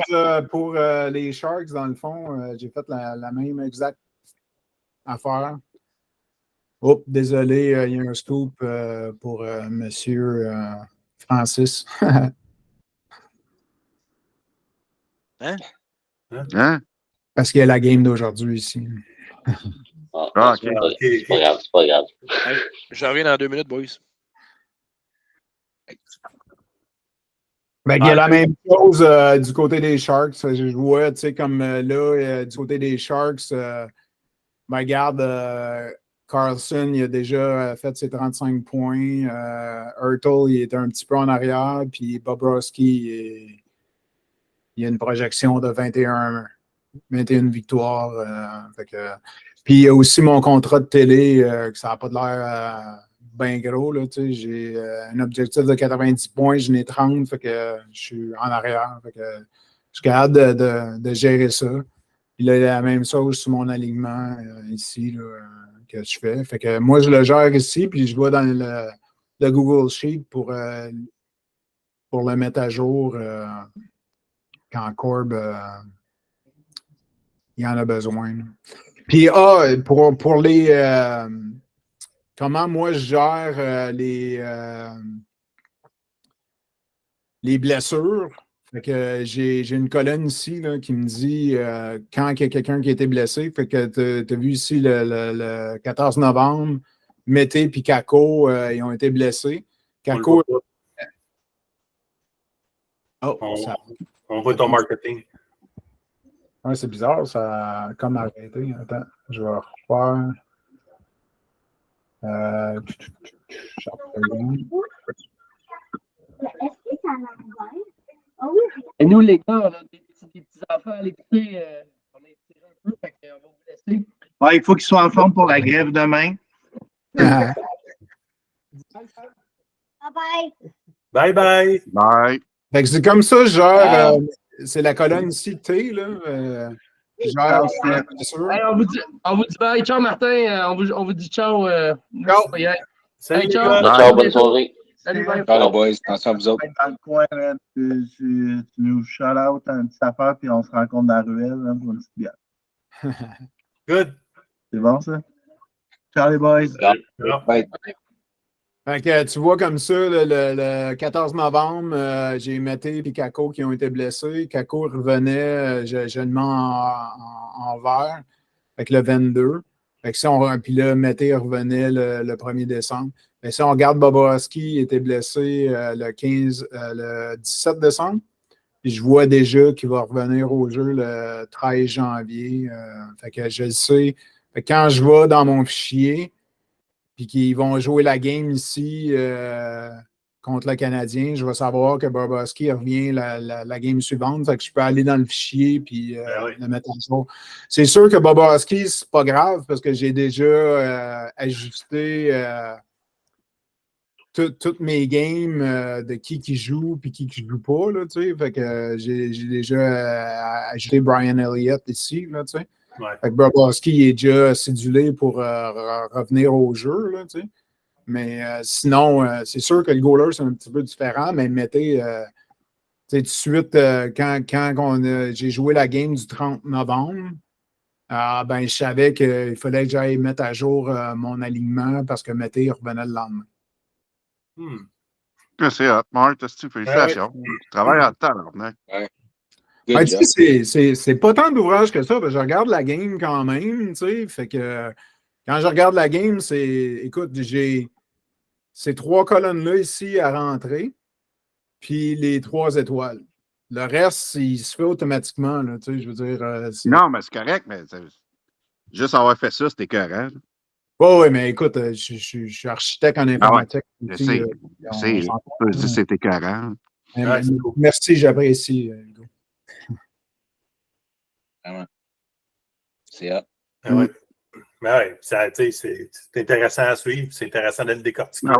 pour les Sharks, dans le fond. J'ai fait la même exacte affaire. Oups, désolé, il y a un scoop pour monsieur Francis. Hein? Parce qu'il y a la game d'aujourd'hui ici. C'est pas grave, c'est pas grave. Hey, je reviens dans 2 minutes, boys. Ben, il y a la même chose du côté des Sharks. Je vois, tu sais, comme là, du côté des Sharks, ben, regarde, Carlson, il a déjà fait ses 35 points. Hurtle, il est un petit peu en arrière. Puis Bobrovsky, il a une projection de 21 victoires. Puis il y a aussi mon contrat de télé, que ça n'a pas de l'air bien gros. Là, j'ai un objectif de 90 points, je n'ai 30, fait que je suis en arrière. Fait que je suis capable de gérer ça. Il a la même chose sur mon alignement ici là, que je fais. Fait que moi, je le gère ici, puis je vais dans le Google Sheet pour le mettre à jour quand Corb il en a besoin. Là. Puis, pour les... comment moi je gère les blessures. Fait que j'ai une colonne ici là, qui me dit quand il y a quelqu'un qui a été blessé. Fait que tu as vu ici le 14 novembre, Mété et Kako, ils ont été blessés. Kako... On voit ton marketing. Ouais, c'est bizarre, ça a comme arrêté. Attends, je vais refaire. Et nous, les gars, on a des petits enfants à l'écouter. On a étiré un peu, fait qu'on va vous laisser. Ouais, il faut qu'ils soient en forme pour la grève demain. Bye bye. Bye bye. Bye. Fait que c'est comme ça, je gère. C'est la colonne ici T, là. Hey, on vous dit bye. Ciao, Martin. On vous dit ciao. Ciao. Salut, hey, ciao. Ciao, bonne soirée. Salut, bye. Ciao, les boys. Attention à vous autres. Dans le coin, là, tu nous shout-out une petite affaire, puis on se rencontre dans la ruelle là, pour une petite bière. Good. C'est bon, ça? Ciao, les boys. Bye. Fait que tu vois comme ça, le 14 novembre, j'ai Mété et Kako qui ont été blessés. Kako revenait, je le mets en vert, avec le 22. Fait que puis là, Mété revenait le 1er décembre. Fait que si on regarde Bobrovsky, il était blessé le 17 décembre. Puis je vois déjà qu'il va revenir au jeu le 13 janvier. Fait que je le sais. Fait que quand je vais dans mon fichier, puis qu'ils vont jouer la game ici contre le Canadien, je vais savoir que Bobrovsky revient la game suivante. Fait que je peux aller dans le fichier puis le mettre en jour. C'est sûr que Bobrovsky, c'est pas grave parce que j'ai déjà ajusté toutes mes games de qui joue puis qui joue pas. Là, fait que j'ai déjà ajouté Brian Elliott ici. Là, fait que Bobrovsky est déjà cédulé pour revenir au jeu. Là, mais sinon, c'est sûr que le goaler, c'est un petit peu différent, mais mettez tout de suite, quand j'ai joué la game du 30 novembre, ben, je savais qu'il fallait que j'aille mettre à jour mon alignement parce que Mété revenait le lendemain. C'est hot, Marc. Félicitations. Tu travailles en temps, là. Ben, c'est pas tant d'ouvrage que ça. Je regarde la game quand même. Fait que quand je regarde la game, écoute, j'ai ces 3 colonnes-là ici à rentrer, puis les 3 étoiles. Le reste, il se fait automatiquement. Là, je veux dire. Non, mais c'est correct, mais juste avoir fait ça, c'était écœurant. Oui, mais écoute, je suis architecte en informatique. Je sais, c'est écœurant. Merci, j'apprécie, Hugo. C'est hot. C'est intéressant à suivre, c'est intéressant de le décortiquer.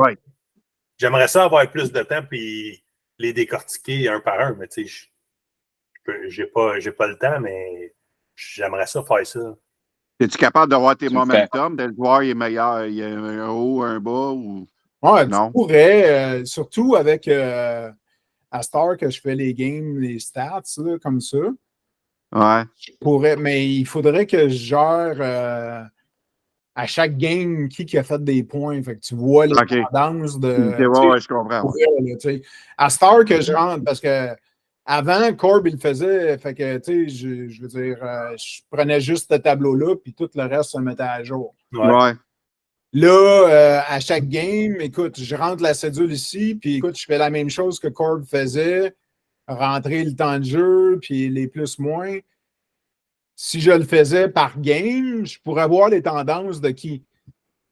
J'aimerais ça avoir plus de temps puis les décortiquer un par un, mais j'ai pas le temps, mais j'aimerais ça faire ça. Es-tu capable de voir tes momentum, de le voir, il est meilleur, il y a un haut, un bas ou. Ouais, non? Tu pourrais, surtout avec à Star que je fais les games, les stats, là, comme ça. Ouais. Je pourrais, mais il faudrait que je gère à chaque game qui a fait des points. Fait que tu vois les tendances de. Ouais, je comprends. À Star que je rentre, parce que avant, Corb, il le faisait. Fait que, tu sais, je veux dire, je prenais juste ce tableau-là, puis tout le reste se mettait à jour. Ouais. Là, à chaque game, écoute, je rentre la cédule ici, puis écoute, je fais la même chose que Corb faisait, rentrer le temps de jeu, puis les plus-moins. Si je le faisais par game, je pourrais voir les tendances de qui.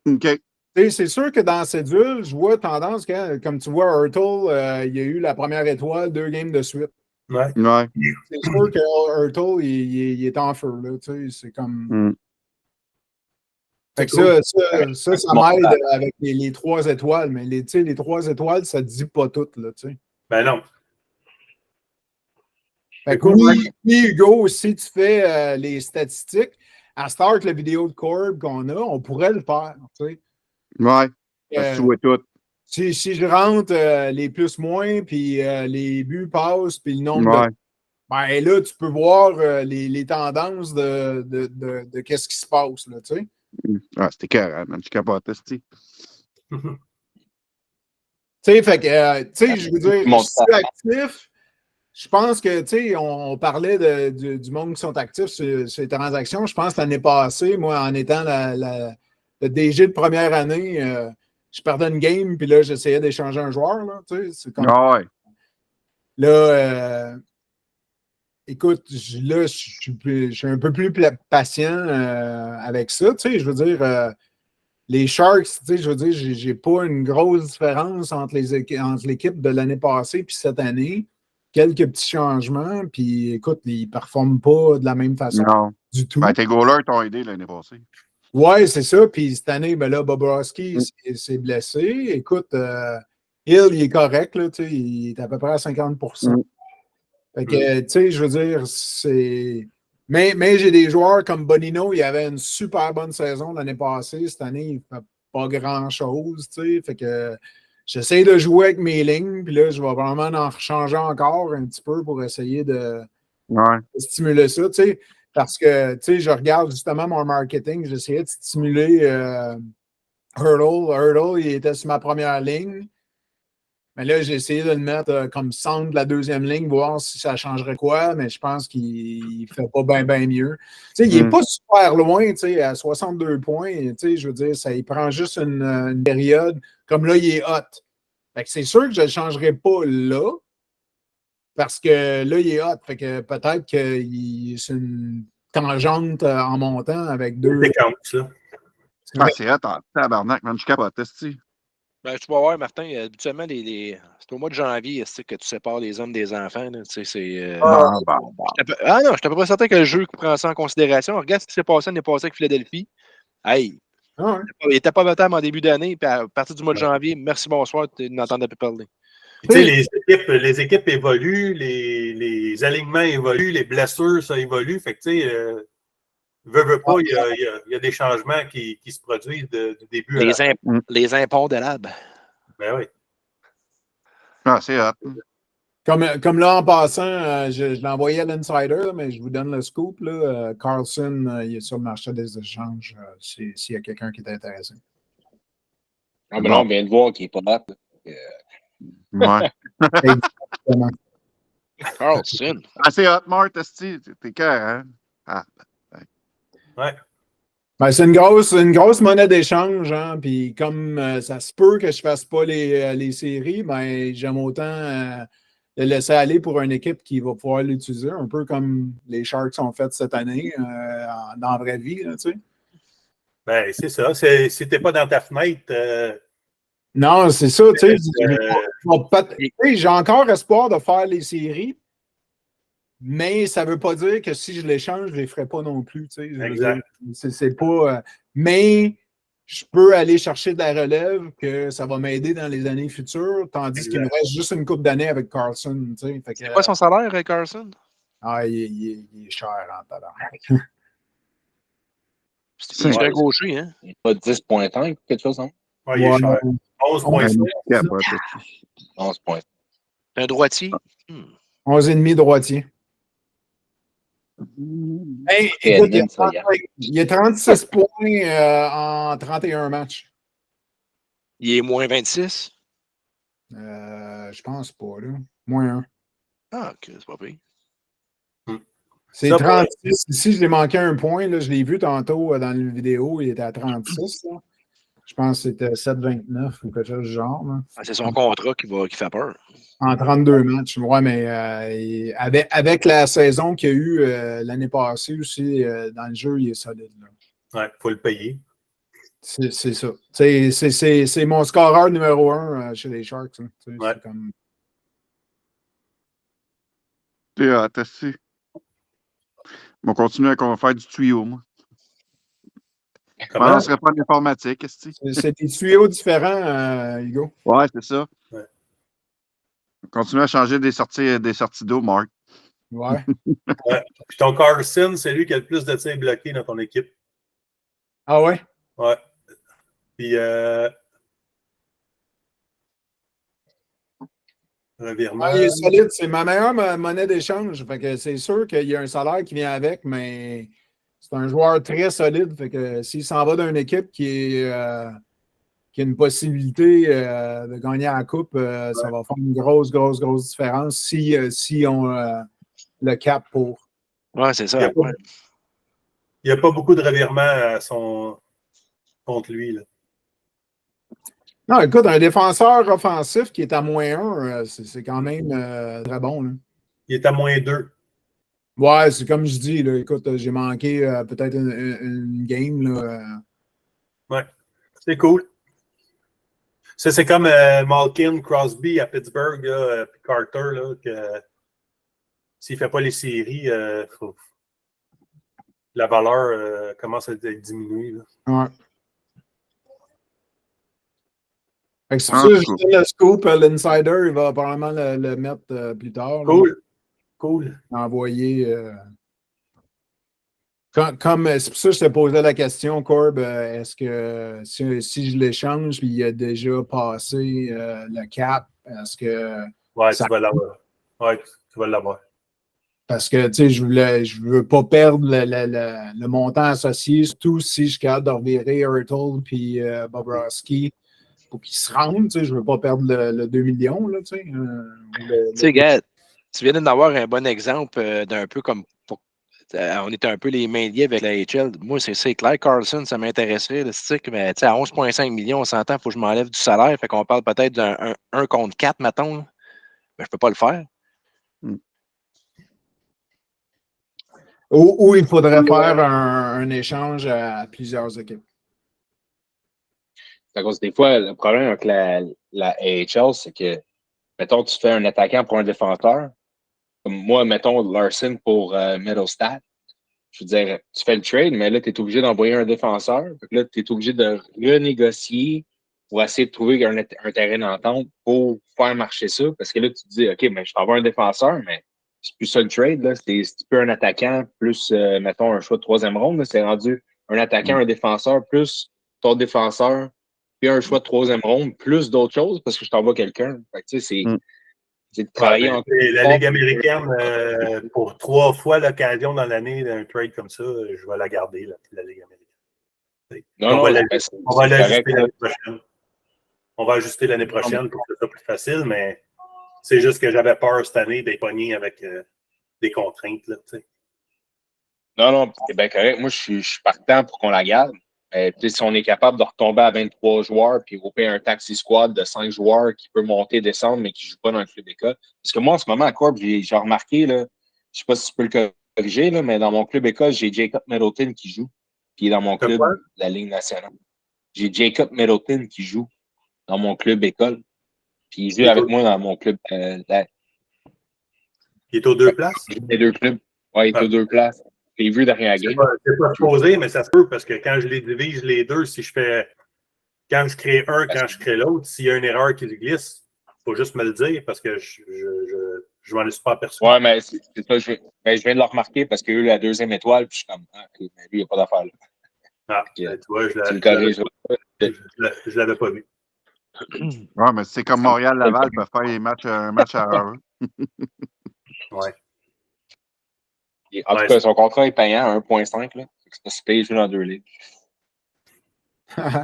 OK. C'est sûr que dans la cédule, je vois tendance, comme tu vois, Hurtle, il y a eu la première étoile 2 games de suite. Ouais. C'est sûr que Hurtle, il est en feu. C'est comme. Fait que ça m'aide avec les 3 étoiles, mais les 3 étoiles, ça ne dit pas tout. Là, ben non. Fait que oui, Hugo, si tu fais les statistiques, à Start, la vidéo de Corb qu'on a, on pourrait le faire. Ouais. Tu vois tout. Si je rentre les plus-moins, puis les buts passent, puis le nombre de. Ben là, tu peux voir les tendances de qu'est-ce qui se passe. Là, tu sais. C'était carré, même. Tu capotes, tu sais, fait que, tu sais, je veux dire, je suis actif. Je pense que, tu sais, on parlait du monde qui sont actifs sur les transactions. Je pense que l'année passée, moi, en étant le DG de première année, je perdais une game, puis là, j'essayais d'échanger un joueur. Là, tu sais, c'est comme... Là, écoute, là, je suis un peu plus patient avec ça. Tu sais, je veux dire, les Sharks, tu sais, je veux dire, j'ai pas une grosse différence entre l'équipe de l'année passée puis cette année. Quelques petits changements, puis écoute, ils ne performent pas de la même façon du tout. Ben, tes goalers t'ont aidé l'année passée. Oui, c'est ça. Puis cette année, ben là, Bobrovsky s'est blessé. Écoute, Hill, il est correct, là, il est à peu près à 50%. Fait que, tu sais, je veux dire, c'est. Mais j'ai des joueurs comme Bonino, il avait une super bonne saison l'année passée. Cette année, il ne fait pas grand-chose, tu sais. Fait que. J'essaie de jouer avec mes lignes, puis là, je vais vraiment en changer encore un petit peu pour essayer de stimuler ça, tu sais, parce que, tu sais, je regarde justement mon marketing, j'essayais de stimuler Hurdle. Hurdle, il était sur ma première ligne, mais là, j'ai essayé de le mettre comme centre de la deuxième ligne, voir si ça changerait quoi, mais je pense qu'il ne fait pas bien mieux. Tu sais, il n'est pas super loin, tu sais, à 62 points, tu sais, je veux dire, ça, il prend juste une période. Comme là, il est hot. Fait que c'est sûr que je ne le changerai pas là. parce que là, il est hot. Fait que peut-être que c'est une tangente en montant avec deux. C'est ça. Ah, c'est hot en tabarnak, man. Je capote, tu Ben, tu vas voir, Martin, habituellement, c'est au mois de janvier que tu sépares les hommes des enfants. Là, c'est, bon. Ah non, je suis à peu près certain que le jeu prend ça en considération. Regarde ce qui s'est passé l'année passée avec Philadelphie. Hey, il n'était pas battable en début d'année, puis à partir du mois de janvier, merci, bonsoir, tu n'entendais plus parler. Tu sais, les équipes évoluent, les alignements évoluent, les blessures, ça évolue. Fait que, tu sais, veut pas, il y a des changements qui se produisent du début à la fin. Les impondérables. Ben oui. Ah, c'est hot. Comme là, en passant, je l'ai envoyé à l'Insider, mais je vous donne le scoop. Là. Carlson, il est sur le marché des échanges s'il y a quelqu'un qui est intéressé. Ah, mais là, on vient de voir qu'il n'est pas hot. Ouais. Exactement. Carlson. Ah, c'est hot, Marthe, t'es cœur, hein? Ah. Ouais. Ben, c'est une grosse monnaie d'échange, hein, puis comme ça se peut que je ne fasse pas les séries, ben, j'aime autant le laisser aller pour une équipe qui va pouvoir l'utiliser, un peu comme les Sharks ont fait cette année dans la vraie vie, là, tu sais. Ben, c'est ça. Si tu n'es pas dans ta fenêtre. Non, c'est ça, tu sais. J'ai encore espoir de faire les séries, mais ça ne veut pas dire que si je les change, je ne les ferai pas non plus. Tu sais. Exact. C'est pas. Mais je peux aller chercher de la relève que ça va m'aider dans les années futures, tandis qu'il me reste juste une couple d'années avec Carlson. Tu sais. C'est quoi son salaire, Carlson? Ah, il est cher en talent. C'est un gaucher, hein? Il n'est pas 10,5, quelque chose, non? Ouais, il est cher. 11,5. 11 points. Un droitier? 11,5 droitier. Hey, écoute, il y a 36 points en 31 matchs. Il est moins 26? Je pense pas, là. Moins 1. Ah, ok, c'est pas pire. C'est 36. Ici, je l'ai manqué un point. Là, je l'ai vu tantôt dans la vidéo. Il était à 36. Là. Je pense que c'était 7,29 ou quelque chose du genre. Ah, c'est son contrat qui fait peur. En 32 matchs. Ouais, mais avec la saison qu'il y a eu l'année passée aussi, dans le jeu, il est solide. Ouais, il faut le payer. C'est ça. C'est mon scoreur numéro 1 chez les Sharks. Hein. Ouais. C'est comme... T'es su. On va continuer à faire du tuyau, moi. Comment? On ne serait pas en informatique, c'est des tuyaux différents, Hugo. Ouais, c'est ça. Ouais. On continue à changer des sorties d'eau, Marc. Ouais. Ouais. Puis ton Carlson, c'est lui qui a le plus de tirs bloqués dans ton équipe. Ah ouais? Ouais. Puis revirement. Il est solide. C'est ma meilleure monnaie d'échange. Fait que c'est sûr qu'il y a un salaire qui vient avec, mais c'est un joueur très solide. Fait que s'il s'en va d'une équipe qui a une possibilité de gagner la coupe, ça va faire une grosse différence si on le cap pour. Ouais, c'est ça. Il n'y a pas beaucoup de revirements contre lui. Là. Non, écoute, un défenseur offensif qui est à moins 1, c'est quand même très bon. Là. Il est à moins 2. Ouais, c'est comme je dis, là, écoute, j'ai manqué peut-être une game. Là, Ouais, c'est cool. Ça, c'est comme Malkin, Crosby à Pittsburgh, puis Carter, là, que s'il ne fait pas les séries, la valeur commence à diminuer. Là. Ouais. C'est pour ça que je dis le scoop, l'insider, il va probablement le mettre plus tard. Cool. Cool. Envoyer. C'est pour ça que je te posais la question, Corb, est-ce que si je l'échange puis il a déjà passé le cap, est-ce que. Ouais, tu vas l'avoir. Ouais, tu vas l'avoir. Parce que, tu sais, je veux pas perdre le montant associé, surtout si je suis capable de revirer Hurtle puis Bobrovsky pour qu'ils se rendent. Tu sais, je veux pas perdre le 2 millions, là, tu sais. Tu sais, gars, tu viens d'avoir un bon exemple d'un peu comme on était un peu les mains liées avec la HL. Moi, c'est clair, Carlson, ça m'intéresserait. Mais à 11,5 millions, on s'entend, il faut que je m'enlève du salaire. Fait qu'on parle peut-être d'un 1 contre 4, mettons. Mais je peux pas le faire. Ou il faudrait faire un échange à plusieurs équipes. À cause des fois, le problème avec la AHL, c'est que, mettons, tu fais un attaquant pour un défenseur. Comme moi, mettons, Larson pour Middlestat. Je veux dire, tu fais le trade, mais là, tu es obligé d'envoyer un défenseur. Là, tu es obligé de renégocier pour essayer de trouver un terrain d'entente pour faire marcher ça. Parce que là, tu te dis, OK, mais je t'envoie un défenseur, mais c'est plus ça le trade. Là. C'est plus un attaquant plus, mettons, un choix de troisième ronde. Là. C'est rendu un attaquant, un défenseur, plus ton défenseur, puis un choix de troisième ronde, plus d'autres choses parce que je t'envoie quelqu'un. Fait que, tu sais, c'est de travailler en la Ligue américaine, pour 3 fois l'occasion dans l'année d'un trade comme ça, je vais la garder, la Ligue américaine. On va l'ajuster l'année prochaine. On va ajuster l'année prochaine pour que ce soit plus facile, mais c'est juste que j'avais peur cette année d'être pogné avec des contraintes. Là, non, c'est bien correct. Moi, je suis partant pour qu'on la garde. Si on est capable de retomber à 23 joueurs puis grouper un taxi squad de 5 joueurs qui peut monter, descendre, mais qui ne joue pas dans le club école. Parce que moi, en ce moment, à Corp, j'ai remarqué, là, je ne sais pas si tu peux le corriger, là, mais dans mon club école, j'ai Jacob Middleton qui joue, qui est dans mon club de la Ligue nationale. J'ai Jacob Middleton qui joue dans mon club école. Puis il joue avec moi dans mon club. Il est aux 2 places? Les 2 clubs. Oui, il est aux 2 places. J'ai vu derrière la game. C'est pas supposé, mais ça se peut parce que quand je les divise les deux, si je fais. Quand je crée un, quand je crée l'autre, s'il y a une erreur qui glisse, il faut juste me le dire parce que je m'en suis pas aperçu. Oui, mais c'est ça. Je viens de le remarquer parce qu'il y a eu la 2e étoile, puis je suis comme, okay, mais lui, il n'y a pas d'affaire là. Ah, tu vois, je ne l'avais pas vu. Oui, mais c'est comme Montréal-Laval peut faire un match à heure. Oui. En tout cas, son contrat est payant à 1,5. C'est pas si payé jouer dans 2 ligues.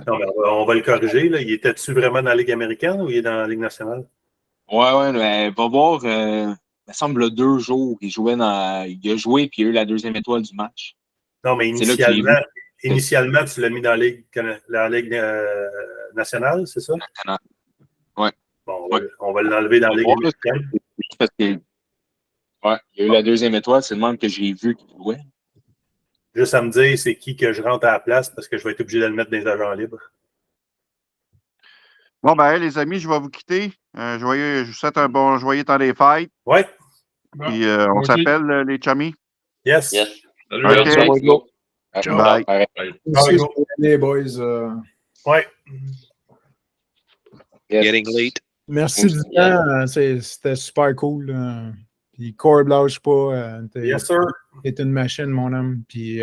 Non, on va le corriger. Là. Il était-tu vraiment dans la Ligue américaine ou il est dans la Ligue nationale? Oui, mais va voir. Il me semble le 2 jours. Il a joué puis il a eu la 2e étoile du match. Non, mais initialement tu l'as mis dans la Ligue nationale, c'est ça? Oui. Bon, on va l'enlever dans la Ligue américaine. Parce que, il a eu la 2e étoile, c'est le même que j'ai vu qu'il jouait. Juste à me dire c'est qui que je rentre à la place parce que je vais être obligé de le mettre dans les agents libres. Bon, ben, les amis, je vais vous quitter. Je vous souhaite un bon joyeux temps des fêtes. Oui. Puis on s'appelle les chummies. Yes. Salut, OK. Ciao. Bye. Merci, les boys. Ouais. Getting late. Merci du temps. C'était super cool. Puis Corb, lâche pas. Yes, sir. T'es une machine, mon homme. Puis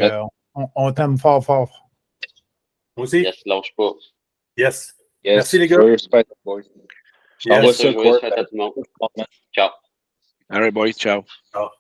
on t'aime fort, fort. Moi aussi. Yes, lâche pas. Yes. Yes. Merci, les gars. Ciao. All right, boys. Ciao. All right, boys. Ciao. Ciao.